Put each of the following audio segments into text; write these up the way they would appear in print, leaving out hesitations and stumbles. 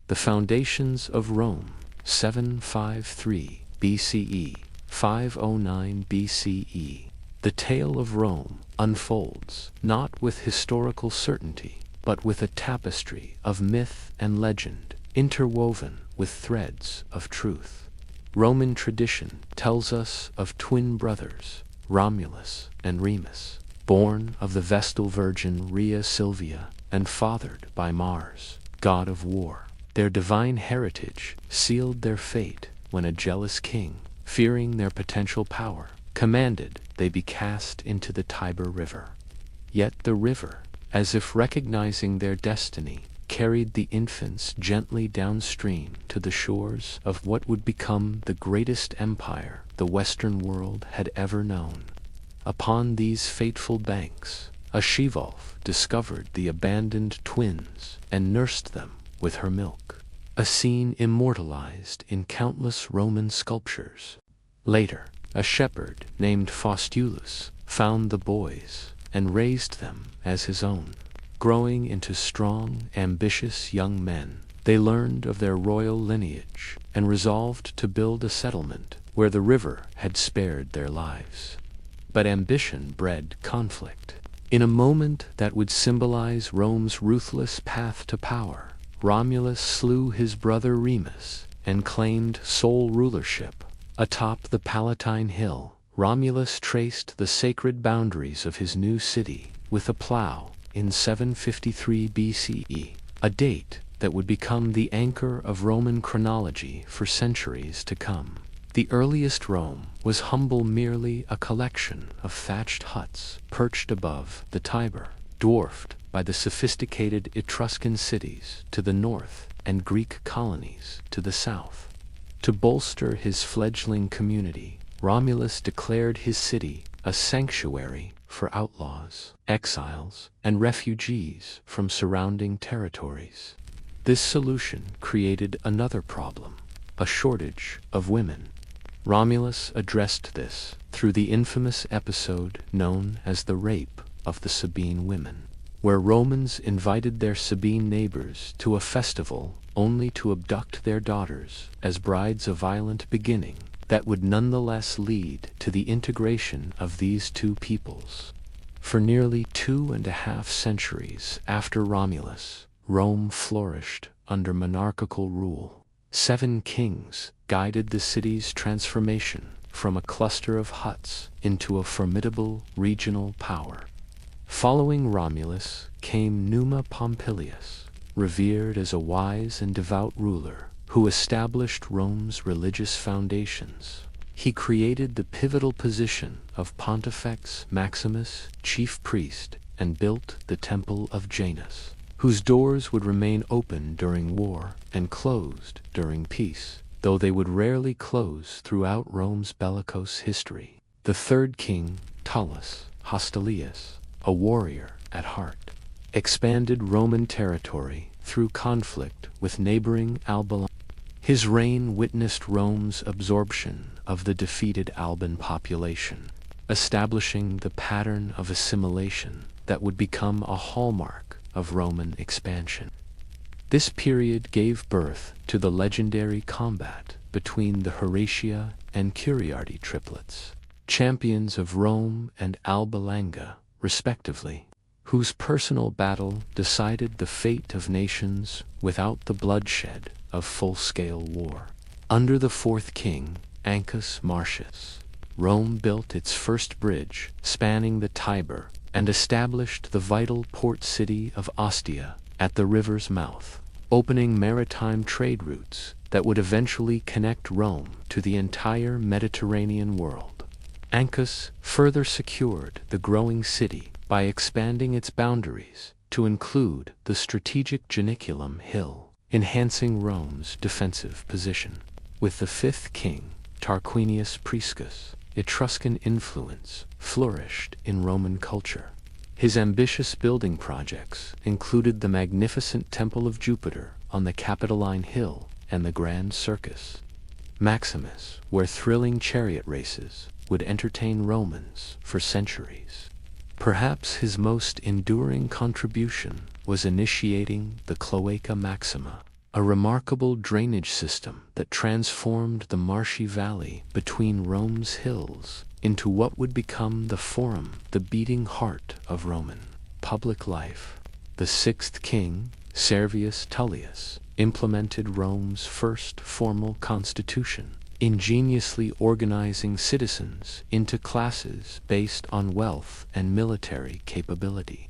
The Foundations of Rome, 753 BCE, 509 BCE. The tale of Rome unfolds not with historical certainty, but with a tapestry of myth and legend, interwoven with threads of truth. Roman tradition tells us of twin brothers, Romulus and Remus, born of the Vestal Virgin Rhea Silvia and fathered by Mars, god of war. Their divine heritage sealed their fate when a jealous king, fearing their potential power, commanded they be cast into the Tiber River. Yet the river, as if recognizing their destiny, carried the infants gently downstream to the shores of what would become the greatest empire the Western world had ever known. Upon these fateful banks, a she-wolf discovered the abandoned twins and nursed them with her milk, a scene immortalized in countless Roman sculptures. Later, a shepherd named Faustulus found the boys and raised them as his own. Growing into strong, ambitious young men, they learned of their royal lineage and resolved to build a settlement where the river had spared their lives. But ambition bred conflict. In a moment that would symbolize Rome's ruthless path to power, Romulus slew his brother Remus and claimed sole rulership. Atop the Palatine Hill, Romulus traced the sacred boundaries of his new city with a plow in 753 BCE, a date that would become the anchor of Roman chronology for centuries to come. The earliest Rome was humble, merely a collection of thatched huts perched above the Tiber, dwarfed by the sophisticated Etruscan cities to the north and Greek colonies to the south. To bolster his fledgling community, Romulus declared his city a sanctuary for outlaws, exiles, and refugees from surrounding territories. This solution created another problem: a shortage of women. Romulus addressed this through the infamous episode known as the Rape of the Sabine Women, where Romans invited their Sabine neighbors to a festival only to abduct their daughters as brides, a violent beginning that would nonetheless lead to the integration of these two peoples. For nearly 2.5 centuries after Romulus, Rome flourished under monarchical rule. 7 kings guided the city's transformation from a cluster of huts into a formidable regional power. Following Romulus came Numa Pompilius, revered as a wise and devout ruler who established Rome's religious foundations. He created the pivotal position of Pontifex Maximus, chief priest, and built the Temple of Janus, whose doors would remain open during war and closed during peace, though they would rarely close throughout Rome's bellicose history. The third king, Tullus Hostilius, a warrior at heart, expanded Roman territory through conflict with neighboring Alba. His reign witnessed Rome's absorption of the defeated Alban population, establishing the pattern of assimilation that would become a hallmark of Roman expansion. This period gave birth to the legendary combat between the Horatia and Curiardi triplets, champions of Rome and Alba Longa, respectively, whose personal battle decided the fate of nations without the bloodshed of full-scale war. Under the fourth king, Ancus Marcius, Rome built its first bridge spanning the Tiber and established the vital port city of Ostia at the river's mouth, opening maritime trade routes that would eventually connect Rome to the entire Mediterranean world. Ancus further secured the growing city by expanding its boundaries to include the strategic Janiculum Hill, enhancing Rome's defensive position. With the fifth king, Tarquinius Priscus, Etruscan influence flourished in Roman culture. His ambitious building projects included the magnificent Temple of Jupiter on the Capitoline Hill and the Grand Circus. Maximus, where thrilling chariot races would entertain Romans for centuries. Perhaps his most enduring contribution was initiating the Cloaca Maxima, a remarkable drainage system that transformed the marshy valley between Rome's hills into what would become the Forum, the beating heart of Roman public life. The sixth king, Servius Tullius, implemented Rome's first formal constitution, ingeniously organizing citizens into classes based on wealth and military capability.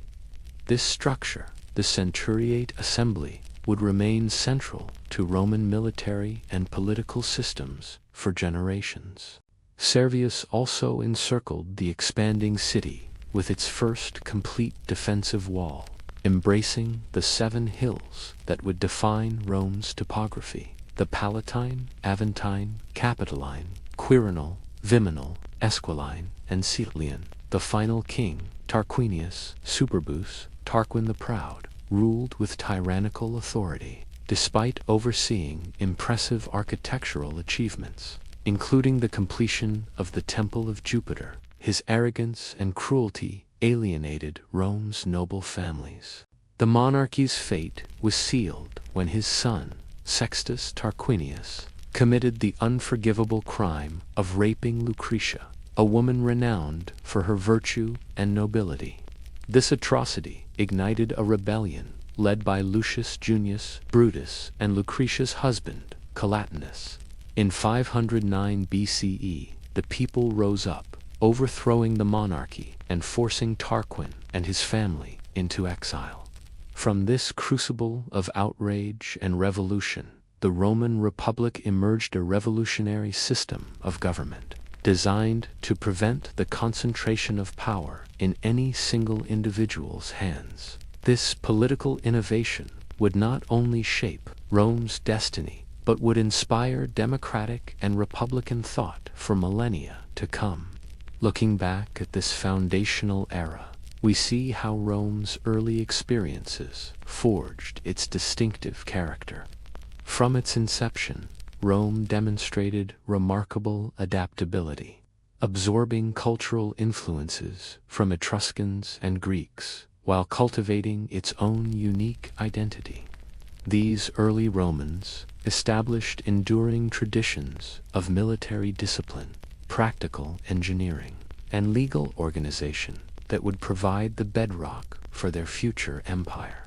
This structure, the centuriate assembly, would remain central to Roman military and political systems for generations. Servius also encircled the expanding city with its first complete defensive wall, embracing the 7 hills that would define Rome's topography: the Palatine, Aventine, Capitoline, Quirinal, Viminal, Esquiline, and Caetolian. The final king, Tarquinius Superbus, Tarquin the Proud, ruled with tyrannical authority, despite overseeing impressive architectural achievements, including the completion of the Temple of Jupiter. His arrogance and cruelty alienated Rome's noble families. The monarchy's fate was sealed when his son, Sextus Tarquinius, committed the unforgivable crime of raping Lucretia, a woman renowned for her virtue and nobility. This atrocity ignited a rebellion led by Lucius Junius Brutus and Lucretia's husband, Collatinus. In 509 BCE, the people rose up, overthrowing the monarchy and forcing Tarquin and his family into exile. From this crucible of outrage and revolution, the Roman Republic emerged, a revolutionary system of government designed to prevent the concentration of power in any single individual's hands. This political innovation would not only shape Rome's destiny, but would inspire democratic and republican thought for millennia to come. Looking back at this foundational era, we see how Rome's early experiences forged its distinctive character. From its inception, Rome demonstrated remarkable adaptability, absorbing cultural influences from Etruscans and Greeks while cultivating its own unique identity. These early Romans established enduring traditions of military discipline, practical engineering, and legal organization that would provide the bedrock for their future empire.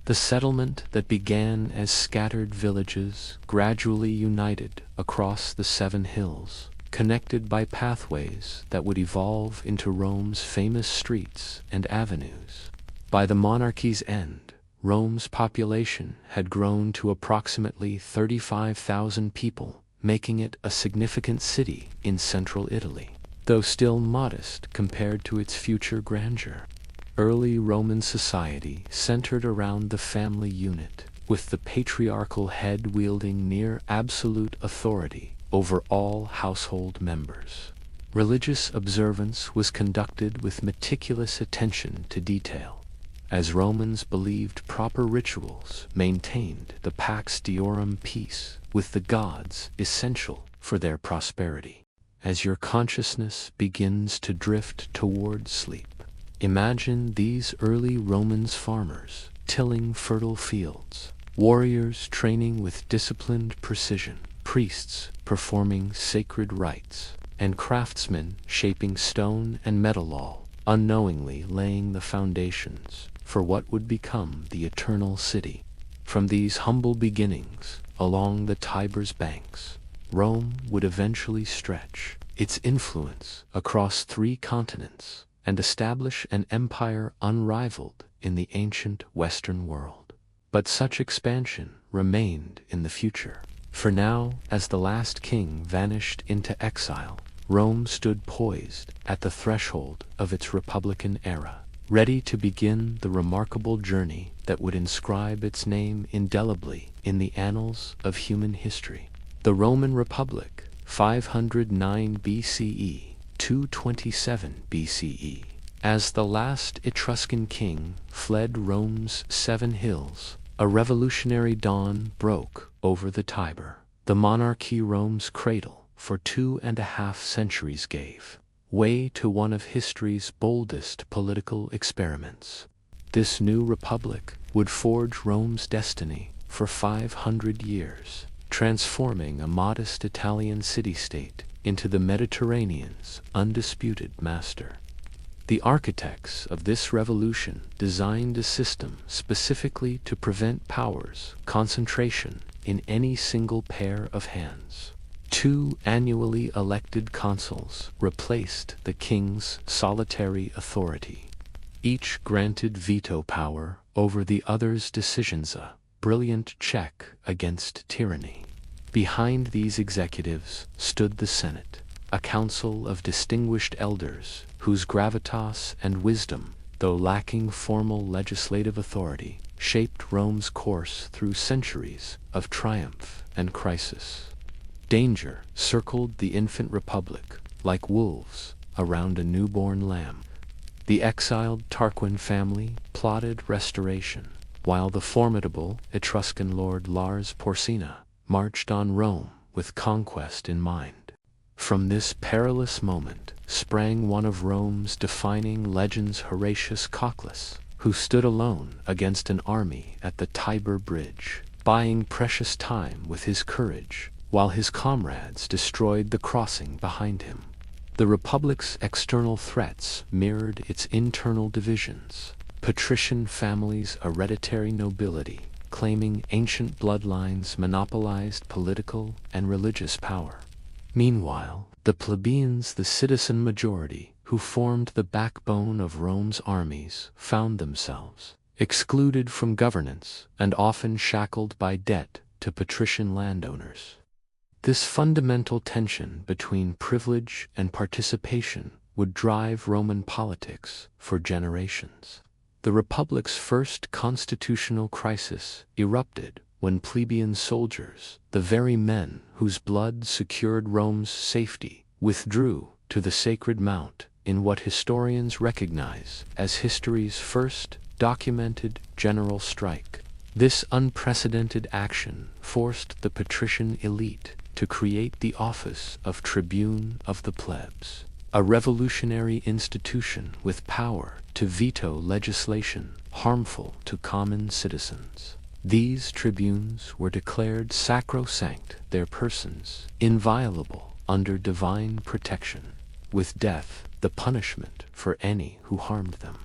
The settlement that began as scattered villages gradually united across the 7 hills, connected by pathways that would evolve into Rome's famous streets and avenues. By the monarchy's end, Rome's population had grown to approximately 35,000 people, making it a significant city in central Italy, though still modest compared to its future grandeur. Early Roman society centered around the family unit, with the patriarchal head wielding near absolute authority over all household members. Religious observance was conducted with meticulous attention to detail, as Romans believed proper rituals maintained the Pax Deorum, peace with the gods, essential for their prosperity. As your consciousness begins to drift toward sleep, imagine these early Romans: farmers tilling fertile fields, warriors training with disciplined precision, priests performing sacred rites, and craftsmen shaping stone and metal, all unknowingly laying the foundations for what would become the eternal city. From these humble beginnings along the Tiber's banks, Rome would eventually stretch its influence across 3 continents and establish an empire unrivaled in the ancient Western world. But such expansion remained in the future. For now, as the last king vanished into exile, Rome stood poised at the threshold of its republican era, ready to begin the remarkable journey that would inscribe its name indelibly in the annals of human history. The Roman Republic, 509 BCE, 227 BCE. As the last Etruscan king fled Rome's 7 hills, a revolutionary dawn broke over the Tiber. The monarchy, Rome's cradle for 2.5 centuries, gave way to one of history's boldest political experiments. This new republic would forge Rome's destiny for 500 years, transforming a modest Italian city-state into the Mediterranean's undisputed master. The architects of this revolution designed a system specifically to prevent power's concentration in any single pair of hands. 2 annually elected consuls replaced the king's solitary authority, each granted veto power over the other's decisions, a brilliant check against tyranny. Behind these executives stood the Senate, a council of distinguished elders whose gravitas and wisdom, though lacking formal legislative authority, shaped Rome's course through centuries of triumph and crisis. Danger circled the infant republic like wolves around a newborn lamb. The exiled Tarquin family plotted restoration, while the formidable Etruscan lord Lars Porsena marched on Rome with conquest in mind. From this perilous moment sprang one of Rome's defining legends, Horatius Cocles, who stood alone against an army at the Tiber Bridge, buying precious time with his courage, while his comrades destroyed the crossing behind him. The Republic's external threats mirrored its internal divisions. Patrician families, hereditary nobility, claiming ancient bloodlines, monopolized political and religious power. Meanwhile, the plebeians, the citizen majority, who formed the backbone of Rome's armies, found themselves excluded from governance and often shackled by debt to patrician landowners. This fundamental tension between privilege and participation would drive Roman politics for generations. The Republic's first constitutional crisis erupted when plebeian soldiers, the very men whose blood secured Rome's safety, withdrew to the Sacred Mount in what historians recognize as history's first documented general strike. This unprecedented action forced the patrician elite to create the office of tribune of the plebs, a revolutionary institution with power to veto legislation harmful to common citizens. These tribunes were declared sacrosanct, their persons inviolable under divine protection, with death the punishment for any who harmed them.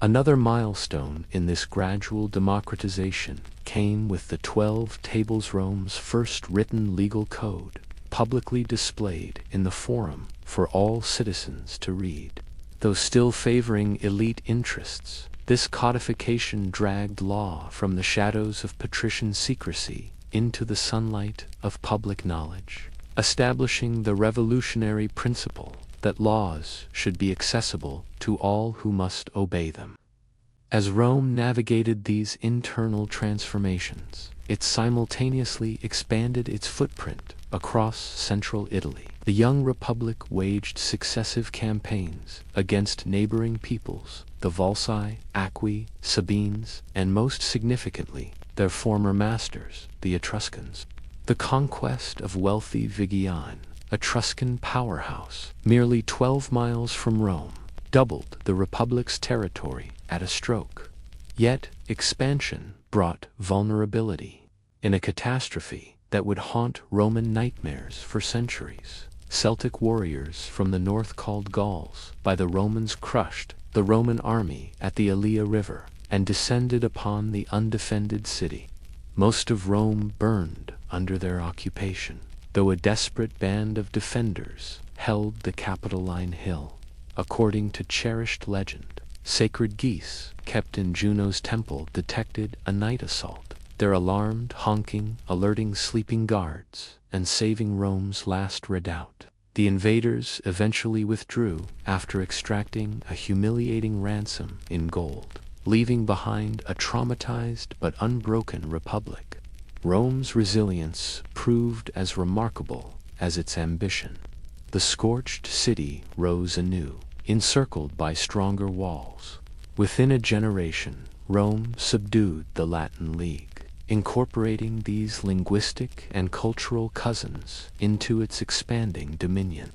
Another milestone in this gradual democratization came with the 12 Tables, Rome's first written legal code, publicly displayed in the Forum for all citizens to read. Though still favoring elite interests, this codification dragged law from the shadows of patrician secrecy into the sunlight of public knowledge, establishing the revolutionary principle that laws should be accessible to all who must obey them. As Rome navigated these internal transformations, it simultaneously expanded its footprint across central Italy. The young republic waged successive campaigns against neighboring peoples, the Volsci, Aqui, Sabines, and most significantly, their former masters, the Etruscans. The conquest of wealthy Vigian, Etruscan powerhouse, merely 12 miles from Rome, doubled the republic's territory at a stroke. Yet, expansion brought vulnerability. In a catastrophe that would haunt Roman nightmares for centuries, Celtic warriors from the north, called Gauls by the Romans, crushed the Roman army at the Allia River and descended upon the undefended city. Most of Rome burned under their occupation, though a desperate band of defenders held the Capitoline Hill. According to cherished legend, sacred geese kept in Juno's temple detected a night assault, their alarmed honking alerting sleeping guards and saving Rome's last redoubt. The invaders eventually withdrew after extracting a humiliating ransom in gold, leaving behind a traumatized but unbroken republic. Rome's resilience proved as remarkable as its ambition. The scorched city rose anew, encircled by stronger walls. Within a generation, Rome subdued the Latin League, incorporating these linguistic and cultural cousins into its expanding dominion.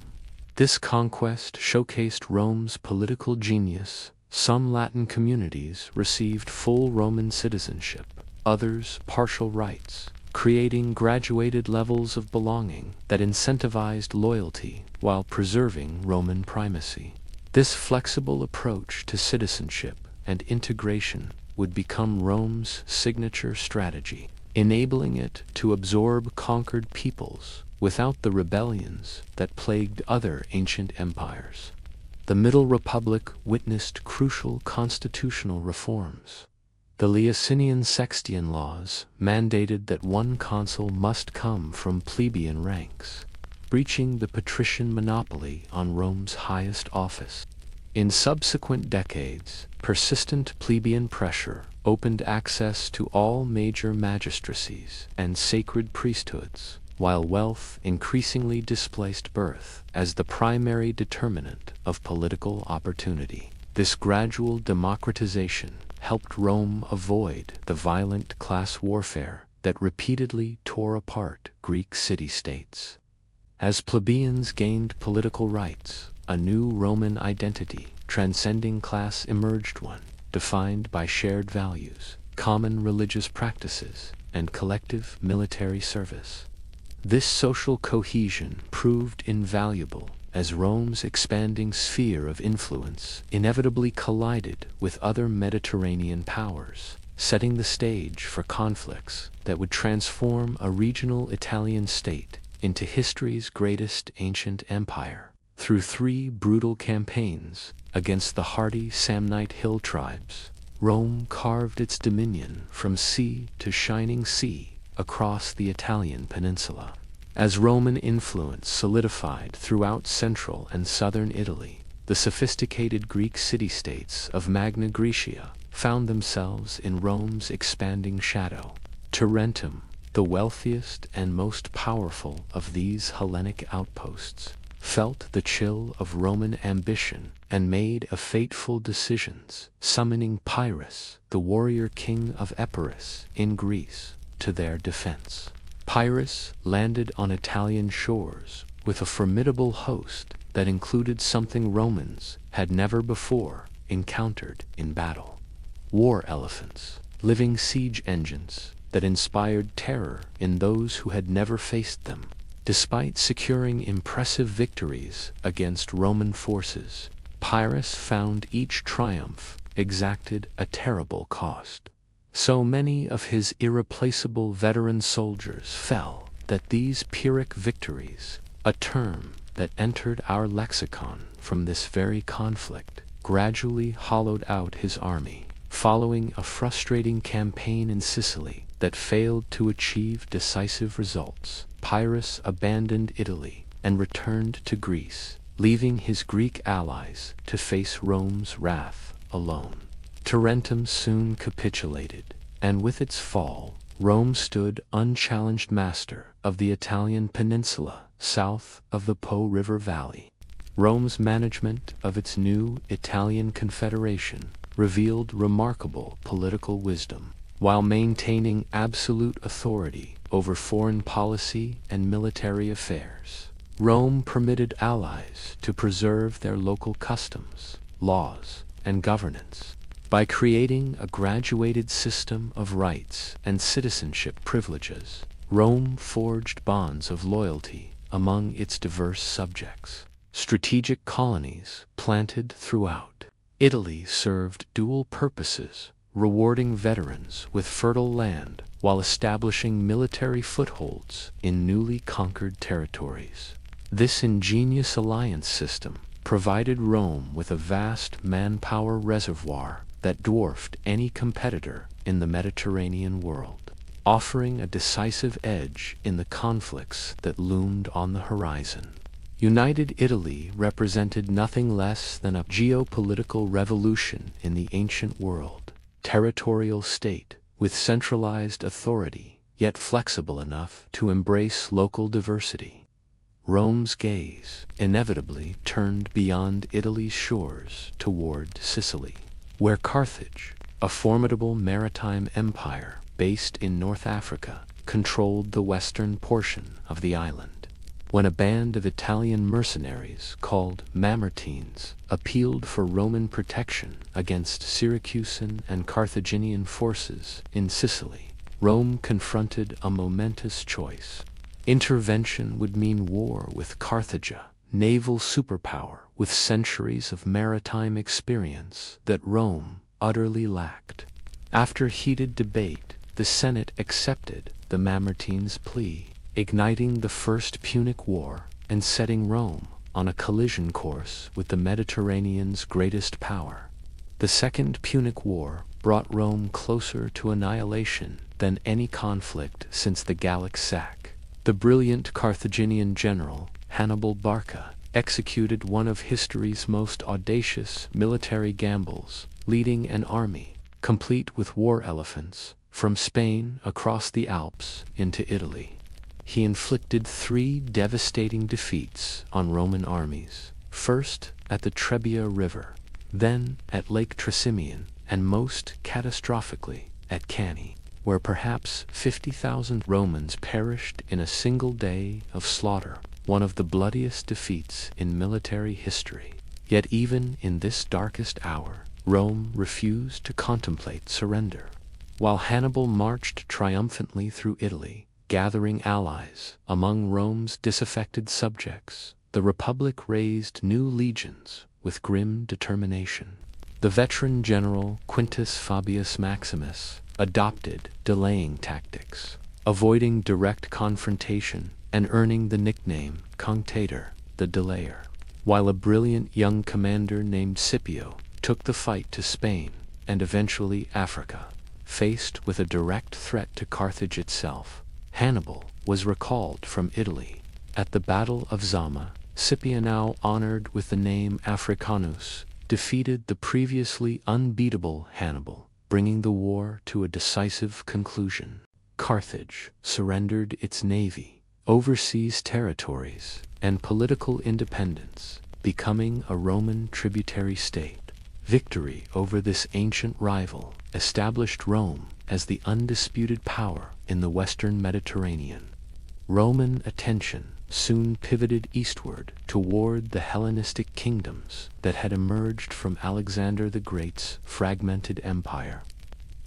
This conquest showcased Rome's political genius. Some Latin communities received full Roman citizenship, others partial rights, creating graduated levels of belonging that incentivized loyalty while preserving Roman primacy. This flexible approach to citizenship and integration would become Rome's signature strategy, enabling it to absorb conquered peoples without the rebellions that plagued other ancient empires. The Middle Republic witnessed crucial constitutional reforms. The Licinian Sextian laws mandated that one consul must come from plebeian ranks, breaching the patrician monopoly on Rome's highest office. In subsequent decades, persistent plebeian pressure opened access to all major magistracies and sacred priesthoods, while wealth increasingly displaced birth as the primary determinant of political opportunity. This gradual democratization helped Rome avoid the violent class warfare that repeatedly tore apart Greek city-states. As plebeians gained political rights, a new Roman identity, transcending class, emerged, one defined by shared values, common religious practices, and collective military service. This social cohesion proved invaluable as Rome's expanding sphere of influence inevitably collided with other Mediterranean powers, setting the stage for conflicts that would transform a regional Italian state into history's greatest ancient empire. Through 3 brutal campaigns against the hardy Samnite hill tribes, Rome carved its dominion from sea to shining sea across the Italian peninsula. As Roman influence solidified throughout central and southern Italy, the sophisticated Greek city-states of Magna Graecia found themselves in Rome's expanding shadow. Tarentum, the wealthiest and most powerful of these Hellenic outposts, felt the chill of Roman ambition and made fateful decisions, summoning Pyrrhus, the warrior king of Epirus in Greece, to their defense. Pyrrhus landed on Italian shores with a formidable host that included something Romans had never before encountered in battle: war elephants, living siege engines that inspired terror in those who had never faced them. Despite securing impressive victories against Roman forces, Pyrrhus found each triumph exacted a terrible cost. So many of his irreplaceable veteran soldiers fell that these Pyrrhic victories, a term that entered our lexicon from this very conflict, gradually hollowed out his army. Following a frustrating campaign in Sicily that failed to achieve decisive results, Pyrrhus abandoned Italy and returned to Greece, leaving his Greek allies to face Rome's wrath alone. Tarentum soon capitulated, and with its fall, Rome stood unchallenged master of the Italian peninsula south of the Po River Valley. Rome's management of its new Italian confederation revealed remarkable political wisdom. While maintaining absolute authority over foreign policy and military affairs, Rome permitted allies to preserve their local customs, laws, and governance. By creating a graduated system of rights and citizenship privileges, Rome forged bonds of loyalty among its diverse subjects. Strategic colonies planted throughout Italy served dual purposes, rewarding veterans with fertile land while establishing military footholds in newly conquered territories. This ingenious alliance system provided Rome with a vast manpower reservoir that dwarfed any competitor in the Mediterranean world, offering a decisive edge in the conflicts that loomed on the horizon. United Italy represented nothing less than a geopolitical revolution in the ancient world. Territorial state with centralized authority, yet flexible enough to embrace local diversity. Rome's gaze inevitably turned beyond Italy's shores toward Sicily, where Carthage, a formidable maritime empire based in North Africa, controlled the western portion of the island. When a band of Italian mercenaries called Mamertines appealed for Roman protection against Syracusan and Carthaginian forces in Sicily, Rome confronted a momentous choice. Intervention would mean war with Carthage, naval superpower with centuries of maritime experience that Rome utterly lacked. After heated debate, the Senate accepted the Mamertine's plea, igniting the First Punic War and setting Rome on a collision course with the Mediterranean's greatest power. The Second Punic War brought Rome closer to annihilation than any conflict since the Gallic sack. The brilliant Carthaginian general, Hannibal Barca, executed one of history's most audacious military gambles, leading an army, complete with war elephants, from Spain across the Alps into Italy. He inflicted 3 devastating defeats on Roman armies, first at the Trebia River, then at Lake Trasimene, and most catastrophically at Cannae, where perhaps 50,000 Romans perished in a single day of slaughter, one of the bloodiest defeats in military history. Yet even in this darkest hour, Rome refused to contemplate surrender. While Hannibal marched triumphantly through Italy, gathering allies among Rome's disaffected subjects, the Republic raised new legions with grim determination. The veteran general Quintus Fabius Maximus adopted delaying tactics, avoiding direct confrontation and earning the nickname Cunctator, the Delayer, while a brilliant young commander named Scipio took the fight to Spain and eventually Africa. Faced with a direct threat to Carthage itself, Hannibal was recalled from Italy. At the Battle of Zama, Scipio, now honored with the name Africanus, defeated the previously unbeatable Hannibal, bringing the war to a decisive conclusion. Carthage surrendered its navy, overseas territories, and political independence, becoming a Roman tributary state. Victory over this ancient rival established Rome as the undisputed power in the Western Mediterranean. Roman attention soon pivoted eastward toward the Hellenistic kingdoms that had emerged from Alexander the Great's fragmented empire.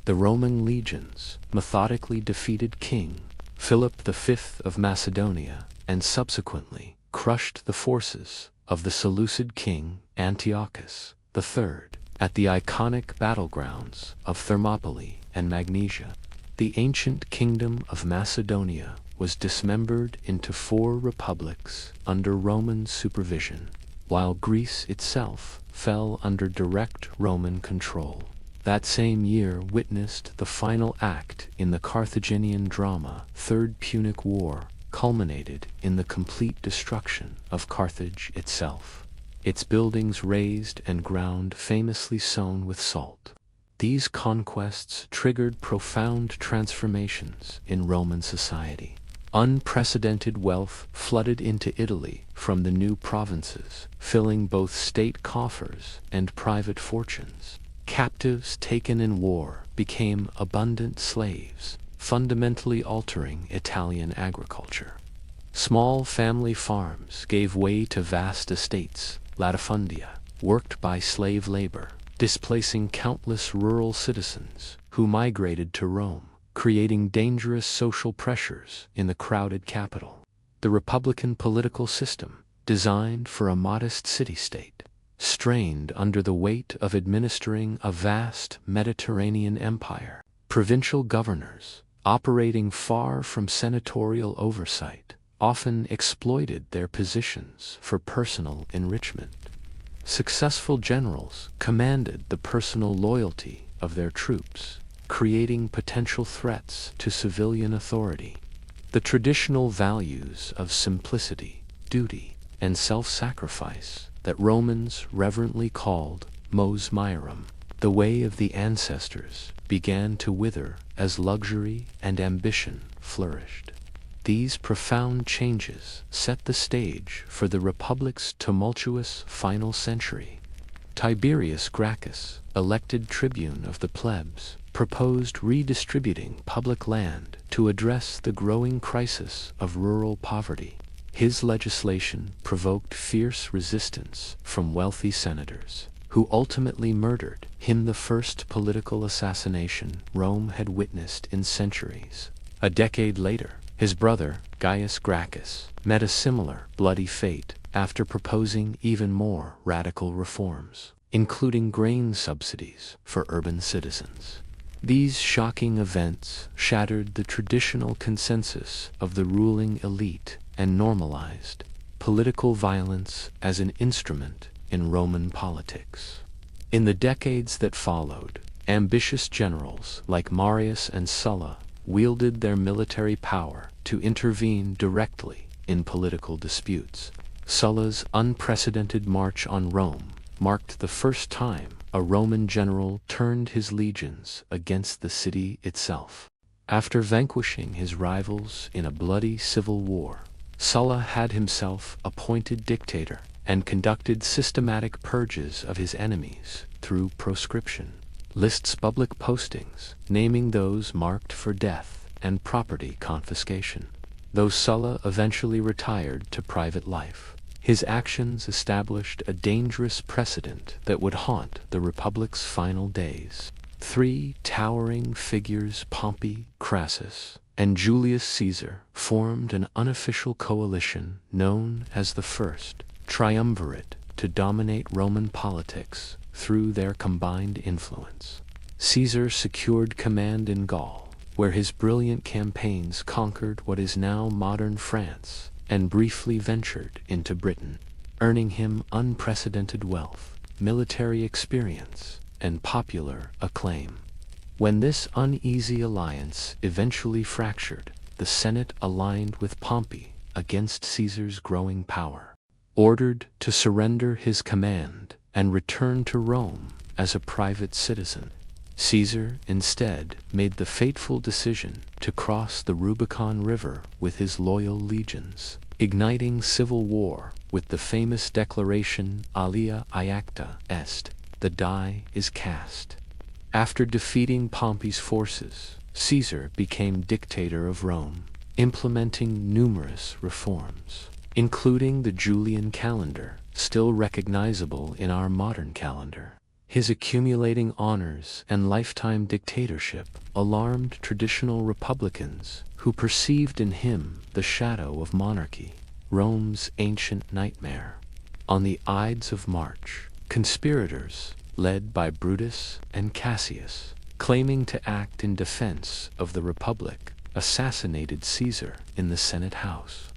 The Roman legions methodically defeated King Philip V of Macedonia and subsequently crushed the forces of the Seleucid king Antiochus III at the iconic battlegrounds of Thermopylae and Magnesia. The ancient kingdom of Macedonia was dismembered into 4 republics under Roman supervision, while Greece itself fell under direct Roman control. That same year witnessed the final act in the Carthaginian drama. Third Punic War culminated in the complete destruction of Carthage itself, its buildings razed and ground famously sown with salt. These conquests triggered profound transformations in Roman society. Unprecedented wealth flooded into Italy from the new provinces, filling both state coffers and private fortunes. Captives taken in war became abundant slaves, fundamentally altering Italian agriculture. Small family farms gave way to vast estates, latifundia, worked by slave labor, displacing countless rural citizens who migrated to Rome, creating dangerous social pressures in the crowded capital. The Republican political system, designed for a modest city-state, strained under the weight of administering a vast Mediterranean empire. Provincial governors, operating far from senatorial oversight, often exploited their positions for personal enrichment. Successful generals commanded the personal loyalty of their troops, creating potential threats to civilian authority. The traditional values of simplicity, duty, and self-sacrifice that Romans reverently called mos maiorum, the way of the ancestors, began to wither as luxury and ambition flourished. These profound changes set the stage for the Republic's tumultuous final century. Tiberius Gracchus, elected tribune of the plebs, proposed redistributing public land to address the growing crisis of rural poverty. His legislation provoked fierce resistance from wealthy senators, who ultimately murdered him, the first political assassination Rome had witnessed in centuries. A decade later, his brother, Gaius Gracchus, met a similar bloody fate after proposing even more radical reforms, including grain subsidies for urban citizens. These shocking events shattered the traditional consensus of the ruling elite and normalized political violence as an instrument in Roman politics. In the decades that followed, ambitious generals like Marius and Sulla wielded their military power to intervene directly in political disputes. Sulla's unprecedented march on Rome marked the first time a Roman general turned his legions against the city itself. After vanquishing his rivals in a bloody civil war, Sulla had himself appointed dictator and conducted systematic purges of his enemies through proscription. Lists public postings naming those marked for death and property confiscation. Though Sulla eventually retired to private life, his actions established a dangerous precedent that would haunt the Republic's final days. 3 towering figures, Pompey, Crassus, and Julius Caesar, formed an unofficial coalition known as the First Triumvirate to dominate Roman politics through their combined influence. Caesar secured command in Gaul, where his brilliant campaigns conquered what is now modern France, and briefly ventured into Britain, earning him unprecedented wealth, military experience, and popular acclaim. When this uneasy alliance eventually fractured, the Senate aligned with Pompey against Caesar's growing power, ordered to surrender his command and return to Rome as a private citizen. Caesar instead made the fateful decision to cross the Rubicon River with his loyal legions, igniting civil war with the famous declaration Alia iacta est, the die is cast. After defeating Pompey's forces, Caesar became dictator of Rome, implementing numerous reforms, including the Julian calendar, still recognizable in our modern calendar. His accumulating honors and lifetime dictatorship alarmed traditional republicans who perceived in him the shadow of monarchy, Rome's ancient nightmare. On the Ides of March, conspirators, led by Brutus and Cassius, claiming to act in defense of the Republic, assassinated Caesar in the Senate House.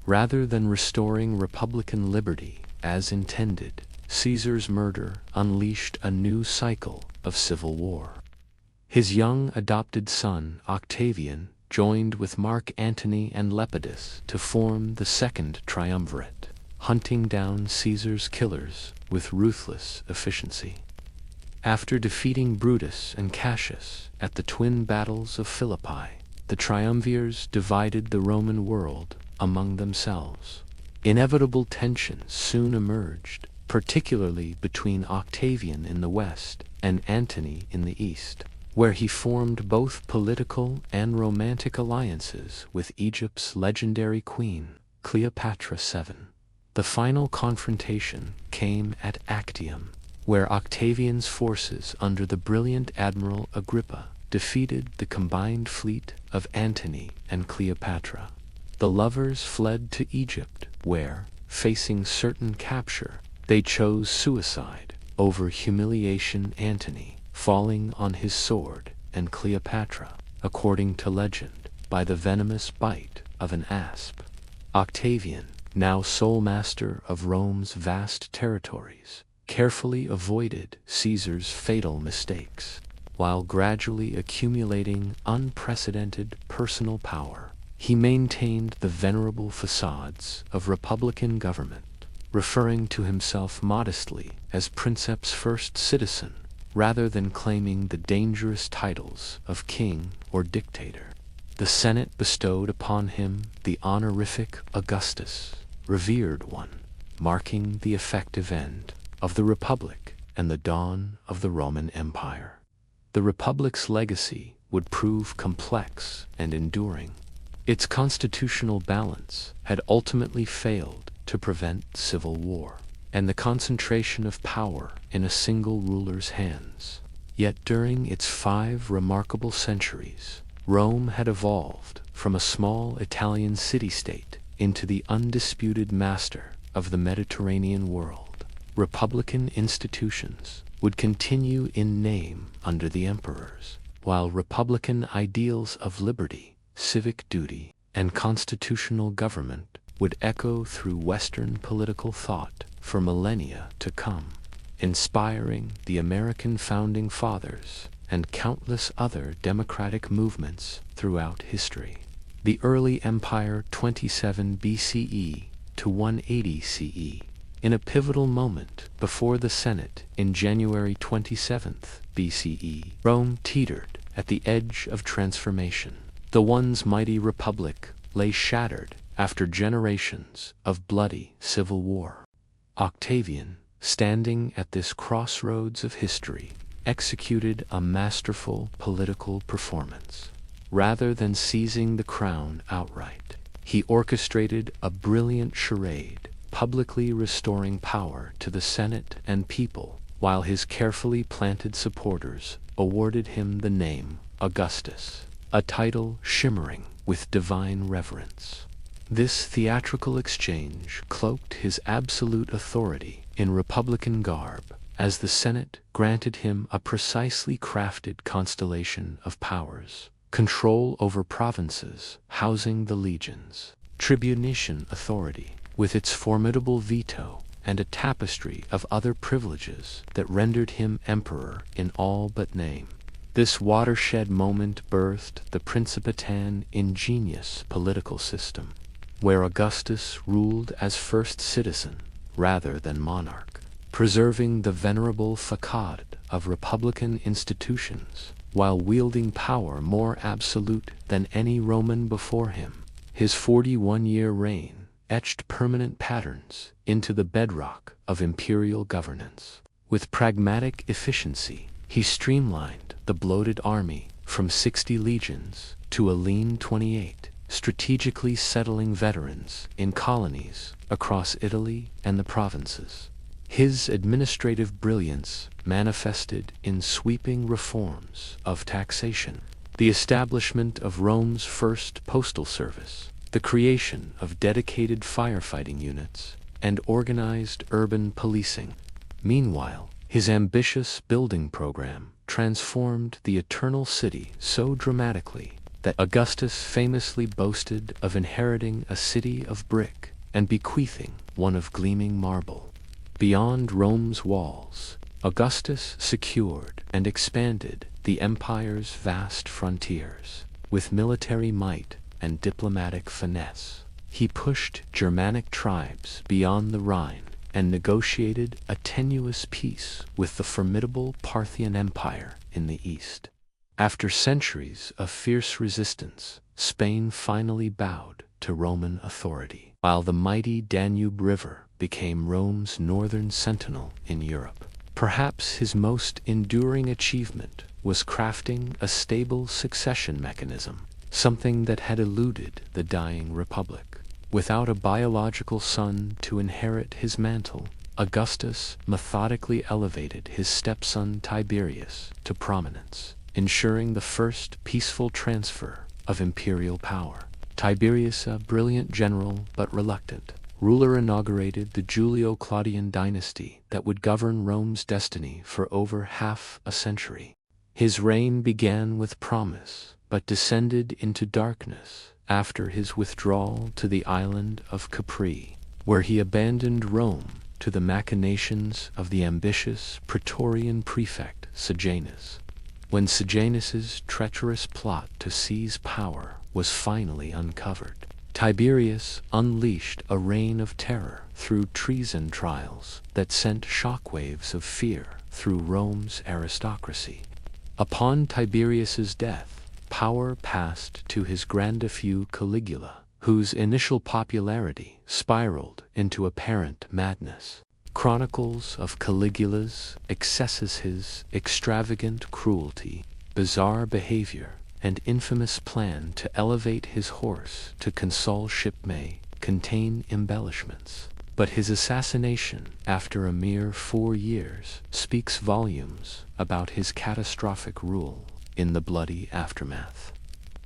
Rather than restoring Republican liberty as intended, Caesar's murder unleashed a new cycle of civil war. His young adopted son, Octavian, joined with Mark Antony and Lepidus to form the Second Triumvirate, hunting down Caesar's killers with ruthless efficiency. After defeating Brutus and Cassius at the twin battles of Philippi, the triumvirs divided the Roman world among themselves. Inevitable tensions soon emerged, particularly between Octavian in the west and Antony in the east, where he formed both political and romantic alliances with Egypt's legendary queen, Cleopatra VII. The final confrontation came at Actium, where Octavian's forces under the brilliant Admiral Agrippa defeated the combined fleet of Antony and Cleopatra. The lovers fled to Egypt, where, facing certain capture, they chose suicide over humiliation, Antony falling on his sword and Cleopatra, according to legend, by the venomous bite of an asp. Octavian, now sole master of Rome's vast territories, carefully avoided Caesar's fatal mistakes, while gradually accumulating unprecedented personal power. He maintained the venerable facades of republican government, referring to himself modestly as Princeps First Citizen, rather than claiming the dangerous titles of king or dictator. The Senate bestowed upon him the honorific Augustus, revered one, marking the effective end of the Republic and the dawn of the Roman Empire. The Republic's legacy would prove complex and enduring. Its constitutional balance had ultimately failed to prevent civil war, and the concentration of power in a single ruler's hands. Yet during its 5 remarkable centuries, Rome had evolved from a small Italian city-state into the undisputed master of the Mediterranean world. Republican institutions would continue in name under the emperors, while republican ideals of liberty, civic duty, and constitutional government would echo through Western political thought for millennia to come, inspiring the American Founding Fathers and countless other democratic movements throughout history. The early empire 27 BCE to 180 CE, in a pivotal moment before the Senate in January 27th BCE, Rome teetered at the edge of transformation. The once mighty republic lay shattered after generations of bloody civil war. Octavian, standing at this crossroads of history, executed a masterful political performance. Rather than seizing the crown outright, he orchestrated a brilliant charade, publicly restoring power to the Senate and people, while his carefully planted supporters awarded him the name Augustus, a title shimmering with divine reverence. This theatrical exchange cloaked his absolute authority in republican garb, as the Senate granted him a precisely crafted constellation of powers: control over provinces housing the legions, tribunician authority with its formidable veto, and a tapestry of other privileges that rendered him emperor in all but name. This watershed moment birthed the Principatan ingenious political system, where Augustus ruled as first citizen rather than monarch, preserving the venerable facade of republican institutions while wielding power more absolute than any Roman before him. His 41-year reign etched permanent patterns into the bedrock of imperial governance. With pragmatic efficiency, he streamlined the bloated army from 60 legions to a lean 28, strategically settling veterans in colonies across Italy and the provinces. His administrative brilliance manifested in sweeping reforms of taxation, the establishment of Rome's first postal service, the creation of dedicated firefighting units, and organized urban policing. Meanwhile, his ambitious building program transformed the Eternal City so dramatically that Augustus famously boasted of inheriting a city of brick and bequeathing one of gleaming marble. Beyond Rome's walls, Augustus secured and expanded the empire's vast frontiers. With military might and diplomatic finesse, he pushed Germanic tribes beyond the Rhine and negotiated a tenuous peace with the formidable Parthian Empire in the east. After centuries of fierce resistance, Spain finally bowed to Roman authority, while the mighty Danube River became Rome's northern sentinel in Europe. Perhaps his most enduring achievement was crafting a stable succession mechanism, something that had eluded the dying republic. Without a biological son to inherit his mantle, Augustus methodically elevated his stepson Tiberius to prominence, ensuring the first peaceful transfer of imperial power. Tiberius, a brilliant general but reluctant ruler, inaugurated the Julio-Claudian dynasty that would govern Rome's destiny for over half a century. His reign began with promise, but descended into darkness after his withdrawal to the island of Capri, where he abandoned Rome to the machinations of the ambitious Praetorian prefect Sejanus. When Sejanus's treacherous plot to seize power was finally uncovered, Tiberius unleashed a reign of terror through treason trials that sent shockwaves of fear through Rome's aristocracy. Upon Tiberius's death, power passed to his grandnephew Caligula, whose initial popularity spiraled into apparent madness. Chronicles of Caligula's excesses, his extravagant cruelty, bizarre behavior, and infamous plan to elevate his horse to consulship may contain embellishments, But his assassination, after a mere 4 years, speaks volumes about his catastrophic rule in the bloody aftermath.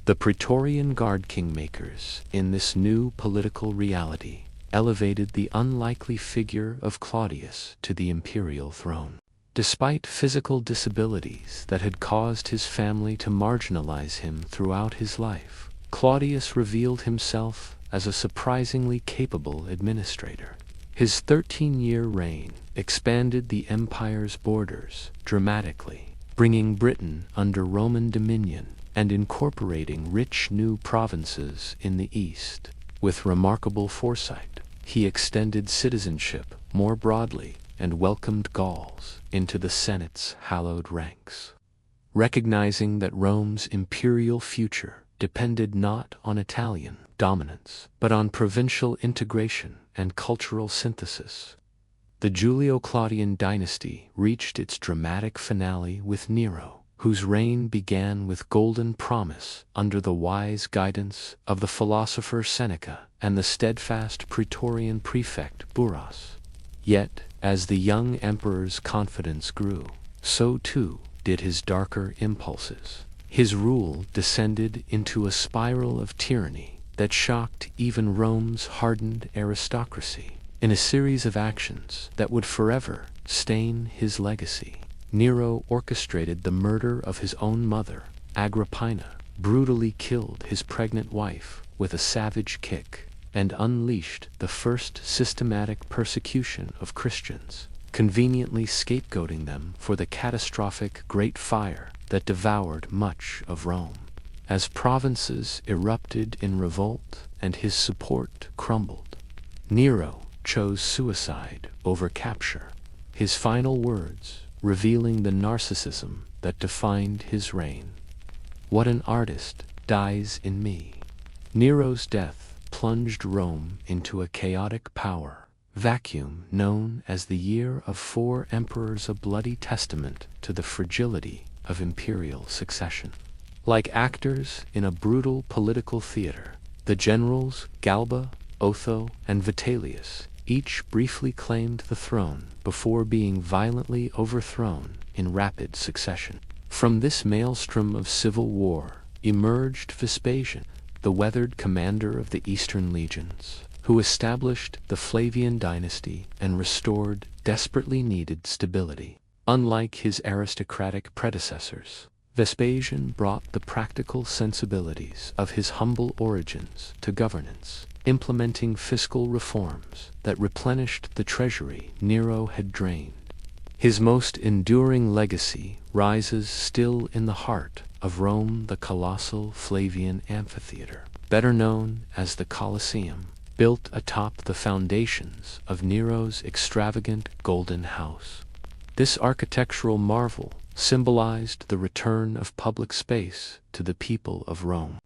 The Praetorian Guard kingmakers, in this new political reality, elevated the unlikely figure of Claudius to the imperial throne. Despite physical disabilities that had caused his family to marginalize him throughout his life, Claudius revealed himself as a surprisingly capable administrator. His 13-year reign expanded the empire's borders dramatically, bringing Britain under Roman dominion and incorporating rich new provinces in the east. With remarkable foresight, he extended citizenship more broadly and welcomed Gauls into the Senate's hallowed ranks. Recognizing that Rome's imperial future depended not on Italian dominance, but on provincial integration and cultural synthesis, the Julio-Claudian dynasty reached its dramatic finale with Nero, whose reign began with golden promise under the wise guidance of the philosopher Seneca and the steadfast Praetorian prefect Burrus. Yet, as the young emperor's confidence grew, so too did his darker impulses. His rule descended into a spiral of tyranny that shocked even Rome's hardened aristocracy. In a series of actions that would forever stain his legacy, Nero orchestrated the murder of his own mother, Agrippina, brutally killed his pregnant wife with a savage kick, and unleashed the first systematic persecution of Christians, conveniently scapegoating them for the catastrophic Great Fire that devoured much of Rome. As provinces erupted in revolt and his support crumbled, Nero chose suicide over capture, his final words revealing the narcissism that defined his reign. "What an artist dies in me." Nero's death plunged Rome into a chaotic power vacuum known as the Year of 4 Emperors, a bloody testament to the fragility of imperial succession. Like actors in a brutal political theater, the generals Galba, Otho, and Vitellius each briefly claimed the throne before being violently overthrown in rapid succession. From this maelstrom of civil war emerged Vespasian, the weathered commander of the Eastern legions, who established the Flavian dynasty and restored desperately needed stability. Unlike his aristocratic predecessors, Vespasian brought the practical sensibilities of his humble origins to governance, implementing fiscal reforms that replenished the treasury Nero had drained. His most enduring legacy rises still in the heart of Rome, the colossal Flavian amphitheater, better known as the Colosseum, built atop the foundations of Nero's extravagant golden house. This architectural marvel symbolized the return of public space to the people of Rome.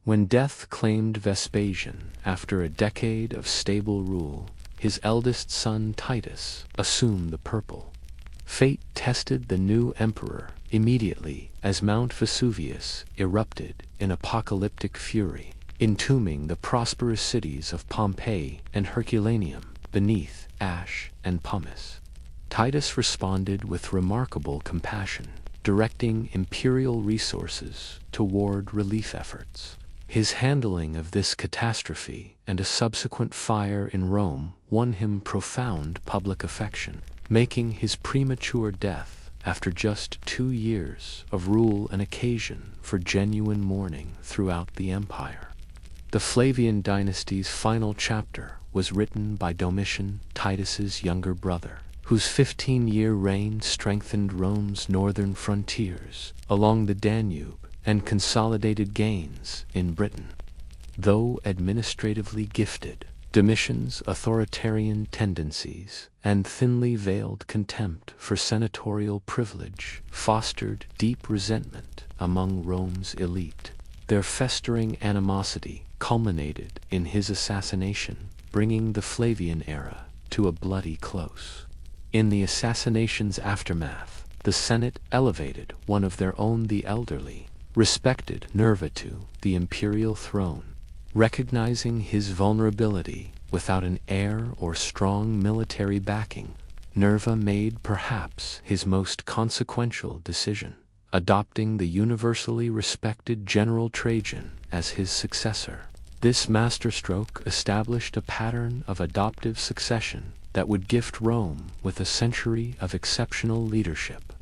When death claimed Vespasian after a decade of stable rule, his eldest son Titus assumed the purple. Fate tested the new emperor immediately as Mount Vesuvius erupted in apocalyptic fury, entombing the prosperous cities of Pompeii and Herculaneum beneath ash and pumice. Titus responded with remarkable compassion, directing imperial resources toward relief efforts. His handling of this catastrophe and a subsequent fire in Rome won him profound public affection, making his premature death after just 2 years of rule an occasion for genuine mourning throughout the empire. The Flavian dynasty's final chapter was written by Domitian, Titus's younger brother, whose 15-year reign strengthened Rome's northern frontiers along the Danube and consolidated gains in Britain. Though administratively gifted, Domitian's authoritarian tendencies and thinly veiled contempt for senatorial privilege fostered deep resentment among Rome's elite. Their festering animosity culminated in his assassination, bringing the Flavian era to a bloody close. In the assassination's aftermath, the Senate elevated one of their own, the elderly, respected Nerva, to the imperial throne, Recognizing his vulnerability without an heir or strong military backing, Nerva made perhaps his most consequential decision, adopting the universally respected General Trajan as his successor. This masterstroke established a pattern of adoptive succession that would gift Rome with a century of exceptional leadership.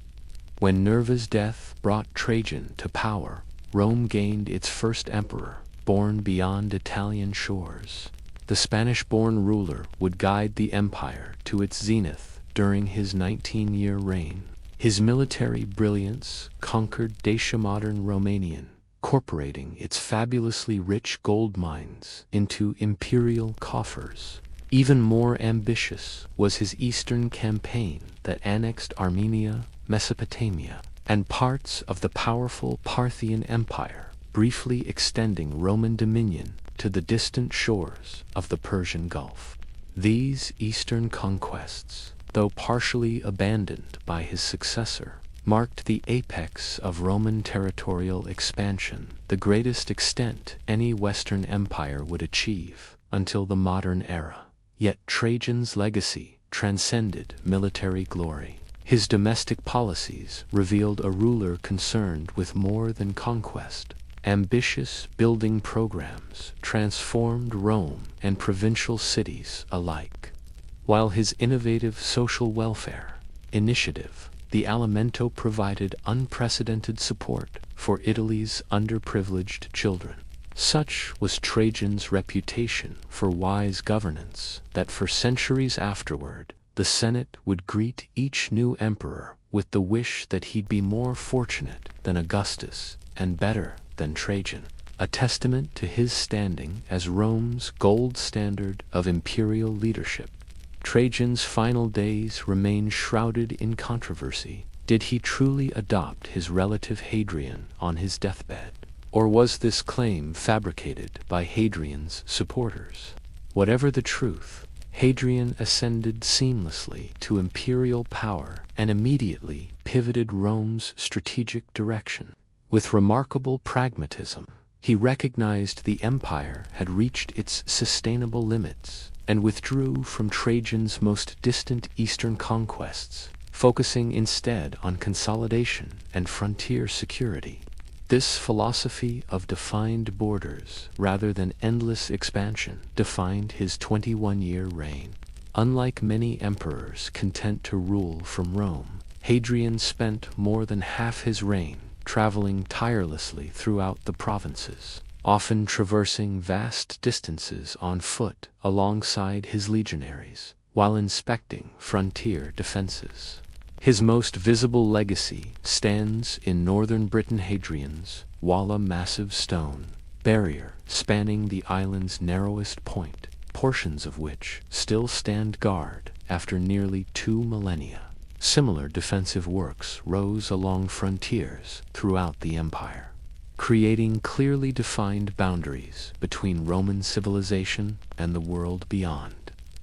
When Nerva's death brought Trajan to power, Rome gained its first emperor, born beyond Italian shores. The Spanish-born ruler would guide the empire to its zenith during his 19-year reign. His military brilliance conquered Dacia, modern Romanian, incorporating its fabulously rich gold mines into imperial coffers. Even more ambitious was his eastern campaign that annexed Armenia, Mesopotamia, and parts of the powerful Parthian Empire, briefly extending Roman dominion to the distant shores of the Persian Gulf. These eastern conquests, though partially abandoned by his successor, marked the apex of Roman territorial expansion, the greatest extent any Western empire would achieve until the modern era. Yet Trajan's legacy transcended military glory. His domestic policies revealed a ruler concerned with more than conquest. Ambitious building programs transformed Rome and provincial cities alike. While his innovative social welfare initiative, the Alimento, provided unprecedented support for Italy's underprivileged children. Such was Trajan's reputation for wise governance that for centuries afterward, the Senate would greet each new emperor with the wish that he'd be more fortunate than Augustus and better than Trajan, a testament to his standing as Rome's gold standard of imperial leadership. Trajan's final days remain shrouded in controversy. Did he truly adopt his relative Hadrian on his deathbed? Or was this claim fabricated by Hadrian's supporters? Whatever the truth, Hadrian ascended seamlessly to imperial power and immediately pivoted Rome's strategic direction. With remarkable pragmatism, he recognized the empire had reached its sustainable limits and withdrew from Trajan's most distant eastern conquests, focusing instead on consolidation and frontier security. This philosophy of defined borders rather than endless expansion defined his 21-year reign. Unlike many emperors content to rule from Rome, Hadrian spent more than half his reign traveling tirelessly throughout the provinces, often traversing vast distances on foot alongside his legionaries, while inspecting frontier defenses. His most visible legacy stands in northern Britain. Hadrian's Walla, massive stone barrier spanning the island's narrowest point, portions of which still stand guard after nearly 2 millennia. Similar defensive works rose along frontiers throughout the empire, creating clearly defined boundaries between Roman civilization and the world beyond.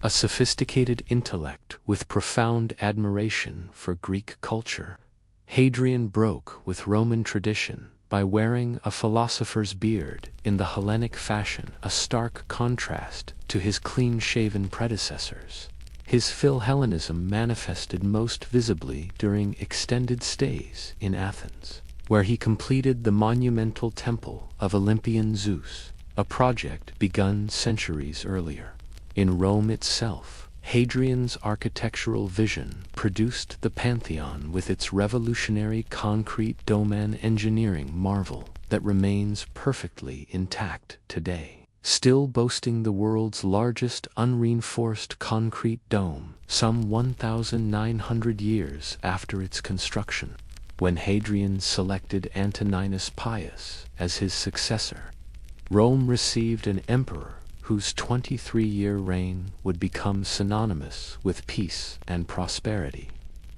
A sophisticated intellect with profound admiration for Greek culture, Hadrian broke with Roman tradition by wearing a philosopher's beard in the Hellenic fashion, a stark contrast to his clean-shaven predecessors. His Philhellenism manifested most visibly during extended stays in Athens, where he completed the monumental temple of Olympian Zeus, a project begun centuries earlier. In Rome itself, Hadrian's architectural vision produced the Pantheon with its revolutionary concrete dome, an engineering marvel that remains perfectly intact today. Still boasting the world's largest unreinforced concrete dome, some 1,900 years after its construction. When Hadrian selected Antoninus Pius as his successor, Rome received an emperor whose 23-year reign would become synonymous with peace and prosperity.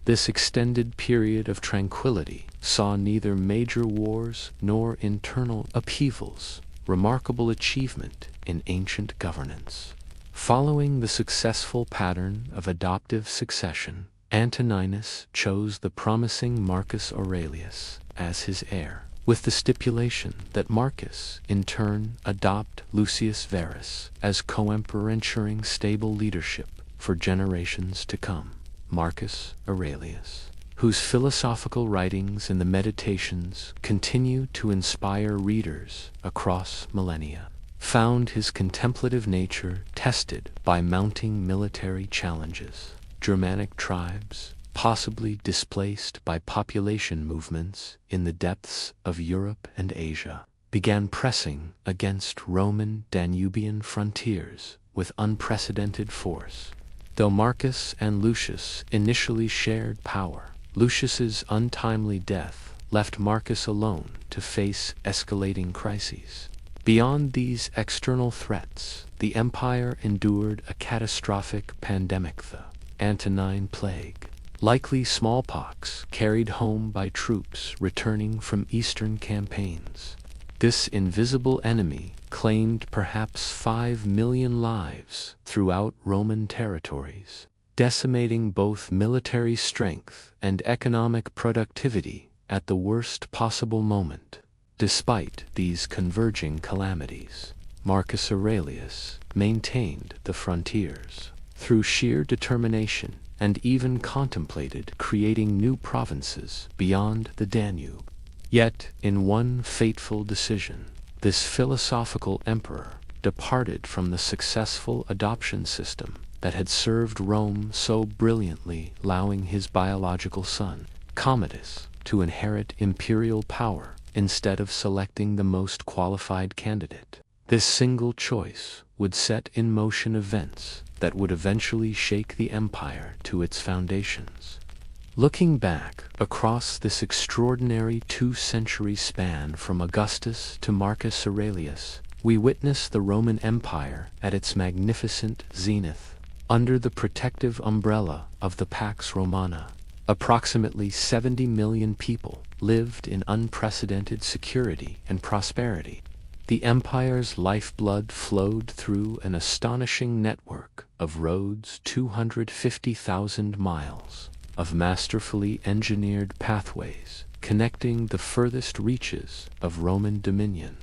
This extended period of tranquility saw neither major wars nor internal upheavals, remarkable achievement in ancient governance. Following the successful pattern of adoptive succession, Antoninus chose the promising Marcus Aurelius as his heir. with the stipulation that Marcus, in turn, adopt Lucius Verus as co-emperor, ensuring stable leadership for generations to come. Marcus Aurelius, whose philosophical writings and the Meditations continue to inspire readers across millennia, found his contemplative nature tested by mounting military challenges. Germanic tribes, possibly displaced by population movements in the depths of Europe and Asia, began pressing against Roman Danubian frontiers with unprecedented force. Though Marcus and Lucius initially shared power, Lucius's untimely death left Marcus alone to face escalating crises. Beyond these external threats, the empire endured a catastrophic pandemic, the Antonine Plague, likely smallpox carried home by troops returning from eastern campaigns. This invisible enemy claimed perhaps 5 million lives throughout Roman territories, decimating both military strength and economic productivity at the worst possible moment. Despite these converging calamities, Marcus Aurelius maintained the frontiers through sheer determination and even contemplated creating new provinces beyond the Danube. Yet, in one fateful decision, this philosophical emperor departed from the successful adoption system that had served Rome so brilliantly, allowing his biological son, Commodus, to inherit imperial power instead of selecting the most qualified candidate. This single choice would set in motion events that would eventually shake the empire to its foundations. Looking back across this extraordinary 2-century span from Augustus to Marcus Aurelius, we witness the Roman Empire at its magnificent zenith. Under the protective umbrella of the Pax Romana, approximately 70 million people lived in unprecedented security and prosperity. The empire's lifeblood flowed through an astonishing network of roads, 250,000 miles of masterfully engineered pathways connecting the furthest reaches of Roman dominion.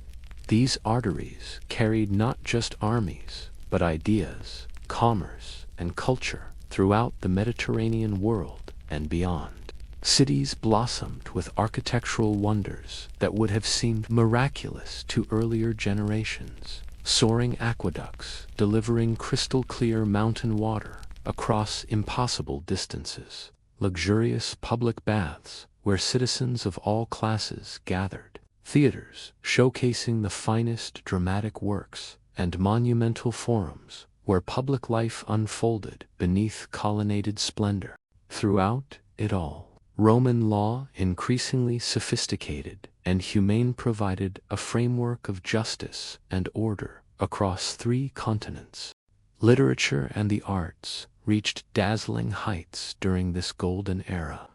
These arteries carried not just armies, but ideas, commerce, and culture throughout the Mediterranean world and beyond. Cities blossomed with architectural wonders that would have seemed miraculous to earlier generations. Soaring aqueducts delivering crystal-clear mountain water across impossible distances. Luxurious public baths where citizens of all classes gathered. Theaters showcasing the finest dramatic works, and monumental forums where public life unfolded beneath colonnaded splendor. Throughout it all, Roman law, increasingly sophisticated and humane, provided a framework of justice and order across 3 continents. Literature and the arts reached dazzling heights during this golden era.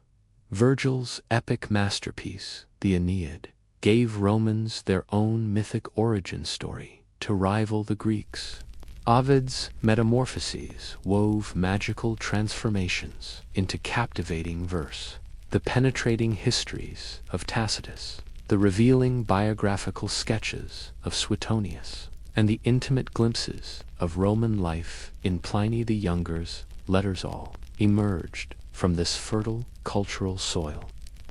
Virgil's epic masterpiece, the Aeneid, gave Romans their own mythic origin story to rival the Greeks. Ovid's Metamorphoses wove magical transformations into captivating verse. The penetrating histories of Tacitus, the revealing biographical sketches of Suetonius, and the intimate glimpses of Roman life in Pliny the Younger's letters all emerged from this fertile cultural soil.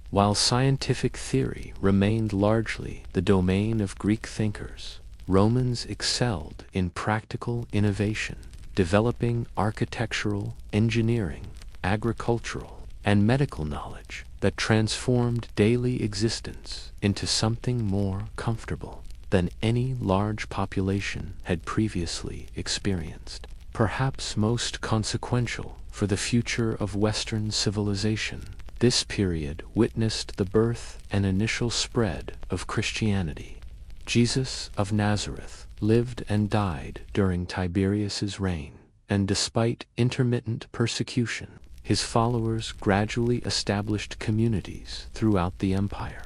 While scientific theory remained largely the domain of Greek thinkers, Romans excelled in practical innovation, developing architectural, engineering, agricultural, and medical knowledge that transformed daily existence into something more comfortable than any large population had previously experienced. Perhaps most consequential for the future of Western civilization, this period witnessed the birth and initial spread of Christianity. Jesus of Nazareth lived and died during Tiberius's reign, and despite intermittent persecution, his followers gradually established communities throughout the empire.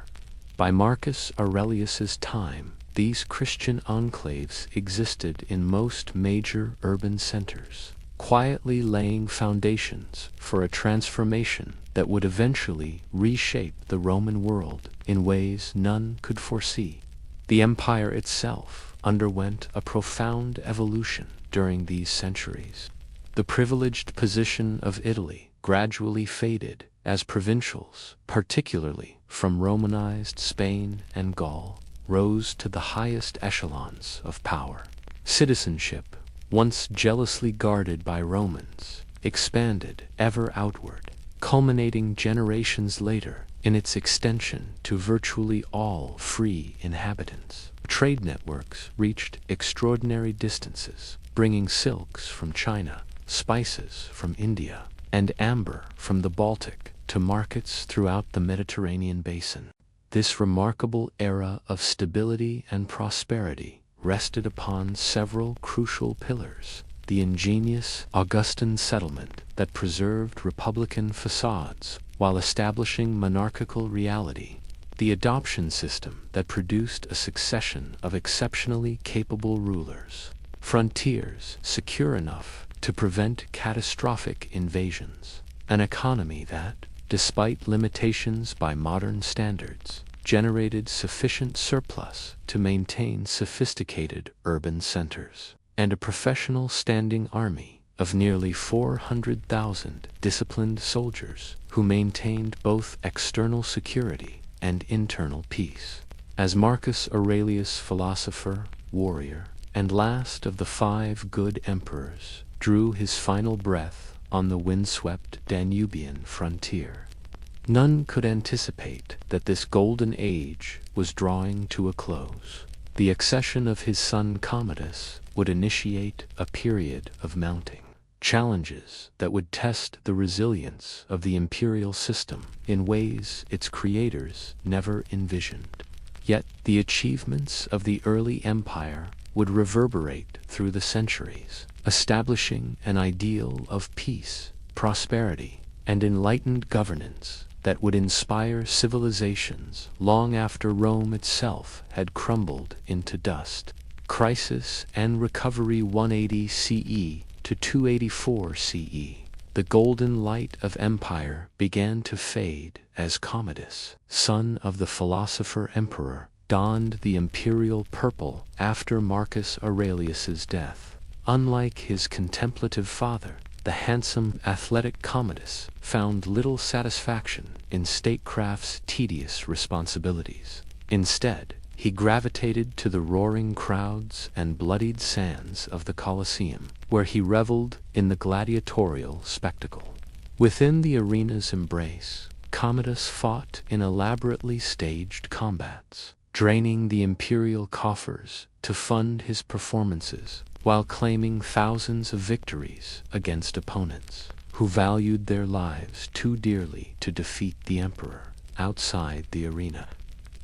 By Marcus Aurelius's time, these Christian enclaves existed in most major urban centers, quietly laying foundations for a transformation that would eventually reshape the Roman world in ways none could foresee. The empire itself underwent a profound evolution during these centuries. The privileged position of Italy gradually faded as provincials, particularly from Romanized Spain and Gaul, rose to the highest echelons of power. Citizenship, once jealously guarded by Romans, expanded ever outward, culminating generations later in its extension to virtually all free inhabitants. Trade networks reached extraordinary distances, bringing silks from China, spices from India, and amber from the Baltic to markets throughout the Mediterranean basin. This remarkable era of stability and prosperity rested upon several crucial pillars: the ingenious Augustan settlement that preserved republican facades while establishing monarchical reality, the adoption system that produced a succession of exceptionally capable rulers, frontiers secure enough to prevent catastrophic invasions, an economy that, despite limitations by modern standards, generated sufficient surplus to maintain sophisticated urban centers, and a professional standing army of nearly 400,000 disciplined soldiers who maintained both external security and internal peace. As Marcus Aurelius, philosopher, warrior, and last of the 5 good emperors, drew his final breath on the windswept Danubian frontier, none could anticipate that this golden age was drawing to a close. The accession of his son Commodus would initiate a period of mounting challenges that would test the resilience of the imperial system in ways its creators never envisioned. Yet the achievements of the early empire would reverberate through the centuries, establishing an ideal of peace, prosperity, and enlightened governance that would inspire civilizations long after Rome itself had crumbled into dust. Crisis and Recovery 180 CE to 284 CE. The golden light of empire began to fade as Commodus, son of the philosopher emperor, donned the imperial purple after Marcus Aurelius's death. Unlike his contemplative father, the handsome, athletic Commodus found little satisfaction in statecraft's tedious responsibilities. Instead, he gravitated to the roaring crowds and bloodied sands of the Colosseum, where he reveled in the gladiatorial spectacle. Within the arena's embrace, Commodus fought in elaborately staged combats, draining the imperial coffers to fund his performances, while claiming thousands of victories against opponents who valued their lives too dearly to defeat the emperor outside the arena.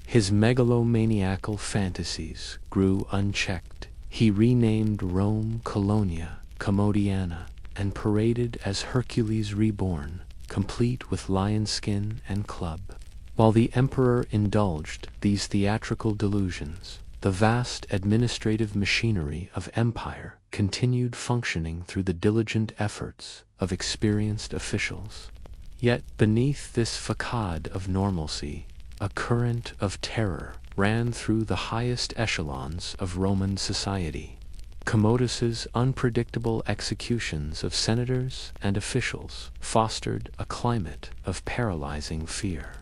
His megalomaniacal fantasies grew unchecked. He renamed Rome Colonia, Commodiana, and paraded as Hercules reborn, complete with lion skin and club. While the emperor indulged these theatrical delusions, the vast administrative machinery of empire continued functioning through the diligent efforts of experienced officials. Yet beneath this facade of normalcy, a current of terror ran through the highest echelons of Roman society. Commodus's unpredictable executions of senators and officials fostered a climate of paralyzing fear.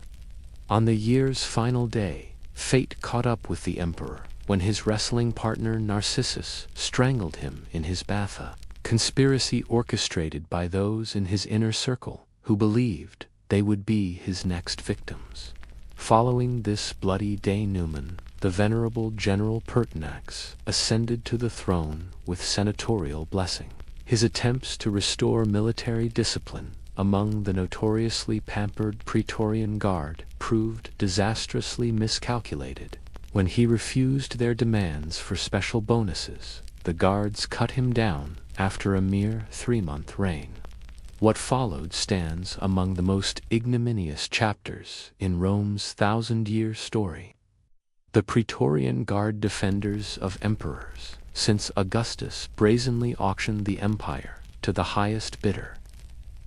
On the year's final day, fate caught up with the emperor when his wrestling partner Narcissus strangled him in his batha, conspiracy orchestrated by those in his inner circle who believed they would be his next victims. Following this bloody denouement, the venerable General Pertinax ascended to the throne with senatorial blessing. His attempts to restore military discipline among the notoriously pampered Praetorian Guard proved disastrously miscalculated. When he refused their demands for special bonuses, the guards cut him down after a mere 3-month reign. What followed stands among the most ignominious chapters in Rome's 1,000-year story. The Praetorian Guard, defenders of emperors, since Augustus brazenly auctioned the empire to the highest bidder.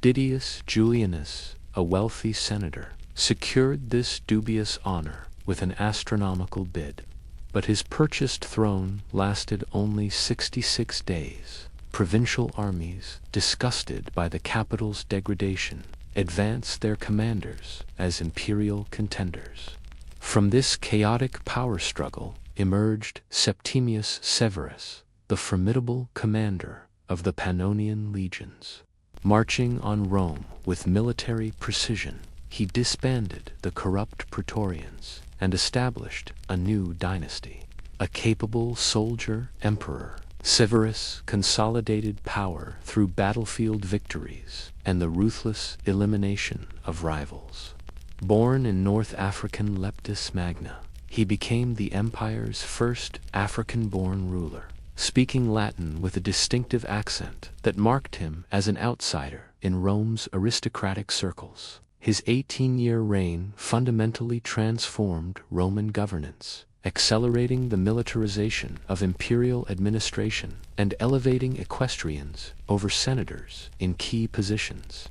Didius Julianus, a wealthy senator, secured this dubious honor with an astronomical bid. But his purchased throne lasted only 66 days. Provincial armies, disgusted by the capital's degradation, advanced their commanders as imperial contenders. From this chaotic power struggle emerged Septimius Severus, the formidable commander of the Pannonian legions. Marching on Rome with military precision, he disbanded the corrupt Praetorians and established a new dynasty. A capable soldier emperor, Severus consolidated power through battlefield victories and the ruthless elimination of rivals. Born in North African Leptis Magna, he became the empire's first African-born ruler, speaking Latin with a distinctive accent that marked him as an outsider in Rome's aristocratic circles. His 18-year reign fundamentally transformed Roman governance, accelerating the militarization of imperial administration and elevating equestrians over senators in key positions.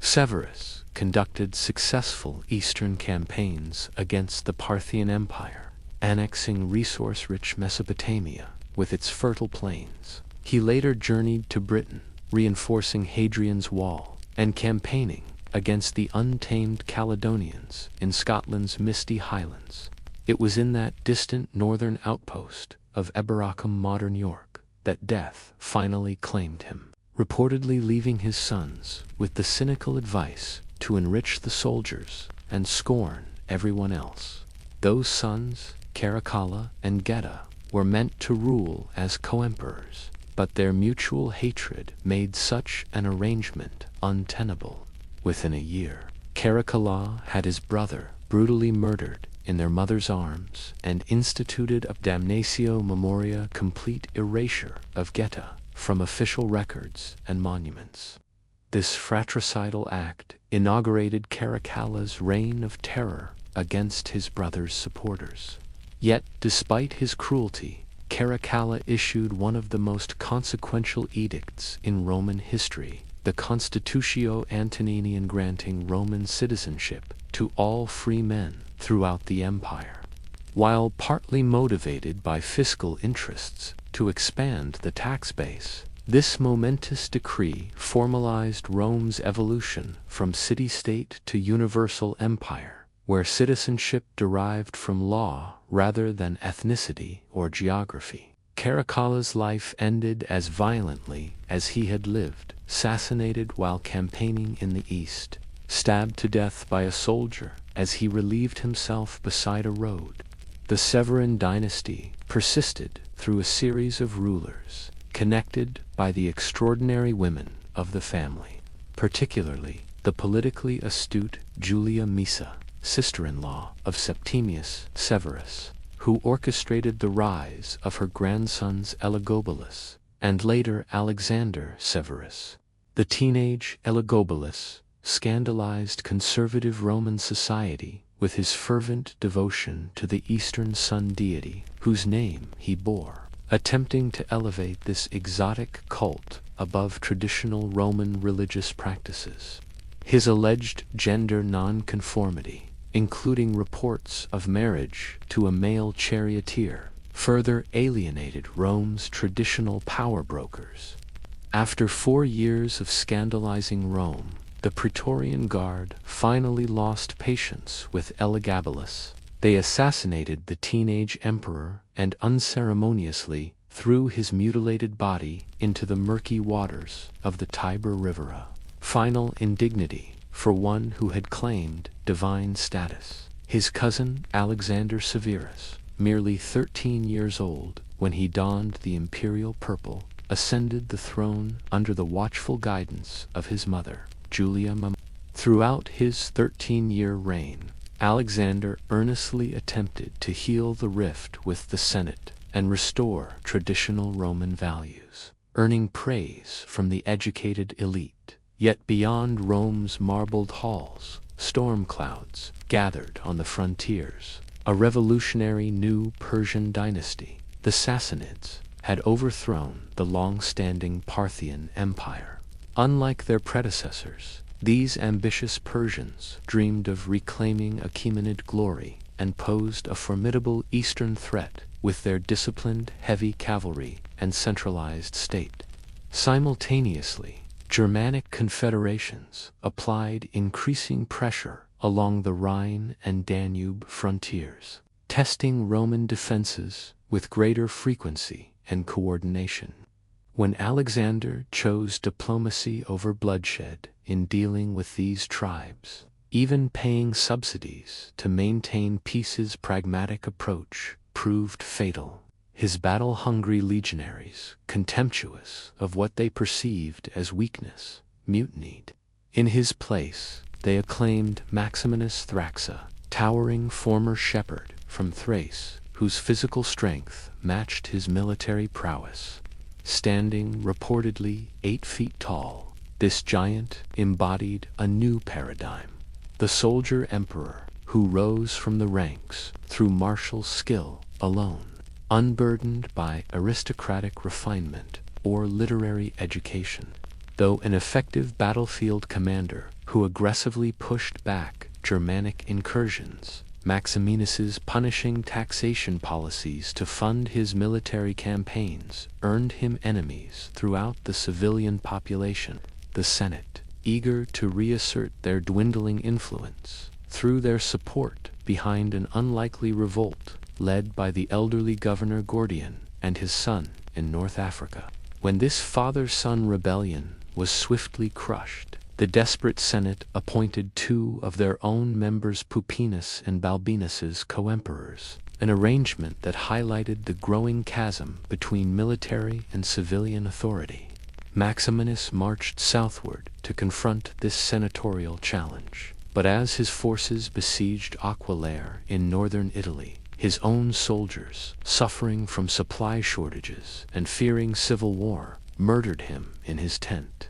Severus conducted successful eastern campaigns against the Parthian Empire, annexing resource-rich Mesopotamia with its fertile plains. He later journeyed to Britain, reinforcing Hadrian's Wall and campaigning against the untamed Caledonians in Scotland's misty highlands. It was in that distant northern outpost of Eboracum, modern York, that death finally claimed him, reportedly leaving his sons with the cynical advice to enrich the soldiers and scorn everyone else. Those sons, Caracalla and Geta, were meant to rule as co-emperors, but their mutual hatred made such an arrangement untenable. Within a year, Caracalla had his brother brutally murdered in their mother's arms and instituted a damnatio memoria, complete erasure of Geta from official records and monuments. This fratricidal act inaugurated Caracalla's reign of terror against his brother's supporters. Yet, despite his cruelty, Caracalla issued one of the most consequential edicts in Roman history, the Constitutio Antoninian, granting Roman citizenship to all free men throughout the empire. While partly motivated by fiscal interests to expand the tax base, this momentous decree formalized Rome's evolution from city-state to universal empire, where citizenship derived from law rather than ethnicity or geography. Caracalla's life ended as violently as he had lived, assassinated while campaigning in the east, stabbed to death by a soldier as he relieved himself beside a road. The Severan dynasty persisted through a series of rulers, connected by the extraordinary women of the family, particularly the politically astute Julia Maesa, sister-in-law of Septimius Severus, who orchestrated the rise of her grandsons Elagabalus and later Alexander Severus. The teenage Elagabalus scandalized conservative Roman society with his fervent devotion to the Eastern sun deity whose name he bore, attempting to elevate this exotic cult above traditional Roman religious practices. His alleged gender nonconformity, including reports of marriage to a male charioteer, further alienated Rome's traditional power brokers. After 4 years of scandalizing Rome, the Praetorian Guard finally lost patience with Elagabalus. They assassinated the teenage emperor and unceremoniously threw his mutilated body into the murky waters of the Tiber River, a final indignity for one who had claimed divine status. His cousin Alexander Severus, merely 13 years old when he donned the imperial purple, ascended the throne under the watchful guidance of his mother, Julia Maesa. Throughout his 13-year reign, Alexander earnestly attempted to heal the rift with the Senate and restore traditional Roman values, earning praise from the educated elite. Yet beyond Rome's marbled halls, storm clouds gathered on the frontiers. A revolutionary new Persian dynasty, the Sassanids, had overthrown the long-standing Parthian Empire. Unlike their predecessors, these ambitious Persians dreamed of reclaiming Achaemenid glory and posed a formidable eastern threat with their disciplined heavy cavalry and centralized state. Simultaneously, Germanic confederations applied increasing pressure along the Rhine and Danube frontiers, testing Roman defenses with greater frequency and coordination. When Alexander chose diplomacy over bloodshed in dealing with these tribes, even paying subsidies to maintain peace's pragmatic approach proved fatal. His battle-hungry legionaries, contemptuous of what they perceived as weakness, mutinied. In his place, they acclaimed Maximinus Thraxa, towering former shepherd from Thrace, whose physical strength matched his military prowess. Standing reportedly 8 feet tall, this giant embodied a new paradigm. The soldier emperor, who rose from the ranks through martial skill alone, unburdened by aristocratic refinement or literary education. Though an effective battlefield commander who aggressively pushed back Germanic incursions, Maximinus's punishing taxation policies to fund his military campaigns earned him enemies throughout the civilian population. The Senate, eager to reassert their dwindling influence, threw their support behind an unlikely revolt led by the elderly governor Gordian and his son in North Africa. When this father-son rebellion was swiftly crushed, the desperate Senate appointed 2 of their own members, Pupienus and Balbinus, as co-emperors, an arrangement that highlighted the growing chasm between military and civilian authority. Maximinus marched southward to confront this senatorial challenge, but as his forces besieged Aquileia in northern Italy, his own soldiers, suffering from supply shortages and fearing civil war, murdered him in his tent.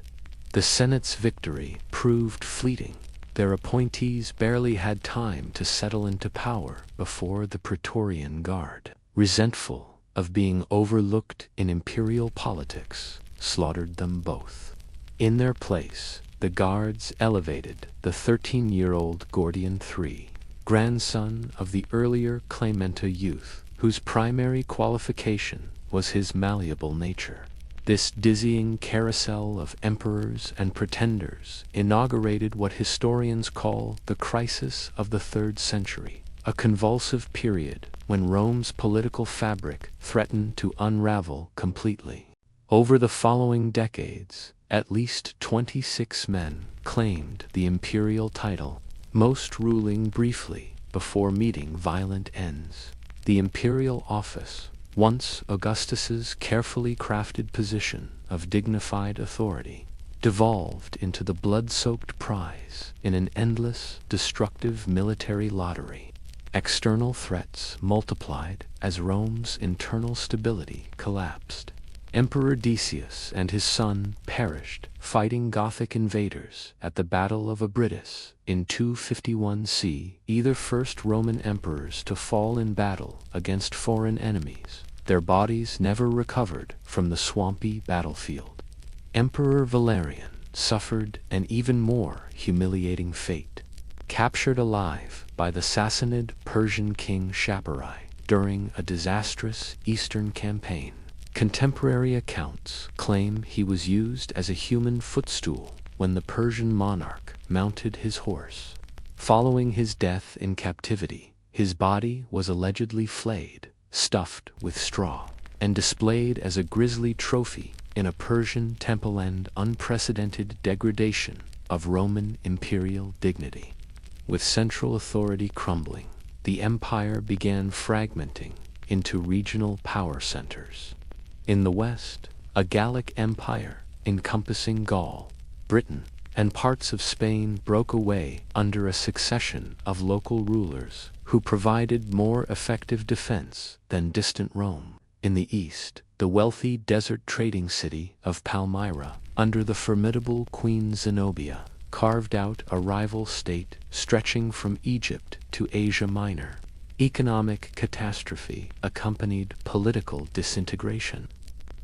The Senate's victory proved fleeting. Their appointees barely had time to settle into power before the Praetorian Guard, resentful of being overlooked in imperial politics, slaughtered them both. In their place, the guards elevated the 13-year-old Gordian III, grandson of the earlier Clementa youth, whose primary qualification was his malleable nature. This dizzying carousel of emperors and pretenders inaugurated what historians call the crisis of the 3rd century, a convulsive period when Rome's political fabric threatened to unravel completely. Over the following decades, at least 26 men claimed the imperial title, most ruling briefly before meeting violent ends. The imperial office, once Augustus's carefully crafted position of dignified authority, devolved into the blood-soaked prize in an endless, destructive military lottery. External threats multiplied as Rome's internal stability collapsed. Emperor Decius and his son perished fighting Gothic invaders at the Battle of Abritus in 251 C. Either first Roman emperors to fall in battle against foreign enemies, their bodies never recovered from the swampy battlefield. Emperor Valerian suffered an even more humiliating fate. Captured alive by the Sassanid Persian king Shaparai during a disastrous eastern campaign, contemporary accounts claim he was used as a human footstool when the Persian monarch mounted his horse. Following his death in captivity, his body was allegedly flayed, stuffed with straw, and displayed as a grisly trophy in a Persian temple, and unprecedented degradation of Roman imperial dignity. With central authority crumbling, the empire began fragmenting into regional power centers. In the west, a Gallic empire encompassing Gaul, Britain, and parts of Spain broke away under a succession of local rulers who provided more effective defense than distant Rome. In the east, the wealthy desert trading city of Palmyra, under the formidable Queen Zenobia, carved out a rival state stretching from Egypt to Asia Minor. Economic catastrophe accompanied political disintegration.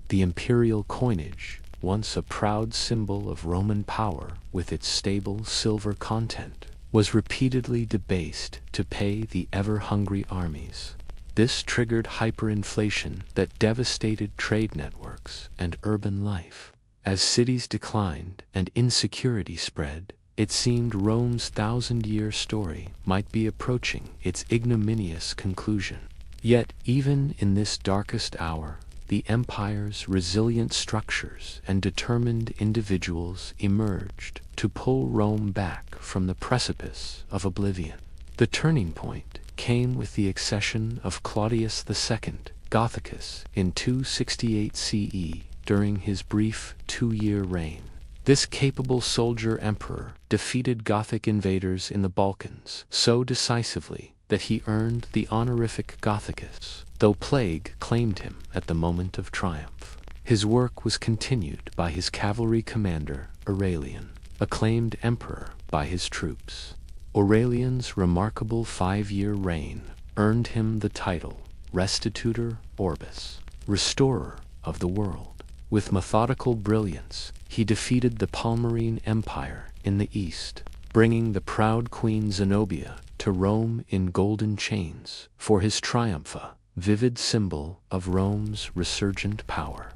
The imperial coinage, once a proud symbol of Roman power with its stable silver content, was repeatedly debased to pay the ever-hungry armies. This triggered hyperinflation that devastated trade networks and urban life. As cities declined and insecurity spread, it seemed Rome's thousand-year story might be approaching its ignominious conclusion. Yet, even in this darkest hour, the empire's resilient structures and determined individuals emerged to pull Rome back from the precipice of oblivion. The turning point came with the accession of Claudius II, Gothicus, in 268 CE during his brief 2-year reign. This capable soldier emperor defeated Gothic invaders in the Balkans so decisively that he earned the honorific Gothicus, though plague claimed him at the moment of triumph. His work was continued by his cavalry commander, Aurelian, acclaimed emperor by his troops. Aurelian's remarkable 5-year reign earned him the title Restitutor Orbis, restorer of the world. With methodical brilliance, he defeated the Palmyrene Empire in the east, bringing the proud Queen Zenobia to Rome in golden chains for his triumph, a vivid symbol of Rome's resurgent power.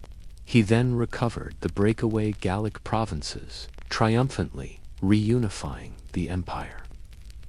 He then recovered the breakaway Gallic provinces, triumphantly reunifying the empire.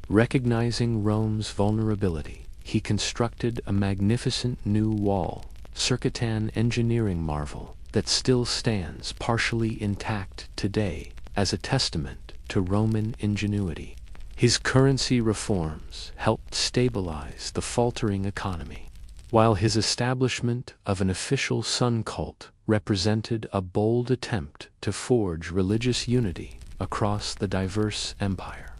Recognizing Rome's vulnerability, he constructed a magnificent new wall, Circaetan engineering marvel, that still stands partially intact today as a testament to Roman ingenuity. His currency reforms helped stabilize the faltering economy, while his establishment of an official sun cult represented a bold attempt to forge religious unity across the diverse empire.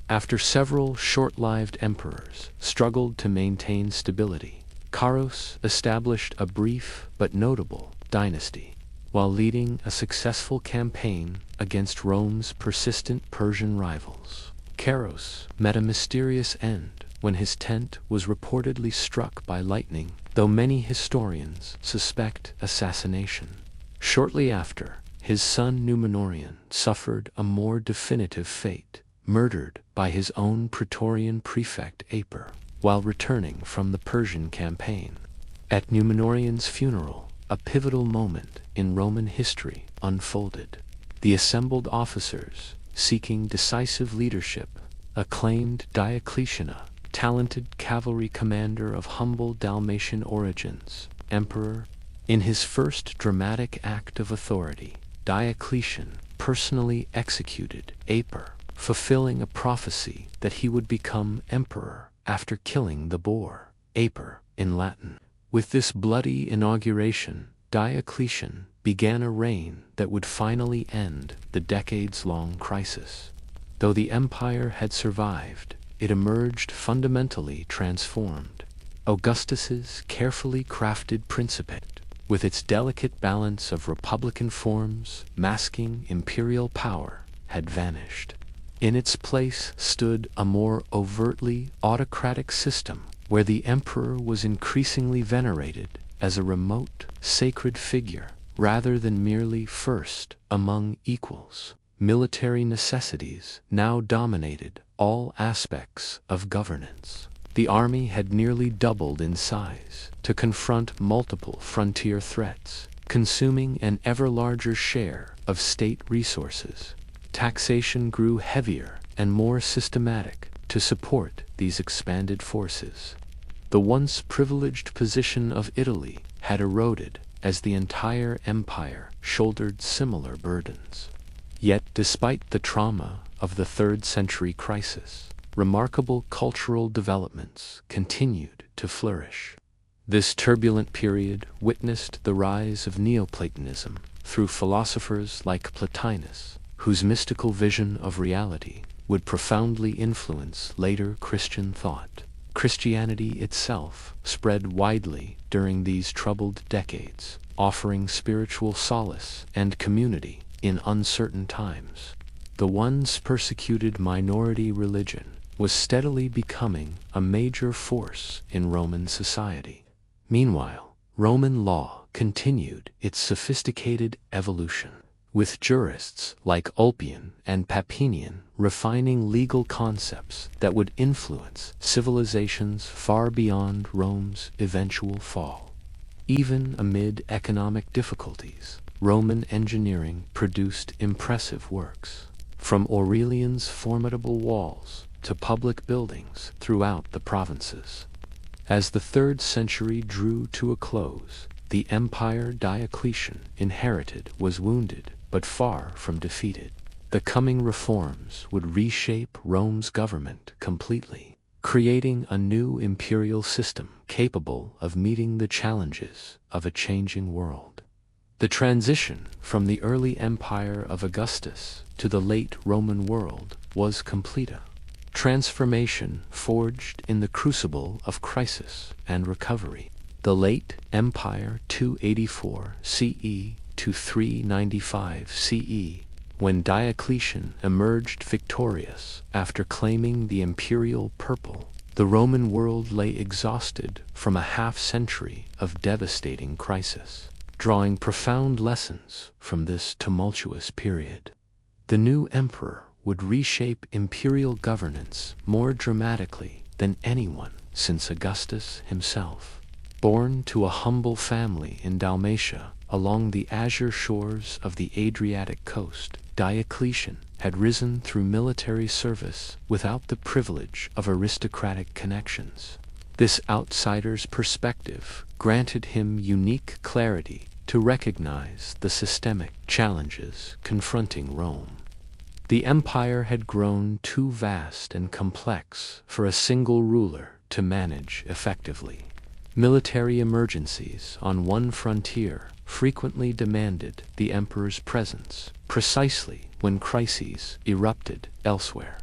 After several short-lived emperors struggled to maintain stability, Carus established a brief but notable dynasty, while leading a successful campaign against Rome's persistent Persian rivals. Carus met a mysterious end when his tent was reportedly struck by lightning, though many historians suspect assassination. Shortly after, his son Numenorian suffered a more definitive fate, murdered by his own Praetorian prefect Aper, while returning from the Persian campaign. At Numenorian's funeral, a pivotal moment in Roman history unfolded. The assembled officers, seeking decisive leadership, acclaimed Diocletian, talented cavalry commander of humble Dalmatian origins, emperor. In his first dramatic act of authority, Diocletian personally executed Aper, fulfilling a prophecy that he would become emperor after killing the boar, Aper in Latin. With this bloody inauguration, Diocletian began a reign that would finally end the decades-long crisis. Though the empire had survived, it emerged fundamentally transformed. Augustus's carefully crafted Principate, with its delicate balance of republican forms masking imperial power, had vanished. In its place stood a more overtly autocratic system, where the emperor was increasingly venerated as a remote, sacred figure, rather than merely first among equals. Military necessities now dominated all aspects of governance. The army had nearly doubled in size to confront multiple frontier threats, consuming an ever larger share of state resources. Taxation grew heavier and more systematic to support these expanded forces. The once privileged position of Italy had eroded as the entire empire shouldered similar burdens. Yet, despite the trauma of the 3rd century crisis, remarkable cultural developments continued to flourish. This turbulent period witnessed the rise of Neoplatonism through philosophers like Plotinus, whose mystical vision of reality would profoundly influence later Christian thought. Christianity itself spread widely during these troubled decades, offering spiritual solace and community in uncertain times. The once persecuted minority religion was steadily becoming a major force in Roman society. Meanwhile, Roman law continued its sophisticated evolution, with jurists like Ulpian and Papinian refining legal concepts that would influence civilizations far beyond Rome's eventual fall. Even amid economic difficulties, Roman engineering produced impressive works, from Aurelian's formidable walls to public buildings throughout the provinces. As the 3rd century drew to a close, the empire Diocletian inherited was wounded but far from defeated. The coming reforms would reshape Rome's government completely, creating a new imperial system capable of meeting the challenges of a changing world. The transition from the early empire of Augustus to the late Roman world was complete. Transformation forged in the crucible of crisis and recovery. The late Empire 284 CE to 395 CE, when Diocletian emerged victorious after claiming the imperial purple, the Roman world lay exhausted from a half-century of devastating crisis, drawing profound lessons from this tumultuous period. The new emperor would reshape imperial governance more dramatically than anyone since Augustus himself. Born to a humble family in Dalmatia, along the azure shores of the Adriatic coast, Diocletian had risen through military service without the privilege of aristocratic connections. This outsider's perspective granted him unique clarity to recognize the systemic challenges confronting Rome. The empire had grown too vast and complex for a single ruler to manage effectively. Military emergencies on one frontier frequently demanded the emperor's presence, precisely when crises erupted elsewhere.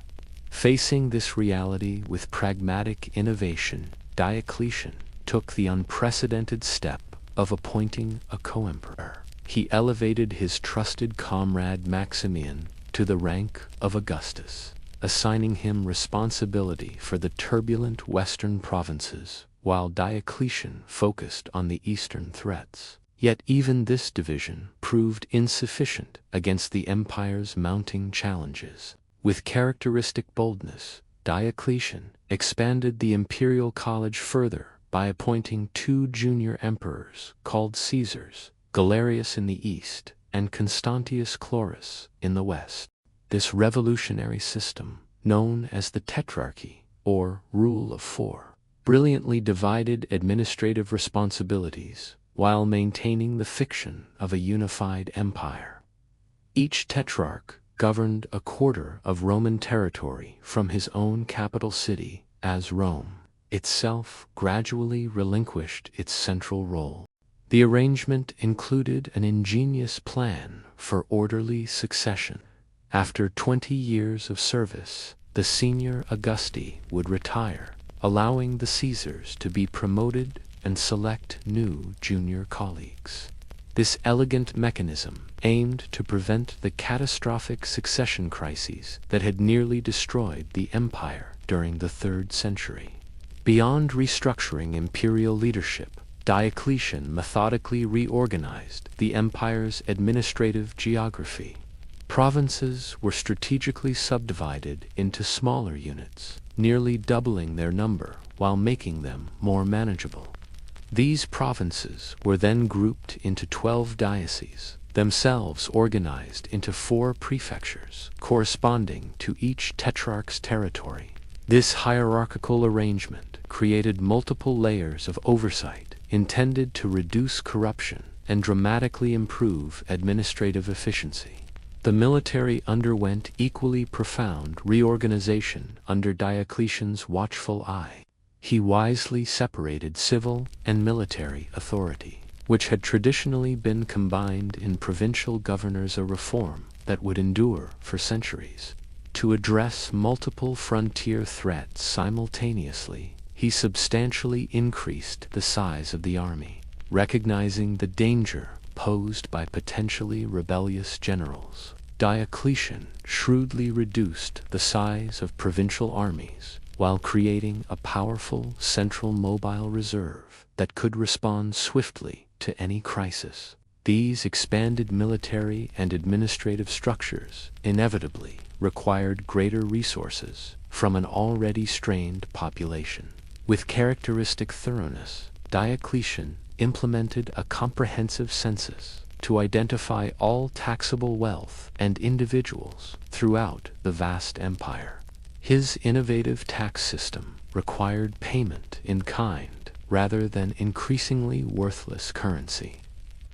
Facing this reality with pragmatic innovation, Diocletian took the unprecedented step of appointing a co-emperor. He elevated his trusted comrade Maximian to the rank of Augustus, assigning him responsibility for the turbulent western provinces, while Diocletian focused on the eastern threats. Yet even this division proved insufficient against the empire's mounting challenges. With characteristic boldness, Diocletian expanded the imperial college further by appointing 2 junior emperors called Caesars, Galerius in the east and Constantius Chlorus in the west. This revolutionary system, known as the Tetrarchy, or Rule of 4, brilliantly divided administrative responsibilities while maintaining the fiction of a unified empire. Each tetrarch governed a quarter of Roman territory from his own capital city, as Rome itself gradually relinquished its central role. The arrangement included an ingenious plan for orderly succession. After 20 years of service, the senior Augusti would retire, allowing the Caesars to be promoted and select new junior colleagues. This elegant mechanism aimed to prevent the catastrophic succession crises that had nearly destroyed the empire during the 3rd century. Beyond restructuring imperial leadership, Diocletian methodically reorganized the empire's administrative geography. Provinces were strategically subdivided into smaller units, nearly doubling their number while making them more manageable. These provinces were then grouped into 12 dioceses, themselves organized into 4 prefectures, corresponding to each tetrarch's territory. This hierarchical arrangement created multiple layers of oversight intended to reduce corruption and dramatically improve administrative efficiency. The military underwent equally profound reorganization under Diocletian's watchful eye. He wisely separated civil and military authority, which had traditionally been combined in provincial governors, a reform that would endure for centuries. To address multiple frontier threats simultaneously, he substantially increased the size of the army, recognizing the danger posed by potentially rebellious generals. Diocletian shrewdly reduced the size of provincial armies while creating a powerful central mobile reserve that could respond swiftly to any crisis. These expanded military and administrative structures inevitably required greater resources from an already strained population. With characteristic thoroughness, Diocletian implemented a comprehensive census to identify all taxable wealth and individuals throughout the vast empire. His innovative tax system required payment in kind rather than increasingly worthless currency.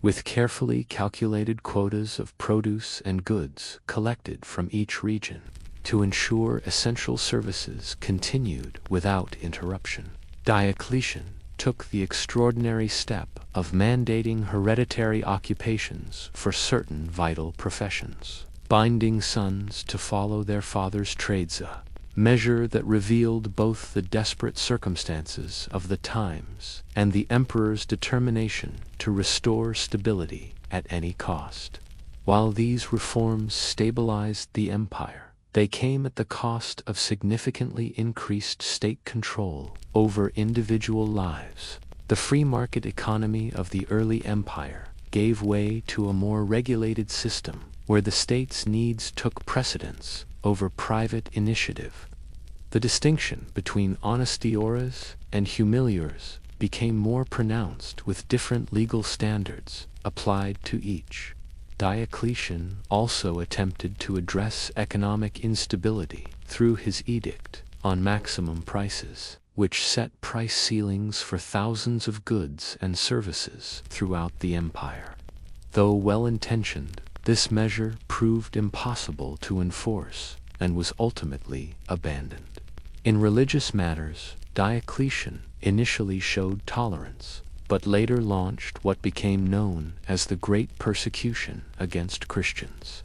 With carefully calculated quotas of produce and goods collected from each region to ensure essential services continued without interruption, Diocletian took the extraordinary step of mandating hereditary occupations for certain vital professions, binding sons to follow their father's trades, a measure that revealed both the desperate circumstances of the times and the emperor's determination to restore stability at any cost. While these reforms stabilized the empire, they came at the cost of significantly increased state control over individual lives. The free market economy of the early empire gave way to a more regulated system where the state's needs took precedence over private initiative. The distinction between honestiores and humiliores became more pronounced with different legal standards applied to each. Diocletian also attempted to address economic instability through his edict on maximum prices, which set price ceilings for thousands of goods and services throughout the empire. Though well-intentioned, this measure proved impossible to enforce and was ultimately abandoned. In religious matters, Diocletian initially showed tolerance, but later launched what became known as the Great Persecution against Christians.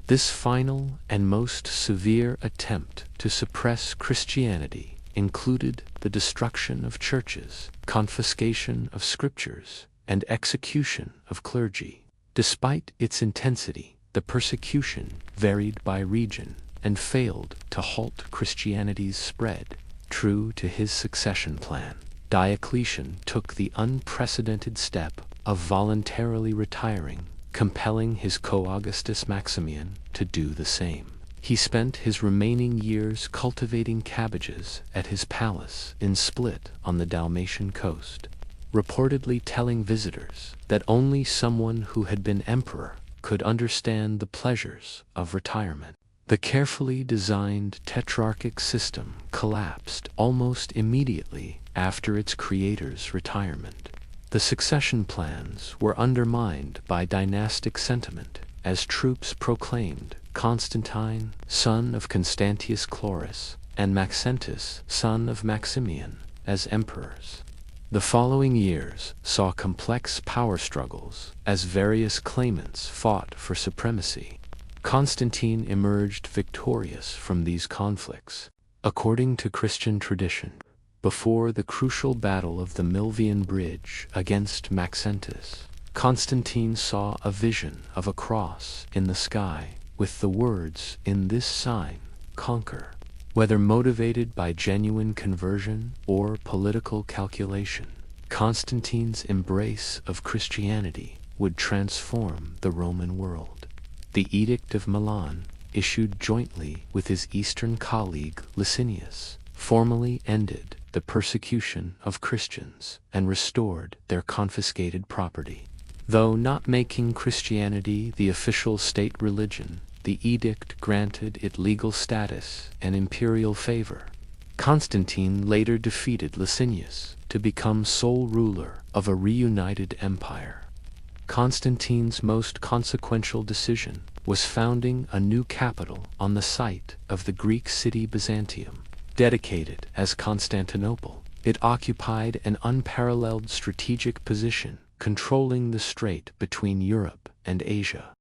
This final and most severe attempt to suppress Christianity included the destruction of churches, confiscation of scriptures, and execution of clergy. Despite its intensity, the persecution varied by region and failed to halt Christianity's spread. True to his succession plan, Diocletian took the unprecedented step of voluntarily retiring, compelling his co-Augustus Maximian to do the same. He spent his remaining years cultivating cabbages at his palace in Split on the Dalmatian coast, reportedly telling visitors that only someone who had been emperor could understand the pleasures of retirement. The carefully designed tetrarchic system collapsed almost immediately after its creator's retirement. The succession plans were undermined by dynastic sentiment as troops proclaimed Constantine, son of Constantius Chlorus, and Maxentus, son of Maximian, as emperors. The following years saw complex power struggles as various claimants fought for supremacy. Constantine emerged victorious from these conflicts. According to Christian tradition, before the crucial battle of the Milvian Bridge against Maxentus, Constantine saw a vision of a cross in the sky with the words, "In this sign, conquer." Whether motivated by genuine conversion or political calculation, Constantine's embrace of Christianity would transform the Roman world. The Edict of Milan, issued jointly with his eastern colleague Licinius, formally ended the persecution of Christians and restored their confiscated property. Though not making Christianity the official state religion, the edict granted it legal status and imperial favor. Constantine later defeated Licinius to become sole ruler of a reunited empire. Constantine's most consequential decision was founding a new capital on the site of the Greek city Byzantium. Dedicated as Constantinople, it occupied an unparalleled strategic position, controlling the strait between Europe and Asia.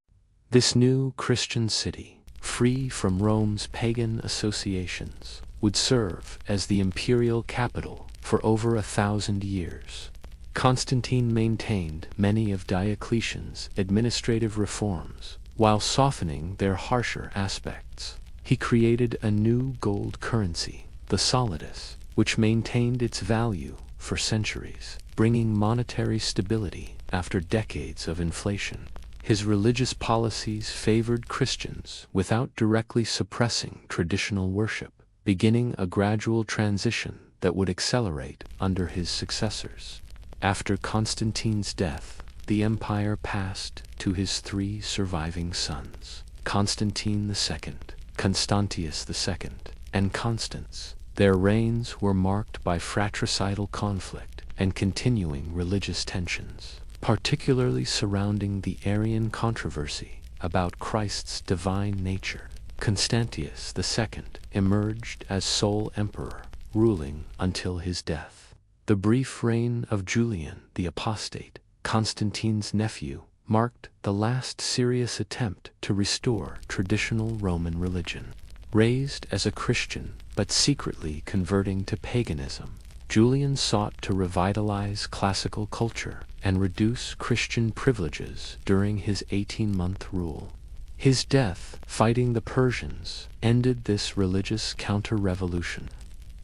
This new Christian city, free from Rome's pagan associations, would serve as the imperial capital for over 1,000 years. Constantine maintained many of Diocletian's administrative reforms, while softening their harsher aspects. He created a new gold currency, the solidus, which maintained its value for centuries. bringing monetary stability after decades of inflation. His religious policies favored Christians without directly suppressing traditional worship, beginning a gradual transition that would accelerate under his successors. After Constantine's death, the empire passed to his three surviving sons, Constantine II, Constantius II, and Constans. Their reigns were marked by fratricidal conflict and continuing religious tensions, particularly surrounding the Arian controversy about Christ's divine nature. Constantius II emerged as sole emperor, ruling until his death. The brief reign of Julian the Apostate, Constantine's nephew, marked the last serious attempt to restore traditional Roman religion. Raised as a Christian but secretly converting to paganism, Julian sought to revitalize classical culture and reduce Christian privileges during his 18-month rule. His death, fighting the Persians, ended this religious counter-revolution.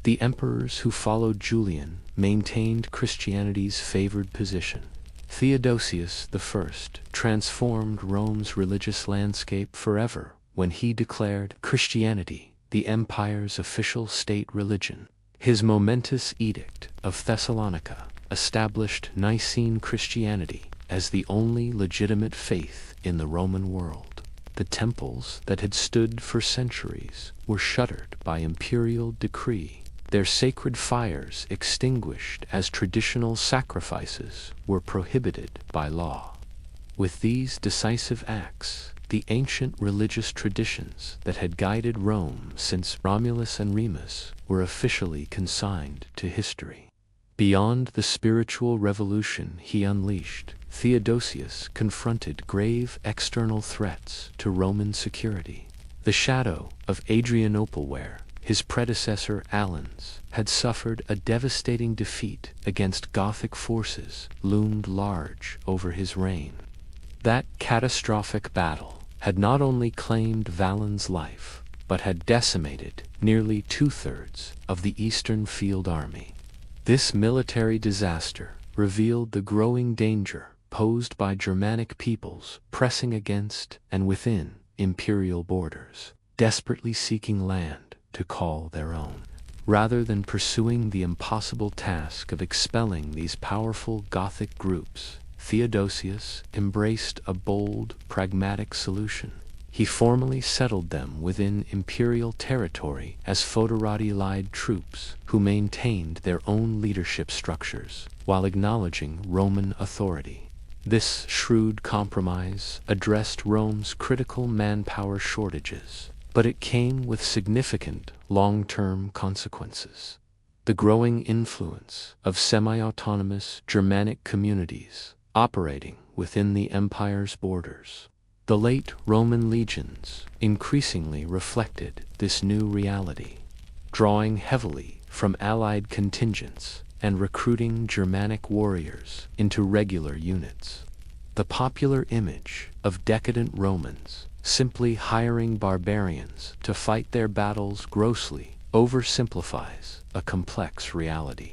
The emperors who followed Julian maintained Christianity's favored position. Theodosius I transformed Rome's religious landscape forever when he declared Christianity the empire's official state religion. His momentous Edict of Thessalonica established Nicene Christianity as the only legitimate faith in the Roman world. The temples that had stood for centuries were shuttered by imperial decree, their sacred fires extinguished as traditional sacrifices were prohibited by law. With these decisive acts, the ancient religious traditions that had guided Rome since Romulus and Remus were officially consigned to history. Beyond the spiritual revolution he unleashed, Theodosius confronted grave external threats to Roman security. The shadow of Adrianople, where his predecessor Alans had suffered a devastating defeat against Gothic forces, loomed large over his reign. That catastrophic battle had not only claimed Valens' life, but had decimated nearly two-thirds of the Eastern Field Army. This military disaster revealed the growing danger posed by Germanic peoples pressing against and within imperial borders, desperately seeking land to call their own. Rather than pursuing the impossible task of expelling these powerful Gothic groups, Theodosius embraced a bold, pragmatic solution. He formally settled them within imperial territory as foederati-led troops who maintained their own leadership structures while acknowledging Roman authority. This shrewd compromise addressed Rome's critical manpower shortages, but it came with significant long-term consequences. The growing influence of semi-autonomous Germanic communities operating within the empire's borders. The late Roman legions increasingly reflected this new reality, drawing heavily from allied contingents and recruiting Germanic warriors into regular units. The popular image of decadent Romans simply hiring barbarians to fight their battles grossly oversimplifies a complex reality.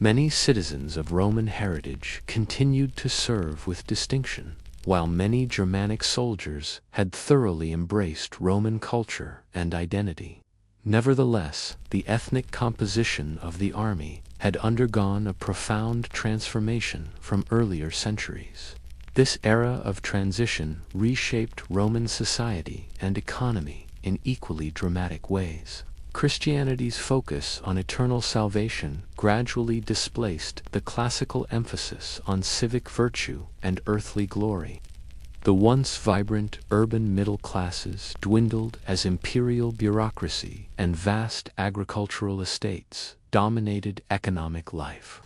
Many citizens of Roman heritage continued to serve with distinction, while many Germanic soldiers had thoroughly embraced Roman culture and identity. Nevertheless, the ethnic composition of the army had undergone a profound transformation from earlier centuries. This era of transition reshaped Roman society and economy in equally dramatic ways. Christianity's focus on eternal salvation gradually displaced the classical emphasis on civic virtue and earthly glory. The once vibrant urban middle classes dwindled as imperial bureaucracy and vast agricultural estates dominated economic life.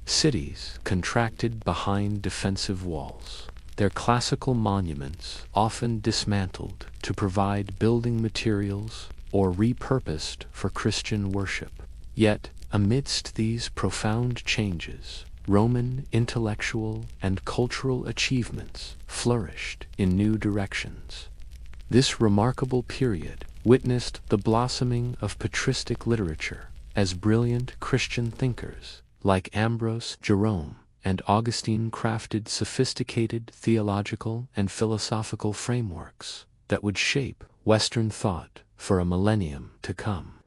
Cities contracted behind defensive walls, their classical monuments often dismantled to provide building materials or repurposed for Christian worship. Yet, amidst these profound changes, Roman intellectual and cultural achievements flourished in new directions. This remarkable period witnessed the blossoming of patristic literature as brilliant Christian thinkers like Ambrose, Jerome, and Augustine crafted sophisticated theological and philosophical frameworks that would shape Western thought for a millennium to come.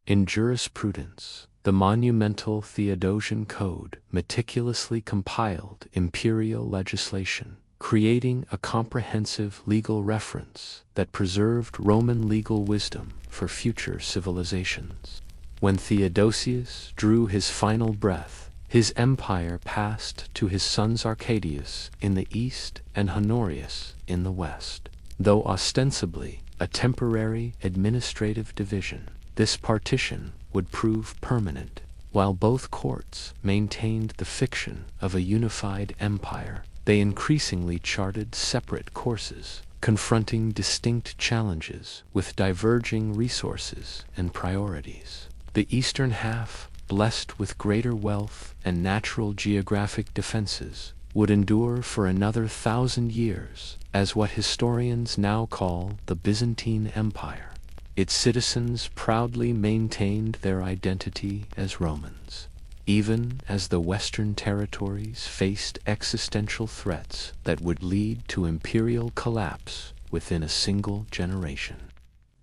In jurisprudence, the monumental Theodosian Code meticulously compiled imperial legislation, creating a comprehensive legal reference that preserved Roman legal wisdom for future civilizations. When Theodosius drew his final breath, his empire passed to his sons Arcadius in the east and Honorius in the west. Though ostensibly a temporary administrative division, this partition would prove permanent. While both courts maintained the fiction of a unified empire, they increasingly charted separate courses, confronting distinct challenges with diverging resources and priorities. The eastern half, blessed with greater wealth and natural geographic defenses, would endure for another 1,000 years as what historians now call the Byzantine Empire. Its citizens proudly maintained their identity as Romans, even as the Western territories faced existential threats that would lead to imperial collapse within a single generation.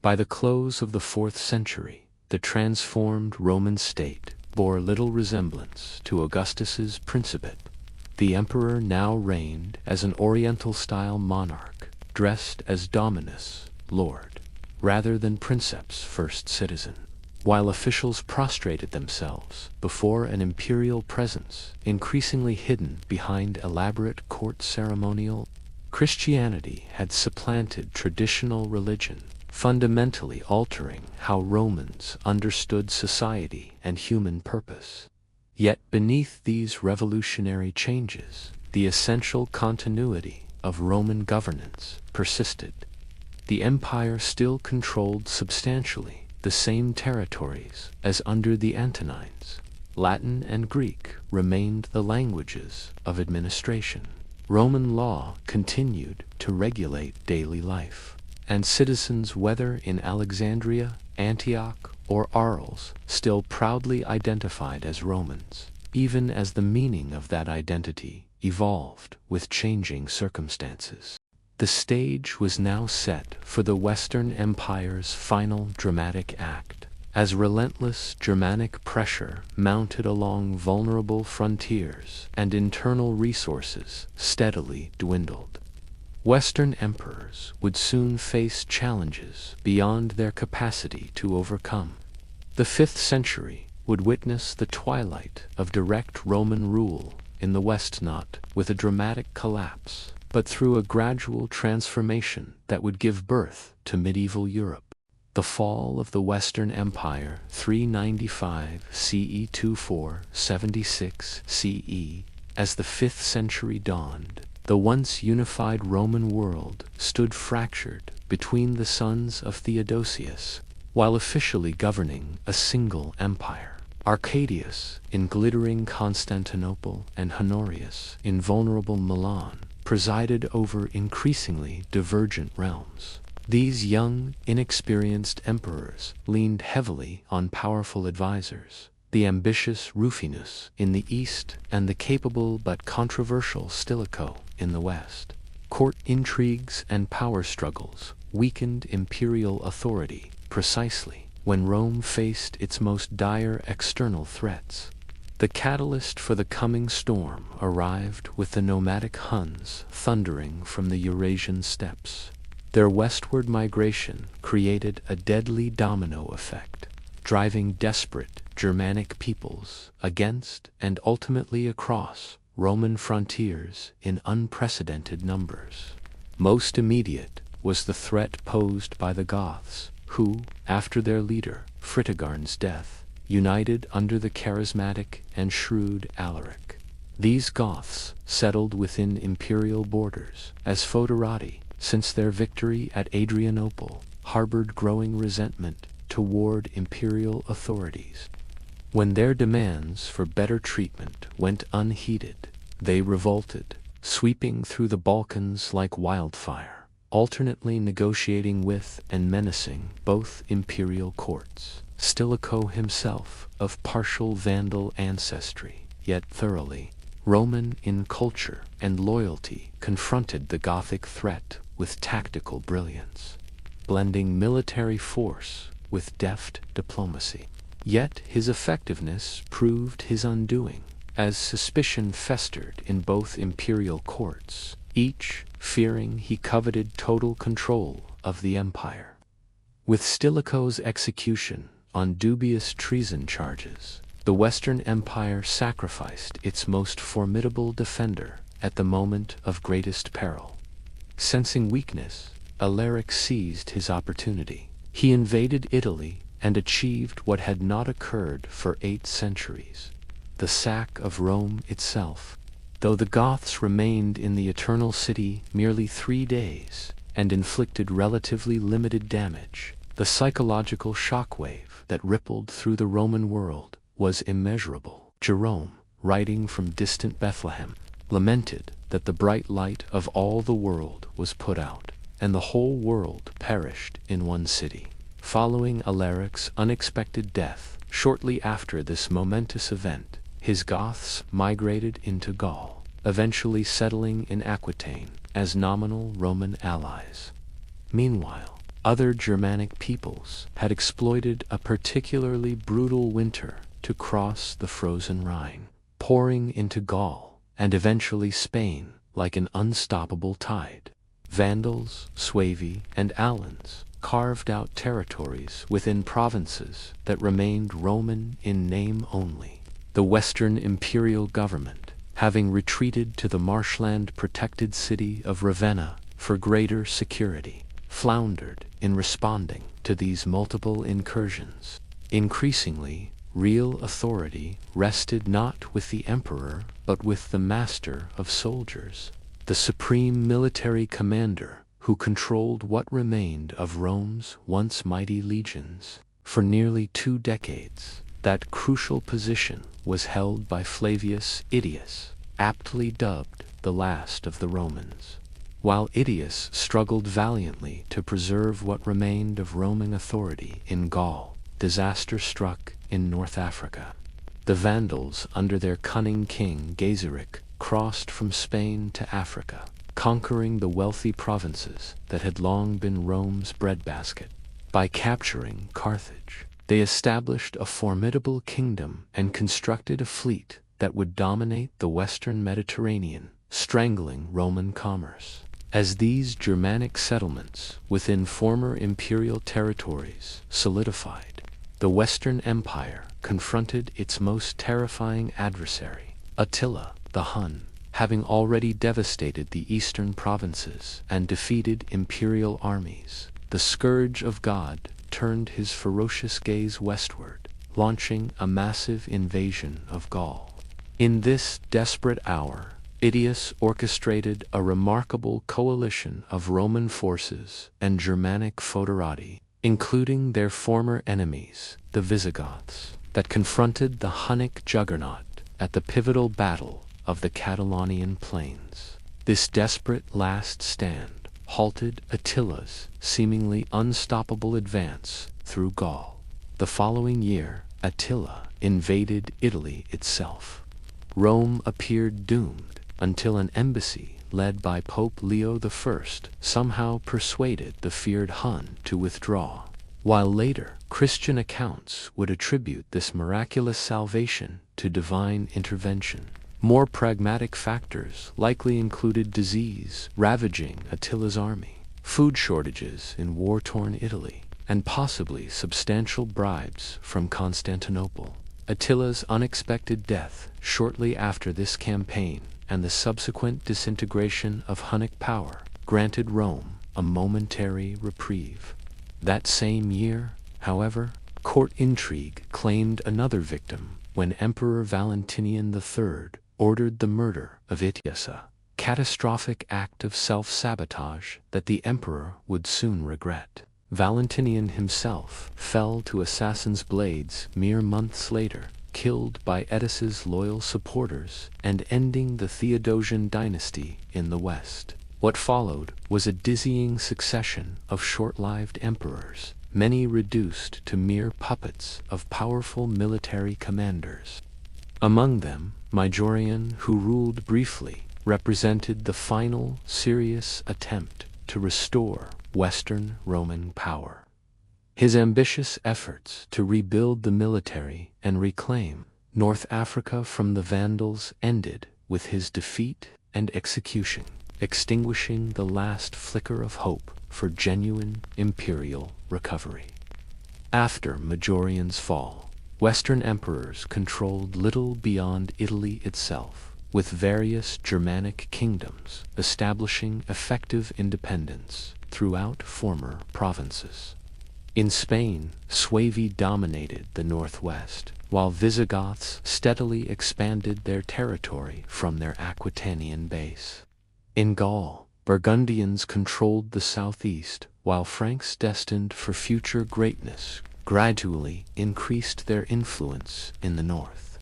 By the close of the 4th century, the transformed Roman state bore little resemblance to Augustus's principate. The emperor now reigned as an Oriental-style monarch, dressed as Dominus, Lord, rather than Princeps, first citizen. While officials prostrated themselves before an imperial presence increasingly hidden behind elaborate court ceremonial, Christianity had supplanted traditional religion, fundamentally altering how Romans understood society and human purpose. Yet beneath these revolutionary changes, the essential continuity of Roman governance persisted. The empire still controlled substantially the same territories as under the Antonines. Latin and Greek remained the languages of administration. Roman law continued to regulate daily life, and citizens, whether in Alexandria, Antioch, or Arles, still proudly identified as Romans, even as the meaning of that identity evolved with changing circumstances. The stage was now set for the Western Empire's final dramatic act, as relentless Germanic pressure mounted along vulnerable frontiers and internal resources steadily dwindled. Western emperors would soon face challenges beyond their capacity to overcome. The 5th century would witness the twilight of direct Roman rule in the West, not with a dramatic collapse, but through a gradual transformation that would give birth to medieval Europe. The fall of the Western Empire, 395 CE to 476 CE, as the 5th century dawned, the once unified Roman world stood fractured between the sons of Theodosius, while officially governing a single empire. Arcadius in glittering Constantinople and Honorius in vulnerable Milan presided over increasingly divergent realms. These young, inexperienced emperors leaned heavily on powerful advisors, the ambitious Rufinus in the east and the capable but controversial Stilicho in the west. Court intrigues and power struggles weakened imperial authority precisely when Rome faced its most dire external threats. The catalyst for the coming storm arrived with the nomadic Huns thundering from the Eurasian steppes. Their westward migration created a deadly domino effect, driving desperate Germanic peoples against and ultimately across Roman frontiers in unprecedented numbers. Most immediate was the threat posed by the Goths, who, after their leader, Fritigern's death, united under the charismatic and shrewd Alaric. These Goths settled within imperial borders, as Foederati, since their victory at Adrianople, harbored growing resentment toward imperial authorities. When their demands for better treatment went unheeded, they revolted, sweeping through the Balkans like wildfire, alternately negotiating with and menacing both imperial courts. Stilicho himself, of partial Vandal ancestry, yet thoroughly Roman in culture and loyalty, confronted the Gothic threat with tactical brilliance, blending military force with deft diplomacy. Yet his effectiveness proved his undoing, as suspicion festered in both imperial courts, each fearing he coveted total control of the empire. With Stilicho's execution on dubious treason charges, the Western Empire sacrificed its most formidable defender at the moment of greatest peril. Sensing weakness, Alaric seized his opportunity. He invaded Italy and achieved what had not occurred for 8 centuries: the sack of Rome itself. Though the Goths remained in the Eternal City merely 3 days and inflicted relatively limited damage, the psychological shockwave that rippled through the Roman world was immeasurable. Jerome, writing from distant Bethlehem, lamented that the bright light of all the world was put out, and the whole world perished in one city. Following Alaric's unexpected death, shortly after this momentous event, his Goths migrated into Gaul, eventually settling in Aquitaine as nominal Roman allies. Meanwhile, other Germanic peoples had exploited a particularly brutal winter to cross the frozen Rhine, pouring into Gaul and eventually Spain like an unstoppable tide. Vandals, Suevi, and Alans carved out territories within provinces that remained Roman in name only. The Western imperial government, having retreated to the marshland-protected city of Ravenna for greater security, floundered in responding to these multiple incursions. Increasingly, real authority rested not with the emperor but with the master of soldiers, the supreme military commander who controlled what remained of Rome's once mighty legions. For nearly 2 decades, that crucial position was held by Flavius Idius, aptly dubbed the last of the Romans. While Idius struggled valiantly to preserve what remained of Roman authority in Gaul, disaster struck in North Africa. The Vandals, under their cunning king Gaiseric, crossed from Spain to Africa, conquering the wealthy provinces that had long been Rome's breadbasket. By capturing Carthage, they established a formidable kingdom and constructed a fleet that would dominate the western Mediterranean, strangling Roman commerce. As these Germanic settlements within former imperial territories solidified, the Western Empire confronted its most terrifying adversary, Attila the Hun. Having already devastated the eastern provinces and defeated imperial armies, the Scourge of God turned his ferocious gaze westward, launching a massive invasion of Gaul. In this desperate hour, Idius orchestrated a remarkable coalition of Roman forces and Germanic foederati, including their former enemies, the Visigoths, that confronted the Hunnic juggernaut at the pivotal battle of the Catalonian plains. This desperate last stand halted Attila's seemingly unstoppable advance through Gaul. The following year, Attila invaded Italy itself. Rome appeared doomed until an embassy led by Pope Leo I somehow persuaded the feared Hun to withdraw, while later Christian accounts would attribute this miraculous salvation to divine intervention. More pragmatic factors likely included disease ravaging Attila's army, food shortages in war-torn Italy, and possibly substantial bribes from Constantinople. Attila's unexpected death shortly after this campaign and the subsequent disintegration of Hunnic power granted Rome a momentary reprieve. That same year, however, court intrigue claimed another victim when Emperor Valentinian III ordered the murder of Idius, a catastrophic act of self-sabotage that the emperor would soon regret. Valentinian himself fell to assassins' blades mere months later, killed by Oedipus's loyal supporters and ending the Theodosian dynasty in the West. What followed was a dizzying succession of short-lived emperors, many reduced to mere puppets of powerful military commanders. Among them, Majorian, who ruled briefly, represented the final serious attempt to restore Western Roman power. His ambitious efforts to rebuild the military and reclaim North Africa from the Vandals ended with his defeat and execution, extinguishing the last flicker of hope for genuine imperial recovery. After Majorian's fall, Western emperors controlled little beyond Italy itself, with various Germanic kingdoms establishing effective independence throughout former provinces. In Spain, Suevi dominated the northwest, while Visigoths steadily expanded their territory from their Aquitanian base. In Gaul, Burgundians controlled the southeast, while Franks destined for future greatness gradually increased their influence in the north.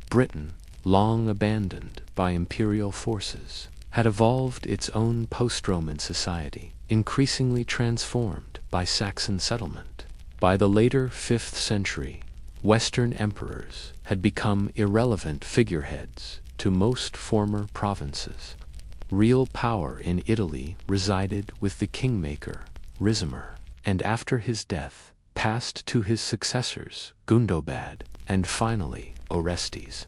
Britain, long abandoned by imperial forces, had evolved its own post-Roman society, increasingly transformed by Saxon settlement. By the later 5th century, Western emperors had become irrelevant figureheads to most former provinces. Real power in Italy resided with the kingmaker, Ricimer, and after his death, passed to his successors, Gundobad, and finally, Orestes.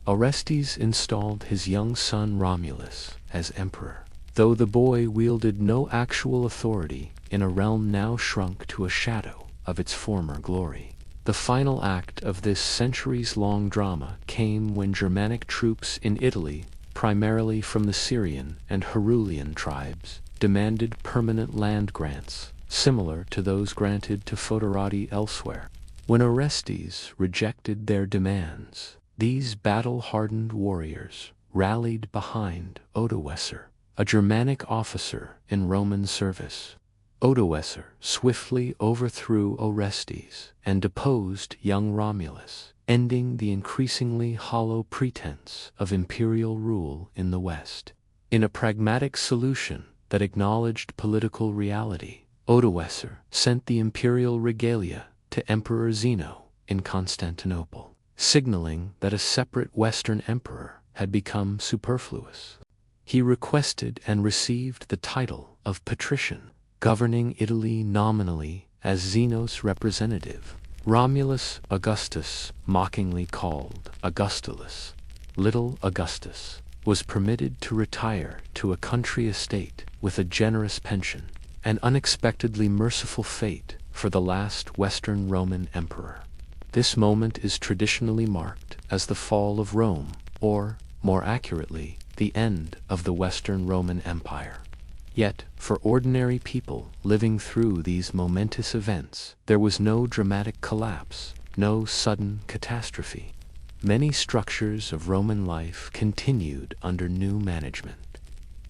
Orestes installed his young son Romulus as emperor, though the boy wielded no actual authority in a realm now shrunk to a shadow of its former glory. The final act of this centuries-long drama came when Germanic troops in Italy, primarily from the Syrian and Herulian tribes, demanded permanent land grants, similar to those granted to foederati elsewhere. When Orestes rejected their demands, these battle-hardened warriors rallied behind Odoacer, a Germanic officer in Roman service. Odoacer swiftly overthrew Orestes and deposed young Romulus, ending the increasingly hollow pretense of imperial rule in the West. In a pragmatic solution that acknowledged political reality, Odoacer sent the imperial regalia to Emperor Zeno in Constantinople, signaling that a separate Western emperor had become superfluous. He requested and received the title of patrician, governing Italy nominally as Zeno's representative. Romulus Augustus, mockingly called Augustulus, Little Augustus, was permitted to retire to a country estate with a generous pension, an unexpectedly merciful fate for the last Western Roman emperor. This moment is traditionally marked as the fall of Rome, or, more accurately, the end of the Western Roman Empire. Yet, for ordinary people living through these momentous events, there was no dramatic collapse, no sudden catastrophe. Many structures of Roman life continued under new management.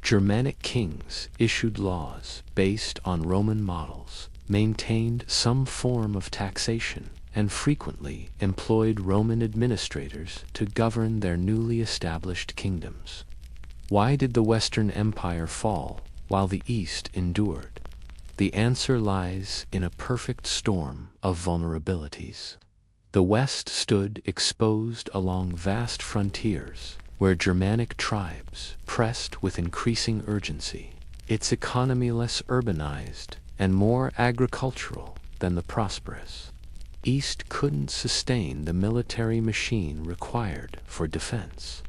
Germanic kings issued laws based on Roman models, maintained some form of taxation, and frequently employed Roman administrators to govern their newly established kingdoms. Why did the Western Empire fall while the East endured? The answer lies in a perfect storm of vulnerabilities. The West stood exposed along vast frontiers, where Germanic tribes pressed with increasing urgency, its economy less urbanized and more agricultural than the prosperous. East couldn't sustain the military machine required for defense.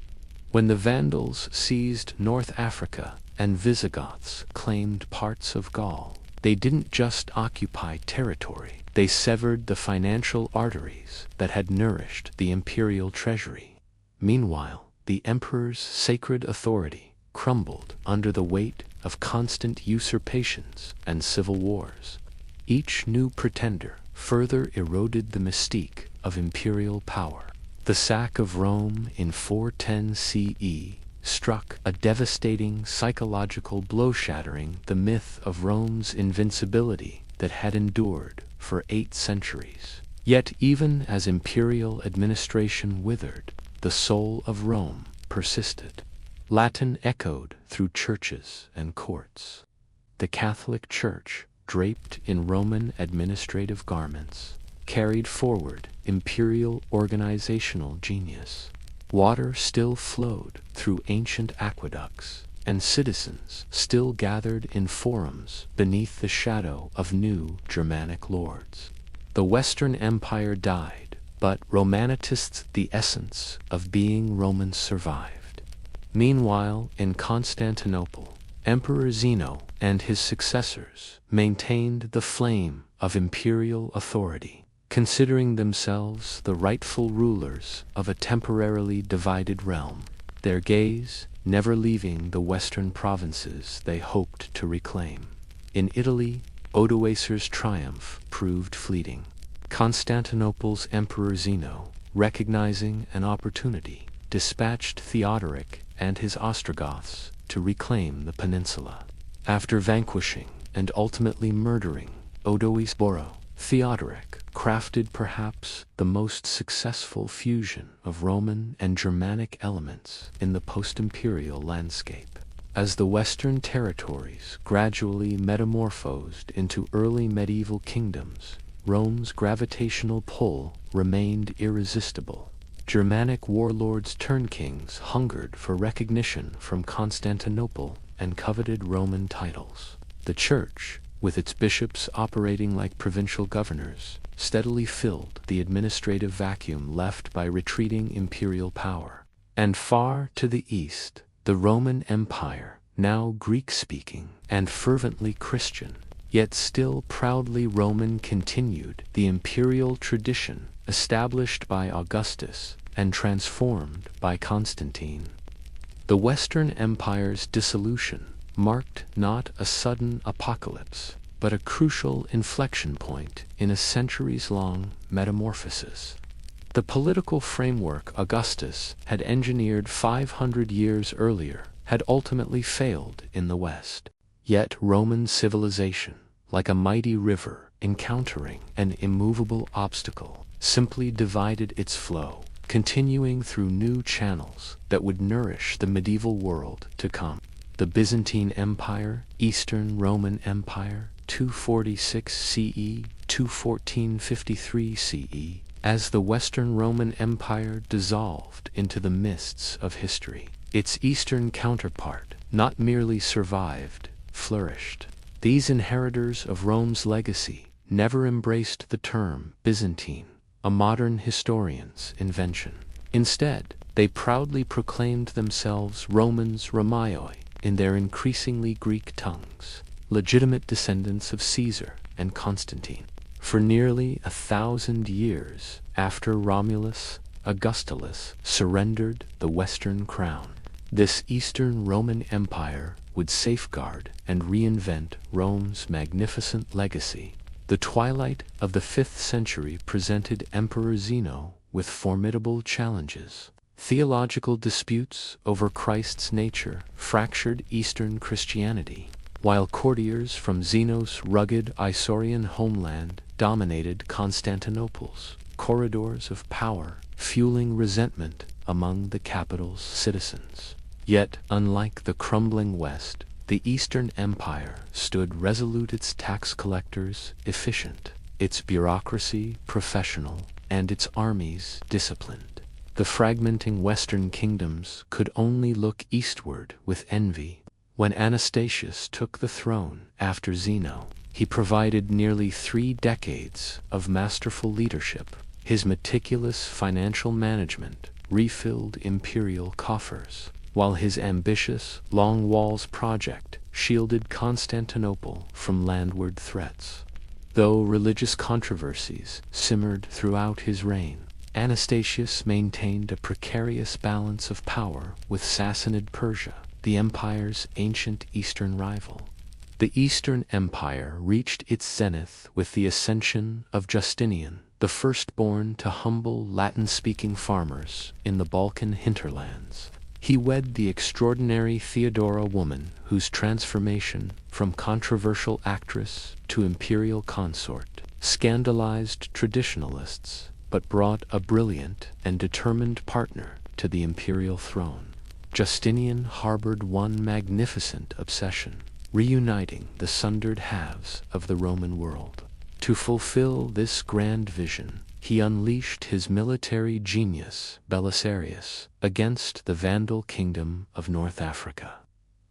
When the Vandals seized North Africa and Visigoths claimed parts of Gaul, they didn't just occupy territory, they severed the financial arteries that had nourished the imperial treasury. Meanwhile, the emperor's sacred authority crumbled under the weight of constant usurpations and civil wars. Each new pretender further eroded the mystique of imperial power. The sack of Rome in 410 CE struck a devastating psychological blow, shattering the myth of Rome's invincibility that had endured for 8 centuries. Yet even as imperial administration withered, the soul of Rome persisted. Latin echoed through churches and courts. The Catholic Church, draped in Roman administrative garments, carried forward imperial organizational genius. Water still flowed through ancient aqueducts, and citizens still gathered in forums beneath the shadow of new Germanic lords. The Western Empire died, but Romanists, the essence of being Roman, survived. Meanwhile, in Constantinople, Emperor Zeno and his successors maintained the flame of imperial authority, considering themselves the rightful rulers of a temporarily divided realm, their gaze never leaving the western provinces they hoped to reclaim. In Italy, Odoacer's triumph proved fleeting. Constantinople's Emperor Zeno, recognizing an opportunity, dispatched Theodoric and his Ostrogoths to reclaim the peninsula. After vanquishing and ultimately murdering Odoacer, Theodoric crafted perhaps the most successful fusion of Roman and Germanic elements in the post-imperial landscape. As the Western territories gradually metamorphosed into early medieval kingdoms, Rome's gravitational pull remained irresistible. Germanic warlords turned kings hungered for recognition from Constantinople and coveted Roman titles. The Church, with its bishops operating like provincial governors, steadily filled the administrative vacuum left by retreating imperial power. And far to the east, the Roman Empire, now Greek-speaking and fervently Christian, yet still proudly Roman, continued the imperial tradition established by Augustus and transformed by Constantine. The Western Empire's dissolution marked not a sudden apocalypse, but a crucial inflection point in a centuries-long metamorphosis. The political framework Augustus had engineered 500 years earlier had ultimately failed in the West. Yet Roman civilization, like a mighty river encountering an immovable obstacle, simply divided its flow, continuing through new channels that would nourish the medieval world to come. The Byzantine Empire, Eastern Roman Empire, 246 CE, 214-53 CE, as the Western Roman Empire dissolved into the mists of history. Its Eastern counterpart not merely survived, flourished. These inheritors of Rome's legacy never embraced the term Byzantine, a modern historian's invention. Instead, they proudly proclaimed themselves Romans Romaioi in their increasingly Greek tongues, legitimate descendants of Caesar and Constantine. For nearly 1,000 years after Romulus, Augustulus surrendered the Western crown, this Eastern Roman Empire would safeguard and reinvent Rome's magnificent legacy. The twilight of the 5th century presented Emperor Zeno with formidable challenges. Theological disputes over Christ's nature fractured Eastern Christianity, while courtiers from Zeno's rugged Isaurian homeland dominated Constantinople's corridors of power, fueling resentment among the capital's citizens. Yet, unlike the crumbling West, the Eastern Empire stood resolute, its tax collectors efficient, its bureaucracy professional, and its armies disciplined. The fragmenting Western kingdoms could only look eastward with envy. When Anastasius took the throne after Zeno, he provided nearly 3 decades of masterful leadership. His meticulous financial management refilled imperial coffers, while his ambitious Long Walls project shielded Constantinople from landward threats. Though religious controversies simmered throughout his reign, Anastasius maintained a precarious balance of power with Sassanid Persia, the empire's ancient eastern rival. The Eastern Empire reached its zenith with the ascension of Justinian, the firstborn to humble Latin-speaking farmers in the Balkan hinterlands. He wed the extraordinary Theodora, woman whose transformation from controversial actress to imperial consort scandalized traditionalists, but brought a brilliant and determined partner to the imperial throne. Justinian harbored one magnificent obsession: reuniting the sundered halves of the Roman world. To fulfill this grand vision, he unleashed his military genius, Belisarius, against the Vandal kingdom of North Africa.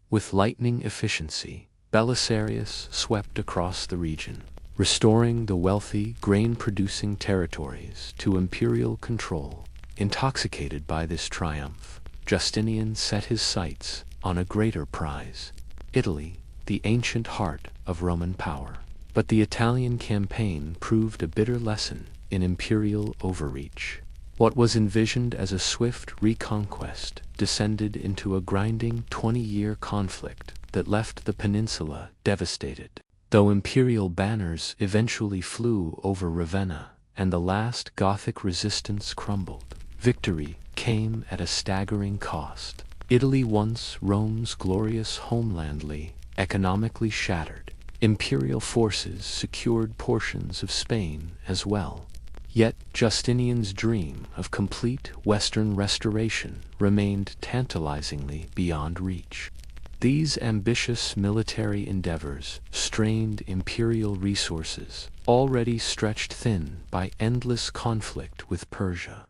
With lightning efficiency, Belisarius swept across the region, restoring the wealthy, grain-producing territories to imperial control. Intoxicated by this triumph, Justinian set his sights on a greater prize: Italy, the ancient heart of Roman power. But the Italian campaign proved a bitter lesson in imperial overreach. What was envisioned as a swift reconquest descended into a grinding 20-year conflict that left the peninsula devastated. Though imperial banners eventually flew over Ravenna and the last Gothic resistance crumbled, victory came at a staggering cost. Italy, once Rome's glorious homeland, lay economically shattered. Imperial forces secured portions of Spain as well. Yet Justinian's dream of complete Western restoration remained tantalizingly beyond reach. These ambitious military endeavors strained imperial resources, already stretched thin by endless conflict with Persia.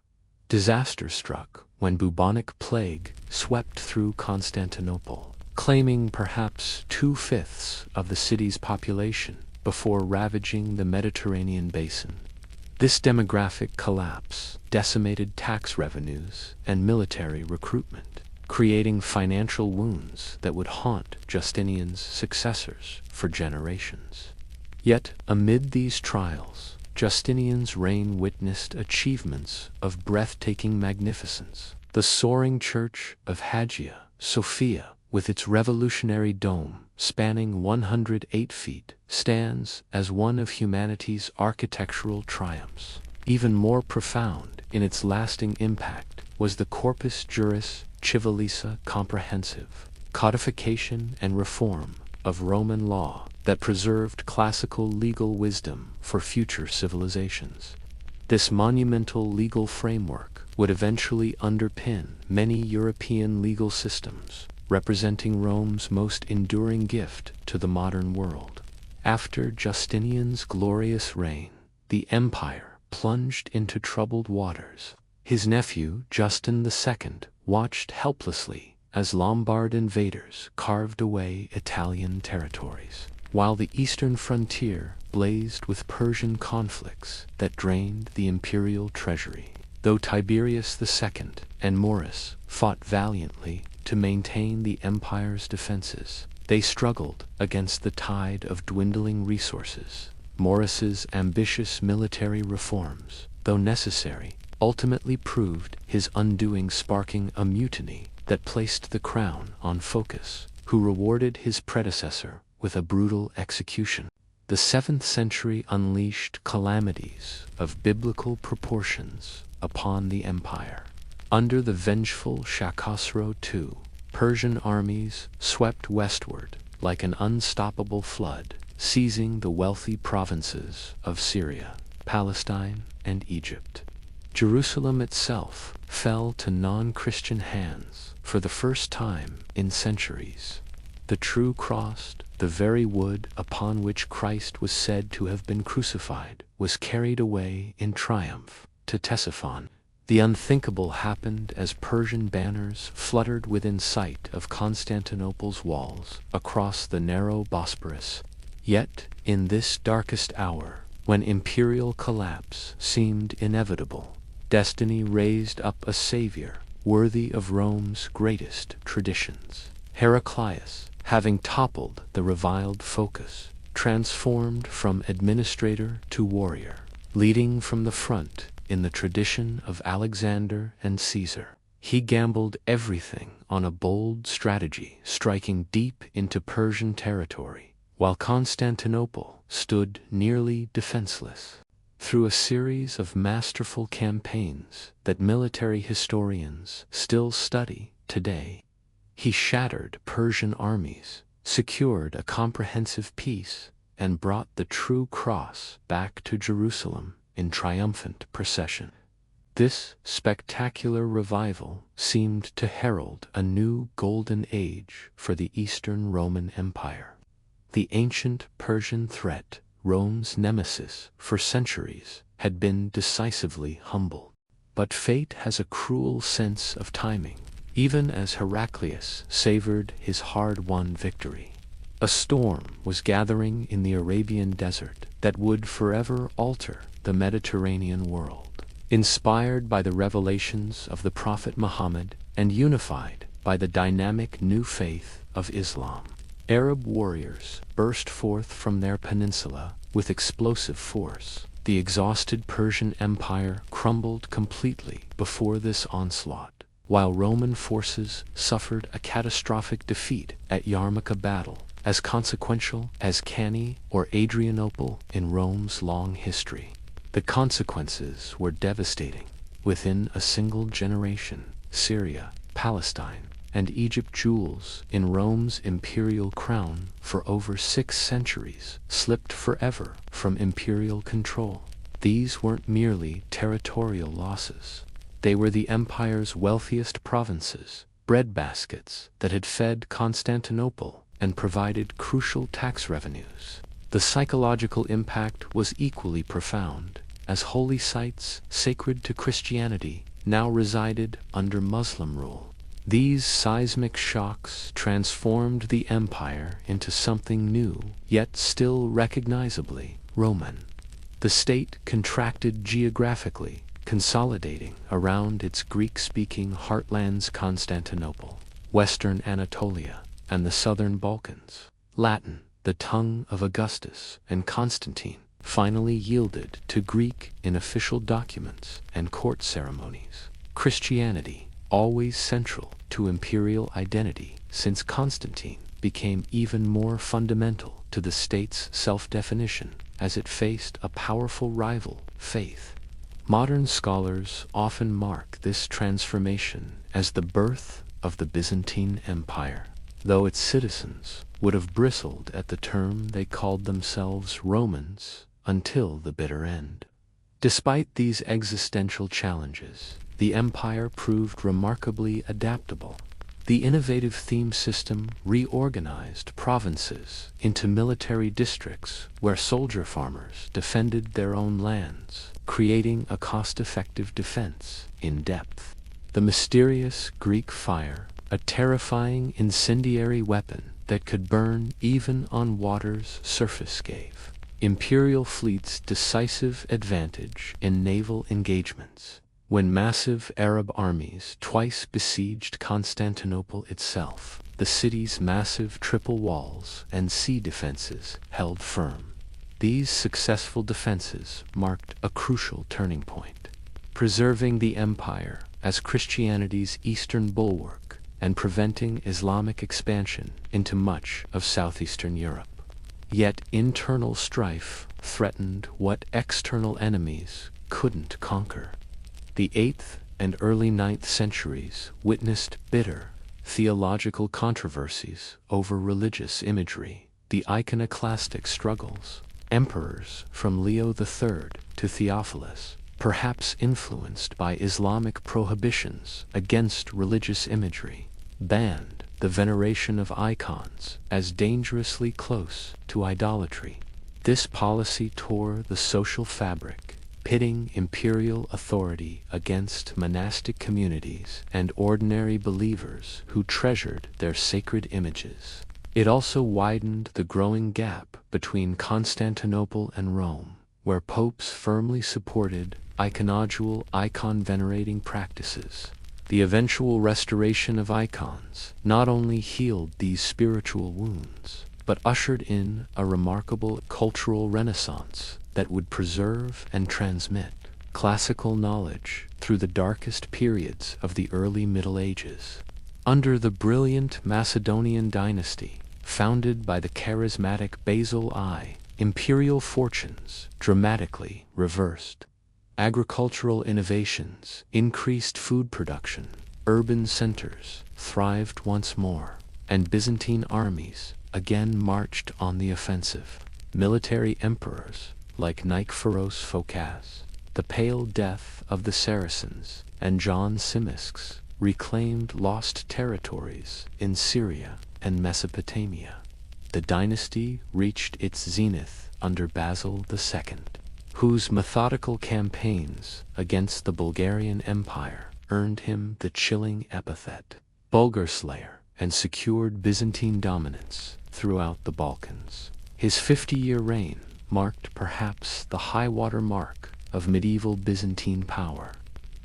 Disaster struck when bubonic plague swept through Constantinople, claiming perhaps 2/5 of the city's population before ravaging the Mediterranean basin. This demographic collapse decimated tax revenues and military recruitment, creating financial wounds that would haunt Justinian's successors for generations. Yet, amid these trials, Justinian's reign witnessed achievements of breathtaking magnificence. The soaring church of Hagia Sophia, with its revolutionary dome spanning 108 feet, stands as one of humanity's architectural triumphs. Even more profound in its lasting impact was the Corpus Juris Civilis, comprehensive codification and reform of Roman law that preserved classical legal wisdom for future civilizations. This monumental legal framework would eventually underpin many European legal systems, representing Rome's most enduring gift to the modern world. After Justinian's glorious reign, the empire plunged into troubled waters. His nephew, Justin II, watched helplessly as Lombard invaders carved away Italian territories, while the eastern frontier blazed with Persian conflicts that drained the imperial treasury. Though Tiberius II and Maurus fought valiantly to maintain the empire's defenses, they struggled against the tide of dwindling resources. Maurus's ambitious military reforms, though necessary, ultimately proved his undoing, sparking a mutiny that placed the crown on Phocas, who rewarded his predecessor with a brutal execution. The 7th century unleashed calamities of biblical proportions upon the empire. Under the vengeful Shakasro II, Persian armies swept westward like an unstoppable flood, seizing the wealthy provinces of Syria, Palestine, and Egypt. Jerusalem itself fell to non-Christian hands for the first time in centuries. The true cross, the very wood upon which Christ was said to have been crucified, was carried away in triumph to Ctesiphon. The unthinkable happened as Persian banners fluttered within sight of Constantinople's walls across the narrow Bosporus. Yet, in this darkest hour, when imperial collapse seemed inevitable, destiny raised up a savior worthy of Rome's greatest traditions. Heraclius, having toppled the reviled Phocas, transformed from administrator to warrior, leading from the front in the tradition of Alexander and Caesar. He gambled everything on a bold strategy, striking deep into Persian territory, while Constantinople stood nearly defenseless. Through a series of masterful campaigns that military historians still study today, he shattered Persian armies, secured a comprehensive peace, and brought the true cross back to Jerusalem in triumphant procession. This spectacular revival seemed to herald a new golden age for the Eastern Roman Empire. The ancient Persian threat, Rome's nemesis for centuries, had been decisively humbled. But fate has a cruel sense of timing, even as Heraclius savored his hard-won victory. A storm was gathering in the Arabian desert that would forever alter the Mediterranean world. Inspired by the revelations of the Prophet Muhammad and unified by the dynamic new faith of Islam, Arab warriors burst forth from their peninsula with explosive force. The exhausted Persian Empire crumbled completely before this onslaught, while Roman forces suffered a catastrophic defeat at Yarmouth battle, as consequential as Cannae or Adrianople in Rome's long history. The consequences were devastating. Within a single generation, Syria, Palestine, and Egypt, jewels in Rome's imperial crown for over 6 centuries, slipped forever from imperial control. These weren't merely territorial losses. They were the empire's wealthiest provinces, breadbaskets that had fed Constantinople and provided crucial tax revenues. The psychological impact was equally profound, as holy sites sacred to Christianity now resided under Muslim rule. These seismic shocks transformed the empire into something new, yet still recognizably Roman. The state contracted geographically, consolidating around its Greek-speaking heartlands Constantinople, Western Anatolia, and the Southern Balkans. Latin, the tongue of Augustus and Constantine, finally yielded to Greek in official documents and court ceremonies. Christianity, always central to imperial identity since Constantine, became even more fundamental to the state's self-definition as it faced a powerful rival faith. Modern scholars often mark this transformation as the birth of the Byzantine Empire, though its citizens would have bristled at the term they called themselves Romans until the bitter end. Despite these existential challenges, the empire proved remarkably adaptable. The innovative theme system reorganized provinces into military districts where soldier farmers defended their own lands, creating a cost-effective defense in depth. The mysterious Greek fire, a terrifying incendiary weapon that could burn even on water's surface, gave imperial fleets decisive advantage in naval engagements. When massive Arab armies twice besieged Constantinople itself, the city's massive triple walls and sea defenses held firm. These successful defenses marked a crucial turning point, preserving the empire as Christianity's eastern bulwark and preventing Islamic expansion into much of southeastern Europe. Yet internal strife threatened what external enemies couldn't conquer. The 8th and early 9th centuries witnessed bitter theological controversies over religious imagery, the iconoclastic struggles. Emperors from Leo III to Theophilus, perhaps influenced by Islamic prohibitions against religious imagery, banned the veneration of icons as dangerously close to idolatry. This policy tore the social fabric, pitting imperial authority against monastic communities and ordinary believers who treasured their sacred images. It also widened the growing gap between Constantinople and Rome, where popes firmly supported iconodual icon-venerating practices. The eventual restoration of icons not only healed these spiritual wounds, but ushered in a remarkable cultural renaissance that would preserve and transmit classical knowledge through the darkest periods of the early Middle Ages. Under the brilliant Macedonian dynasty, founded by the charismatic Basil I, imperial fortunes dramatically reversed. Agricultural innovations increased food production, urban centers thrived once more, and Byzantine armies again marched on the offensive. Military emperors like Nikephoros Phocas, the Pale Death of the Saracens, and John Zimisces reclaimed lost territories in Syria and Mesopotamia. The dynasty reached its zenith under Basil II, whose methodical campaigns against the Bulgarian Empire earned him the chilling epithet Bulgar Slayer and secured Byzantine dominance throughout the Balkans. His 50-year reign marked perhaps the high-water mark of medieval Byzantine power.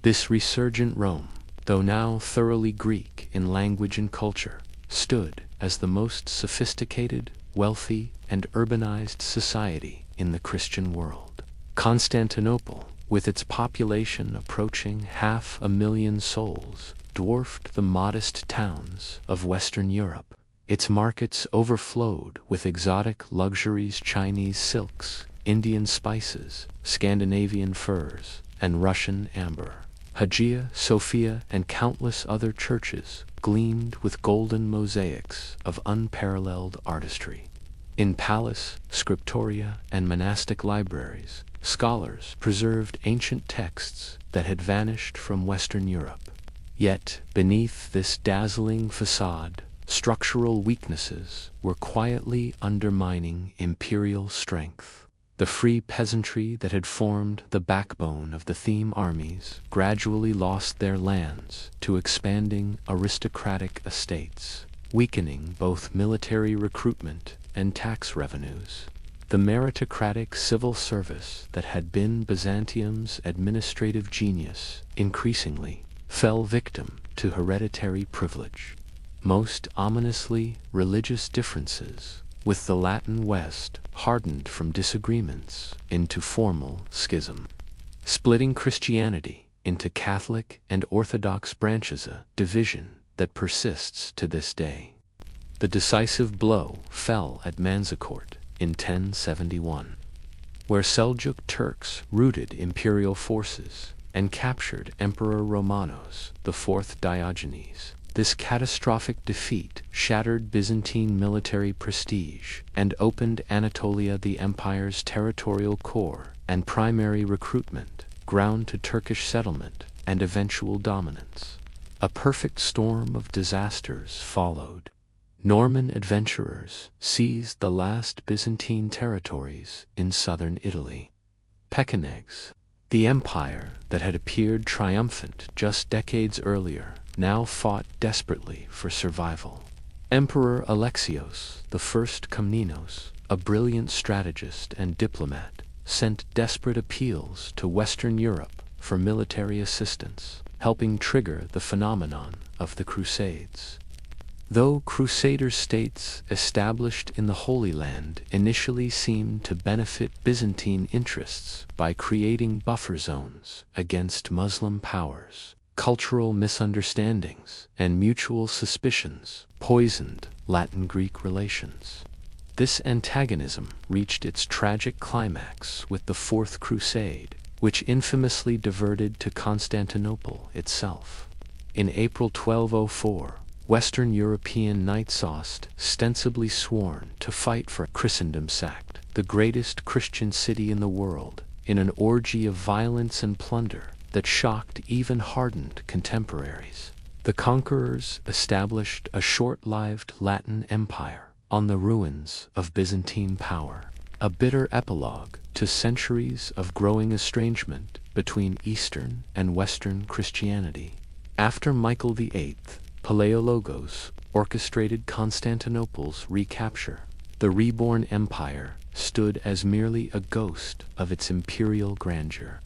This resurgent Rome, though now thoroughly Greek in language and culture, stood as the most sophisticated, wealthy, and urbanized society in the Christian world. Constantinople, with its population approaching 500,000 souls, dwarfed the modest towns of Western Europe. Its markets overflowed with exotic luxuries: Chinese silks, Indian spices, Scandinavian furs, and Russian amber. Hagia Sophia and countless other churches gleamed with golden mosaics of unparalleled artistry. In palace, scriptoria, and monastic libraries, scholars preserved ancient texts that had vanished from Western Europe. Yet, beneath this dazzling facade, structural weaknesses were quietly undermining imperial strength. The free peasantry that had formed the backbone of the theme armies gradually lost their lands to expanding aristocratic estates, weakening both military recruitment and tax revenues. The meritocratic civil service that had been Byzantium's administrative genius increasingly fell victim to hereditary privilege. Most ominously, religious differences with the Latin West hardened from disagreements into formal schism, splitting Christianity into Catholic and Orthodox branches, a division that persists to this day. The decisive blow fell at Manzikert in 1071, where Seljuk Turks routed imperial forces and captured Emperor Romanos IV Diogenes. This catastrophic defeat shattered Byzantine military prestige and opened Anatolia, the empire's territorial core and primary recruitment ground, to Turkish settlement and eventual dominance. A perfect storm of disasters followed. Norman adventurers seized the last Byzantine territories in southern Italy. Pechenegs, the empire that had appeared triumphant just decades earlier, now fought desperately for survival. Emperor Alexios I Komnenos, a brilliant strategist and diplomat, sent desperate appeals to Western Europe for military assistance, helping trigger the phenomenon of the Crusades. Though Crusader states established in the Holy Land initially seemed to benefit Byzantine interests by creating buffer zones against Muslim powers, cultural misunderstandings and mutual suspicions poisoned Latin-Greek relations. This antagonism reached its tragic climax with the Fourth Crusade, which infamously diverted to Constantinople itself. In April 1204, Western European knights, ostensibly sworn to fight for Christendom, sacked the greatest Christian city in the world in an orgy of violence and plunder that shocked even hardened contemporaries. The conquerors established a short-lived Latin empire on the ruins of Byzantine power, a bitter epilogue to centuries of growing estrangement between Eastern and Western Christianity. After Michael VIII, Palaiologos orchestrated Constantinople's recapture. The reborn empire stood as merely a ghost of its imperial grandeur.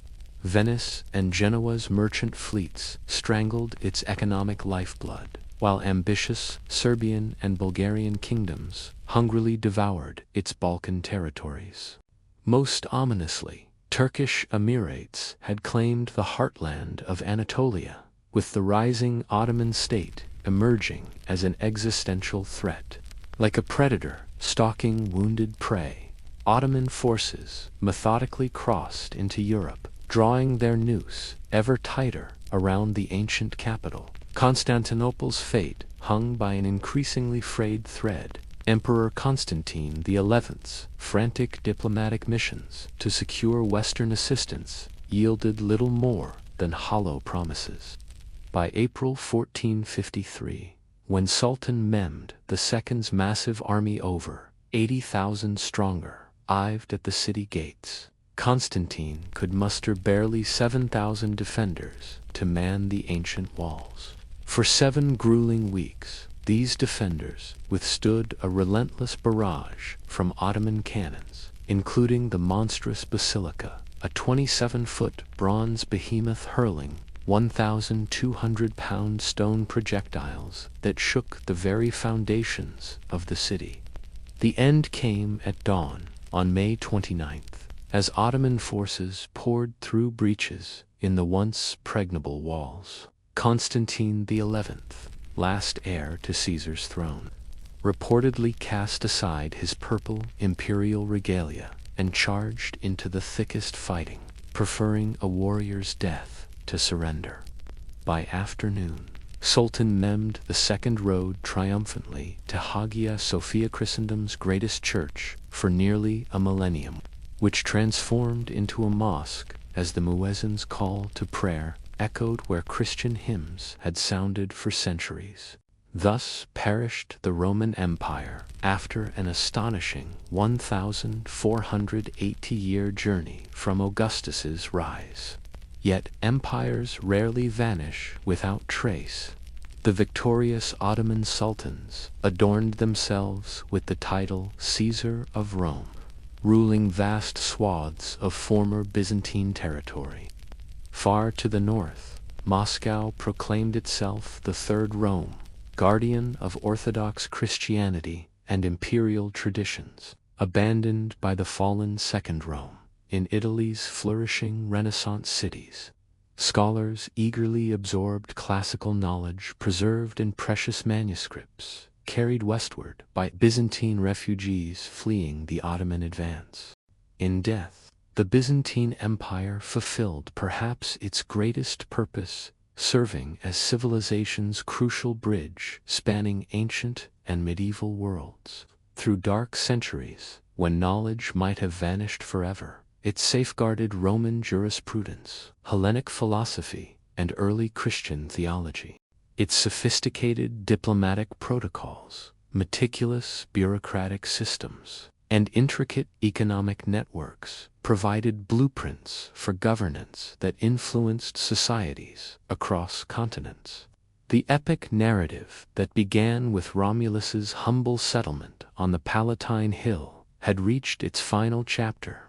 Venice and Genoa's merchant fleets strangled its economic lifeblood, while ambitious Serbian and Bulgarian kingdoms hungrily devoured its Balkan territories. Most ominously, Turkish emirates had claimed the heartland of Anatolia, with the rising Ottoman state emerging as an existential threat. Like a predator stalking wounded prey, Ottoman forces methodically crossed into Europe, drawing their noose ever tighter around the ancient capital. Constantinople's fate hung by an increasingly frayed thread. Emperor Constantine XI's frantic diplomatic missions to secure Western assistance yielded little more than hollow promises. By April 1453, when Sultan Mehmed II's massive army, over 80,000 stronger, arrived at the city gates, Constantine could muster barely 7,000 defenders to man the ancient walls. For 7 grueling weeks, these defenders withstood a relentless barrage from Ottoman cannons, including the monstrous basilica, a 27-foot bronze behemoth hurling 1,200-pound stone projectiles that shook the very foundations of the city. The end came at dawn on May 29th, as Ottoman forces poured through breaches in the once pregnable walls. Constantine XI, last heir to Caesar's throne, reportedly cast aside his purple imperial regalia and charged into the thickest fighting, preferring a warrior's death to surrender. By afternoon, Sultan Mehmed II rode triumphantly to Hagia Sophia, Christendom's greatest church for nearly a millennium, which transformed into a mosque as the muezzin's call to prayer echoed where Christian hymns had sounded for centuries. Thus perished the Roman Empire after an astonishing 1,480-year journey from Augustus's rise. Yet empires rarely vanish without trace. The victorious Ottoman sultans adorned themselves with the title Caesar of Rome, ruling vast swaths of former Byzantine territory. Far to the north, Moscow proclaimed itself the Third Rome, guardian of Orthodox Christianity and imperial traditions, abandoned by the fallen Second Rome in Italy's flourishing Renaissance cities. Scholars eagerly absorbed classical knowledge preserved in precious manuscripts, carried westward by Byzantine refugees fleeing the Ottoman advance. In death, the Byzantine Empire fulfilled perhaps its greatest purpose, serving as civilization's crucial bridge spanning ancient and medieval worlds. Through dark centuries, when knowledge might have vanished forever, it safeguarded Roman jurisprudence, Hellenic philosophy, and early Christian theology. Its sophisticated diplomatic protocols, meticulous bureaucratic systems, and intricate economic networks provided blueprints for governance that influenced societies across continents. The epic narrative that began with Romulus's humble settlement on the Palatine Hill had reached its final chapter.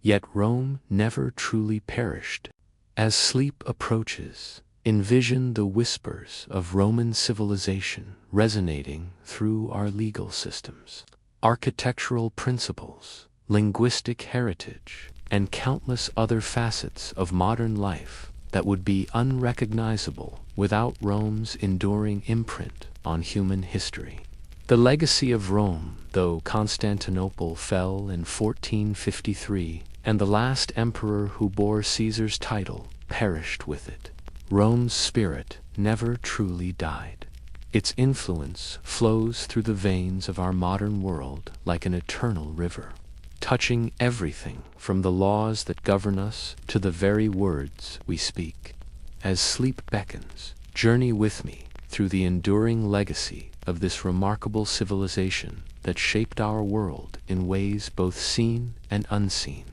Yet Rome never truly perished. As sleep approaches, envision the whispers of Roman civilization resonating through our legal systems, architectural principles, linguistic heritage, and countless other facets of modern life that would be unrecognizable without Rome's enduring imprint on human history. The legacy of Rome, though Constantinople fell in 1453, and the last emperor who bore Caesar's title perished with it, Rome's spirit never truly died. Its influence flows through the veins of our modern world like an eternal river, touching everything from the laws that govern us to the very words we speak. As sleep beckons, journey with me through the enduring legacy of this remarkable civilization that shaped our world in ways both seen and unseen.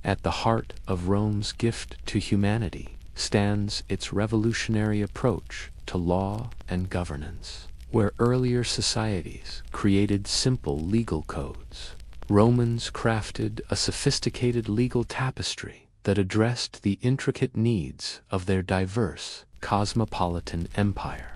At the heart of Rome's gift to humanity stands its revolutionary approach to law and governance. Where earlier societies created simple legal codes, Romans crafted a sophisticated legal tapestry that addressed the intricate needs of their diverse, cosmopolitan empire.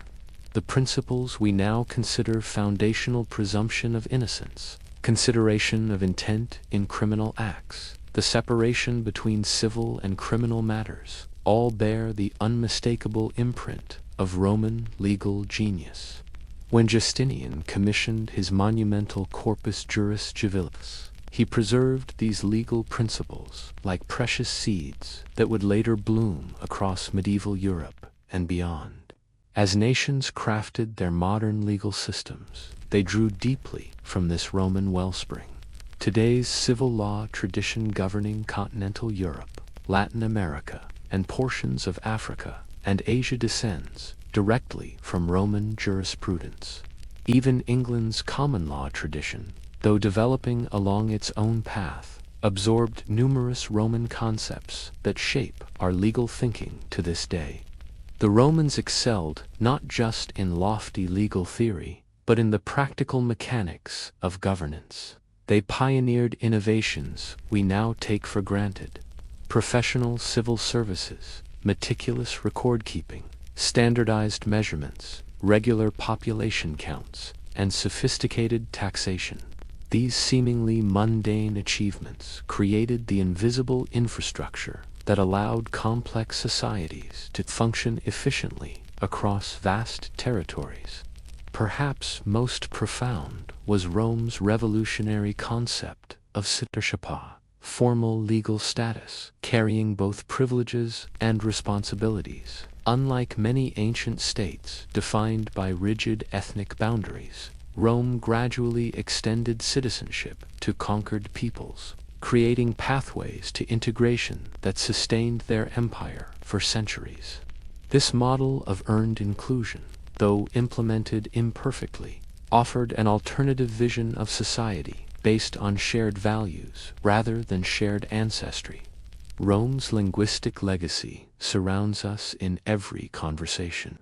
The principles we now consider foundational: presumption of innocence, consideration of intent in criminal acts, the separation between civil and criminal matters, all bear the unmistakable imprint of Roman legal genius. When Justinian commissioned his monumental Corpus Juris Civilis, he preserved these legal principles like precious seeds that would later bloom across medieval Europe and beyond. As nations crafted their modern legal systems, they drew deeply from this Roman wellspring. Today's civil law tradition governing continental Europe, Latin America, and portions of Africa and Asia descends directly from Roman jurisprudence. Even England's common law tradition, though developing along its own path, absorbed numerous Roman concepts that shape our legal thinking to this day. The Romans excelled not just in lofty legal theory, but in the practical mechanics of governance. They pioneered innovations we now take for granted: professional civil services, meticulous record-keeping, standardized measurements, regular population counts, and sophisticated taxation. These seemingly mundane achievements created the invisible infrastructure that allowed complex societies to function efficiently across vast territories. Perhaps most profound was Rome's revolutionary concept of citizenship, formal legal status, carrying both privileges and responsibilities. Unlike many ancient states defined by rigid ethnic boundaries, Rome gradually extended citizenship to conquered peoples, creating pathways to integration that sustained their empire for centuries. This model of earned inclusion, though implemented imperfectly, offered an alternative vision of society based on shared values rather than shared ancestry. Rome's linguistic legacy surrounds us in every conversation.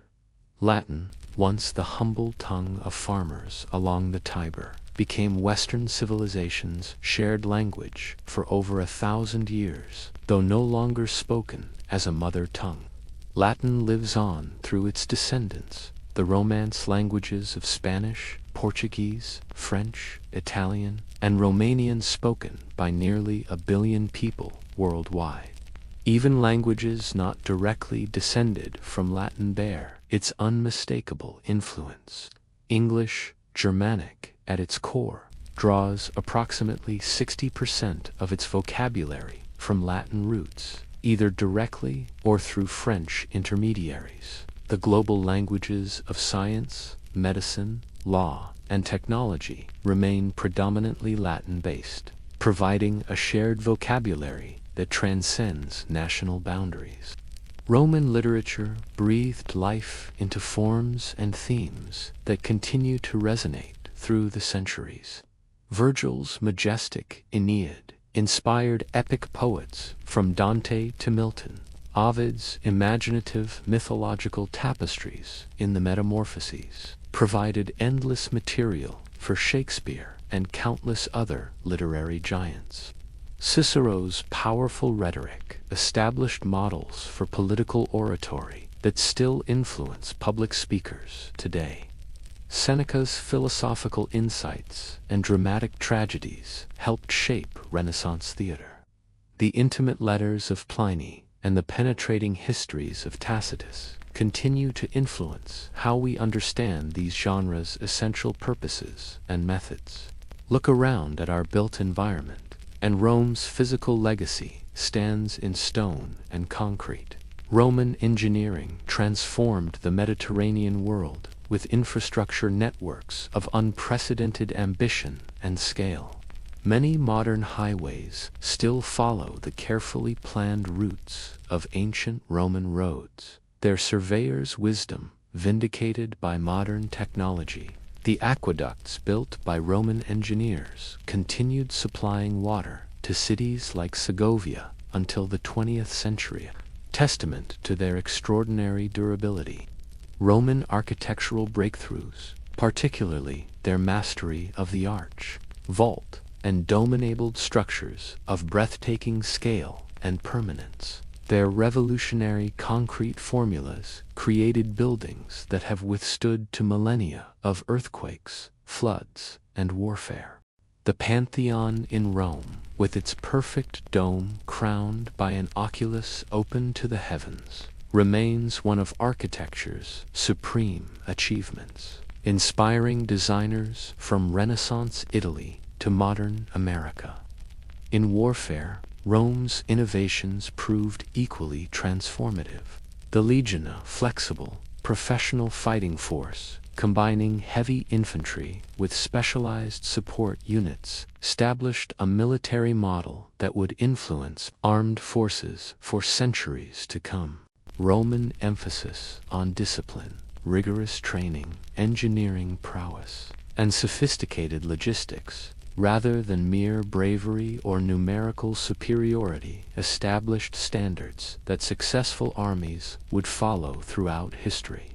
Latin, once the humble tongue of farmers along the Tiber, became Western civilization's shared language for over 1,000 years, though no longer spoken as a mother tongue. Latin lives on through its descendants, the Romance languages of Spanish, Portuguese, French, Italian, and Romanian, spoken by nearly 1 billion people worldwide. Even languages not directly descended from Latin bear its unmistakable influence. English, Germanic, at its core, draws approximately 60% of its vocabulary from Latin roots, either directly or through French intermediaries. The global languages of science, medicine, law, and technology remain predominantly Latin-based, providing a shared vocabulary that transcends national boundaries. Roman literature breathed life into forms and themes that continue to resonate through the centuries. Virgil's majestic Aeneid inspired epic poets from Dante to Milton. Ovid's imaginative mythological tapestries in the Metamorphoses provided endless material for Shakespeare and countless other literary giants. Cicero's powerful rhetoric established models for political oratory that still influence public speakers today. Seneca's philosophical insights and dramatic tragedies helped shape Renaissance theater. The intimate letters of Pliny and the penetrating histories of Tacitus continue to influence how we understand these genres' essential purposes and methods. Look around at our built environment, and Rome's physical legacy stands in stone and concrete. Roman engineering transformed the Mediterranean world with infrastructure networks of unprecedented ambition and scale. Many modern highways still follow the carefully planned routes of ancient Roman roads, their surveyor's wisdom vindicated by modern technology. The aqueducts built by Roman engineers continued supplying water to cities like Segovia until the 20th century, testament to their extraordinary durability. Roman architectural breakthroughs, particularly their mastery of the arch, vault, and dome-enabled structures of breathtaking scale and permanence. Their revolutionary concrete formulas created buildings that have withstood to millennia of earthquakes, floods, and warfare. The Pantheon in Rome, with its perfect dome crowned by an oculus open to the heavens, remains one of architecture's supreme achievements, inspiring designers from Renaissance Italy to modern America. In warfare, Rome's innovations proved equally transformative. The legion, a flexible, professional fighting force, combining heavy infantry with specialized support units, established a military model that would influence armed forces for centuries to come. Roman emphasis on discipline, rigorous training, engineering prowess, and sophisticated logistics rather than mere bravery or numerical superiority, established standards that successful armies would follow throughout history.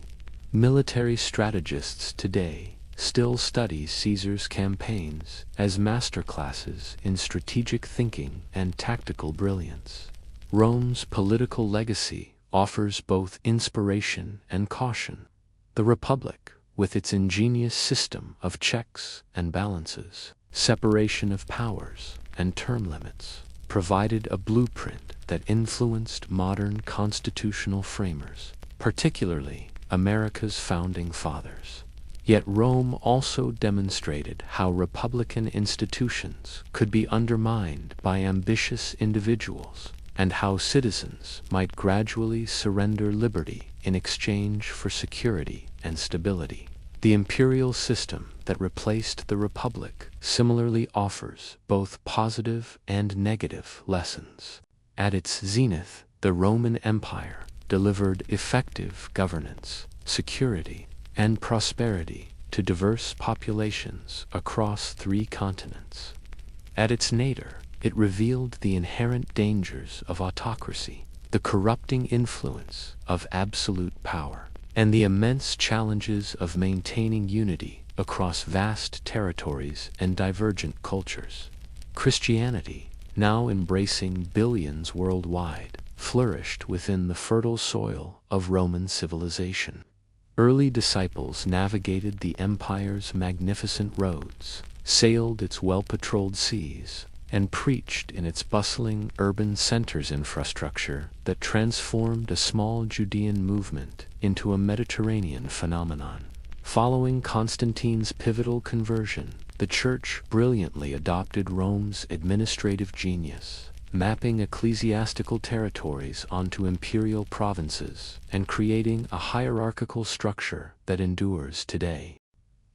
Military strategists today still study Caesar's campaigns as masterclasses in strategic thinking and tactical brilliance. Rome's political legacy offers both inspiration and caution. The Republic, with its ingenious system of checks and balances, separation of powers, and term limits, provided a blueprint that influenced modern constitutional framers, particularly America's founding fathers. Yet Rome also demonstrated how republican institutions could be undermined by ambitious individuals, and how citizens might gradually surrender liberty in exchange for security and stability. The imperial system that replaced the republic similarly offers both positive and negative lessons. At its zenith, the Roman Empire delivered effective governance, security, and prosperity to diverse populations across 3 continents. At its nadir, it revealed the inherent dangers of autocracy, the corrupting influence of absolute power, and the immense challenges of maintaining unity across vast territories and divergent cultures. Christianity, now embracing billions worldwide, flourished within the fertile soil of Roman civilization. Early disciples navigated the empire's magnificent roads, sailed its well-patrolled seas, and preached in its bustling urban centers infrastructure that transformed a small Judean movement into a Mediterranean phenomenon. Following Constantine's pivotal conversion, the Church brilliantly adopted Rome's administrative genius, mapping ecclesiastical territories onto imperial provinces and creating a hierarchical structure that endures today.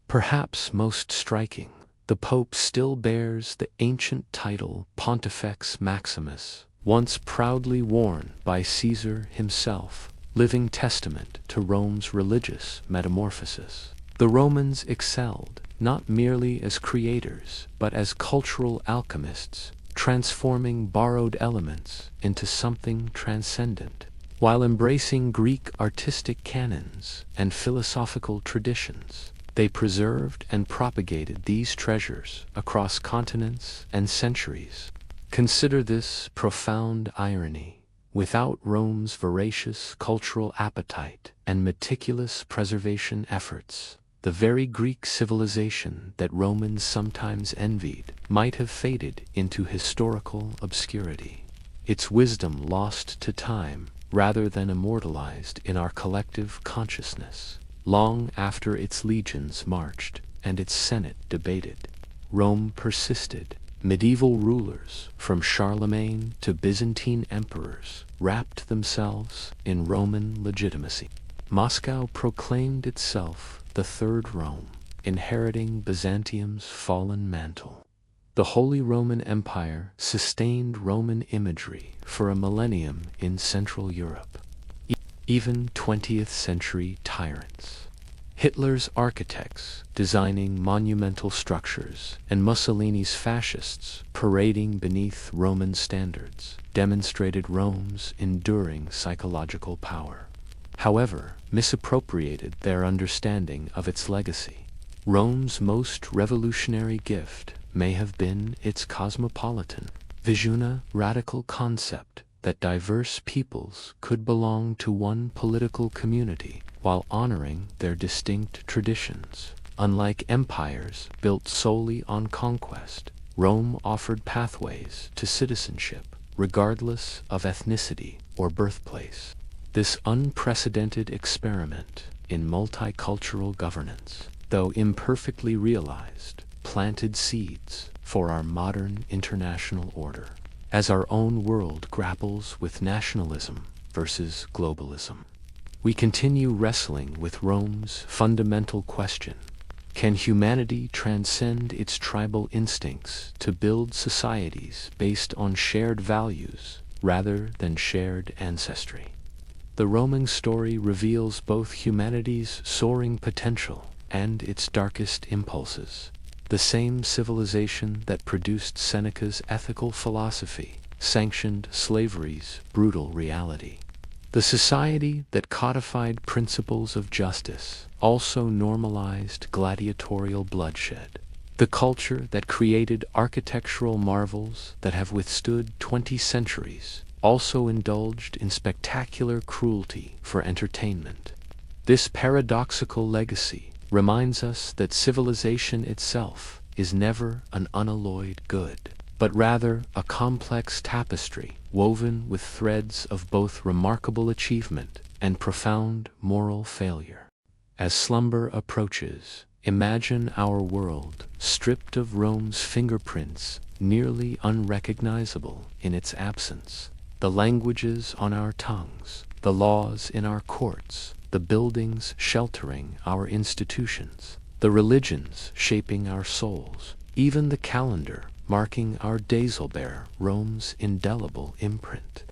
Perhaps most striking, the Pope still bears the ancient title Pontifex Maximus, once proudly worn by Caesar himself, living testament to Rome's religious metamorphosis. The Romans excelled, not merely as creators, but as cultural alchemists, transforming borrowed elements into something transcendent. While embracing Greek artistic canons and philosophical traditions, they preserved and propagated these treasures across continents and centuries. Consider this profound irony. Without Rome's voracious cultural appetite and meticulous preservation efforts, the very Greek civilization that Romans sometimes envied might have faded into historical obscurity, its wisdom lost to time rather than immortalized in our collective consciousness. Long after its legions marched and its senate debated, Rome persisted. Medieval rulers, from Charlemagne to Byzantine emperors, wrapped themselves in Roman legitimacy. Moscow proclaimed itself the Third Rome, inheriting Byzantium's fallen mantle. The Holy Roman Empire sustained Roman imagery for a millennium in Central Europe. Even 20th century tyrants, Hitler's architects designing monumental structures and Mussolini's fascists parading beneath Roman standards, demonstrated Rome's enduring psychological power. However, misappropriated their understanding of its legacy. Rome's most revolutionary gift may have been its cosmopolitan vision, radical concept that diverse peoples could belong to one political community while honoring their distinct traditions. Unlike empires built solely on conquest, Rome offered pathways to citizenship, regardless of ethnicity or birthplace. This unprecedented experiment in multicultural governance, though imperfectly realized, planted seeds for our modern international order. As our own world grapples with nationalism versus globalism, we continue wrestling with Rome's fundamental question: can humanity transcend its tribal instincts to build societies based on shared values rather than shared ancestry? The Roman story reveals both humanity's soaring potential and its darkest impulses. the same civilization that produced Seneca's ethical philosophy, sanctioned slavery's brutal reality. The society that codified principles of justice also normalized gladiatorial bloodshed. The culture that created architectural marvels that have withstood 20 centuries also indulged in spectacular cruelty for entertainment. This paradoxical legacy reminds us that civilization itself is never an unalloyed good, but rather a complex tapestry woven with threads of both remarkable achievement and profound moral failure. As slumber approaches, imagine our world stripped of Rome's fingerprints, nearly unrecognizable in its absence. The languages on our tongues, the laws in our courts, the buildings sheltering our institutions, the religions shaping our souls, even the calendar marking our days will bear Rome's indelible imprint.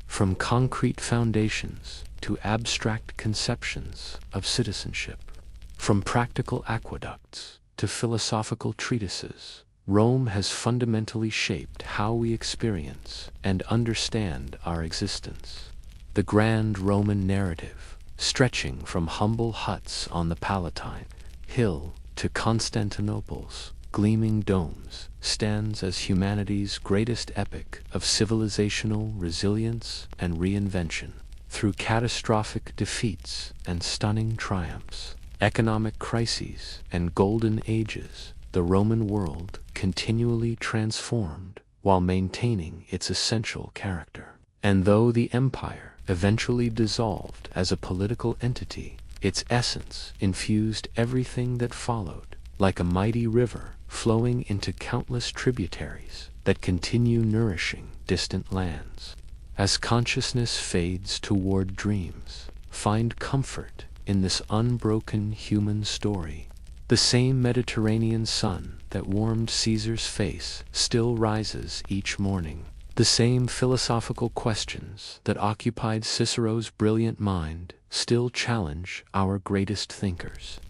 From concrete foundations to abstract conceptions of citizenship, from practical aqueducts to philosophical treatises, Rome has fundamentally shaped how we experience and understand our existence. The grand Roman narrative, stretching from humble huts on the Palatine Hill to Constantinople's gleaming domes, stands as humanity's greatest epic of civilizational resilience and reinvention. Through catastrophic defeats and stunning triumphs, economic crises and golden ages, the Roman world continually transformed while maintaining its essential character. And though the empire eventually dissolved as a political entity, its essence infused everything that followed, like a mighty river flowing into countless tributaries that continue nourishing distant lands. As consciousness fades toward dreams, find comfort in this unbroken human story. The same Mediterranean sun that warmed Caesar's face still rises each morning. The same philosophical questions that occupied Cicero's brilliant mind still challenge our greatest thinkers.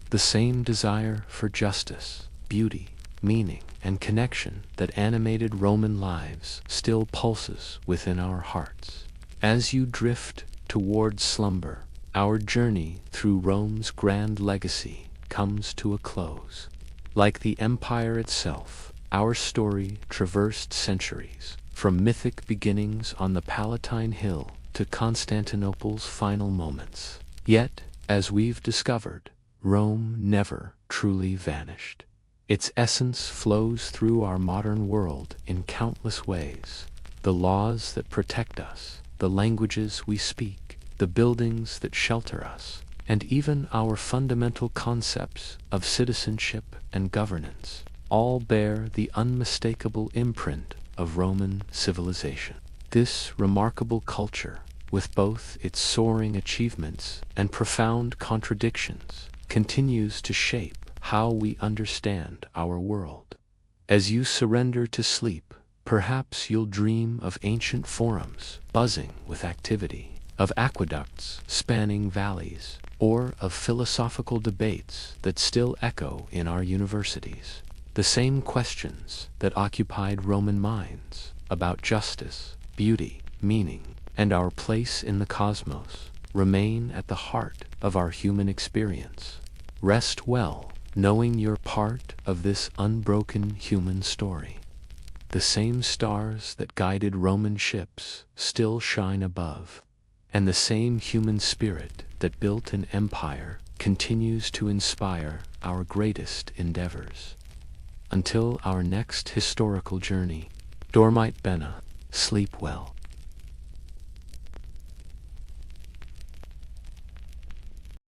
The same desire for justice, beauty, meaning, and connection that animated Roman lives still pulses within our hearts. As you drift toward slumber, our journey through Rome's grand legacy comes to a close. Like the empire itself, our story traversed centuries, from mythic beginnings on the Palatine Hill to Constantinople's final moments. Yet, as we've discovered, Rome never truly vanished. Its essence flows through our modern world in countless ways. The laws that protect us, the languages we speak, the buildings that shelter us, and even our fundamental concepts of citizenship and governance, all bear the unmistakable imprint of Roman civilization. This remarkable culture, with both its soaring achievements and profound contradictions, continues to shape how we understand our world. As you surrender to sleep, perhaps you'll dream of ancient forums buzzing with activity, of aqueducts spanning valleys, or of philosophical debates that still echo in our universities. The same questions that occupied Roman minds about justice, beauty, meaning, and our place in the cosmos remain at the heart of our human experience. Rest well, knowing you're part of this unbroken human story. The same stars that guided Roman ships still shine above, and the same human spirit that built an empire continues to inspire our greatest endeavors. Until our next historical journey, Dormite Bena, sleep well.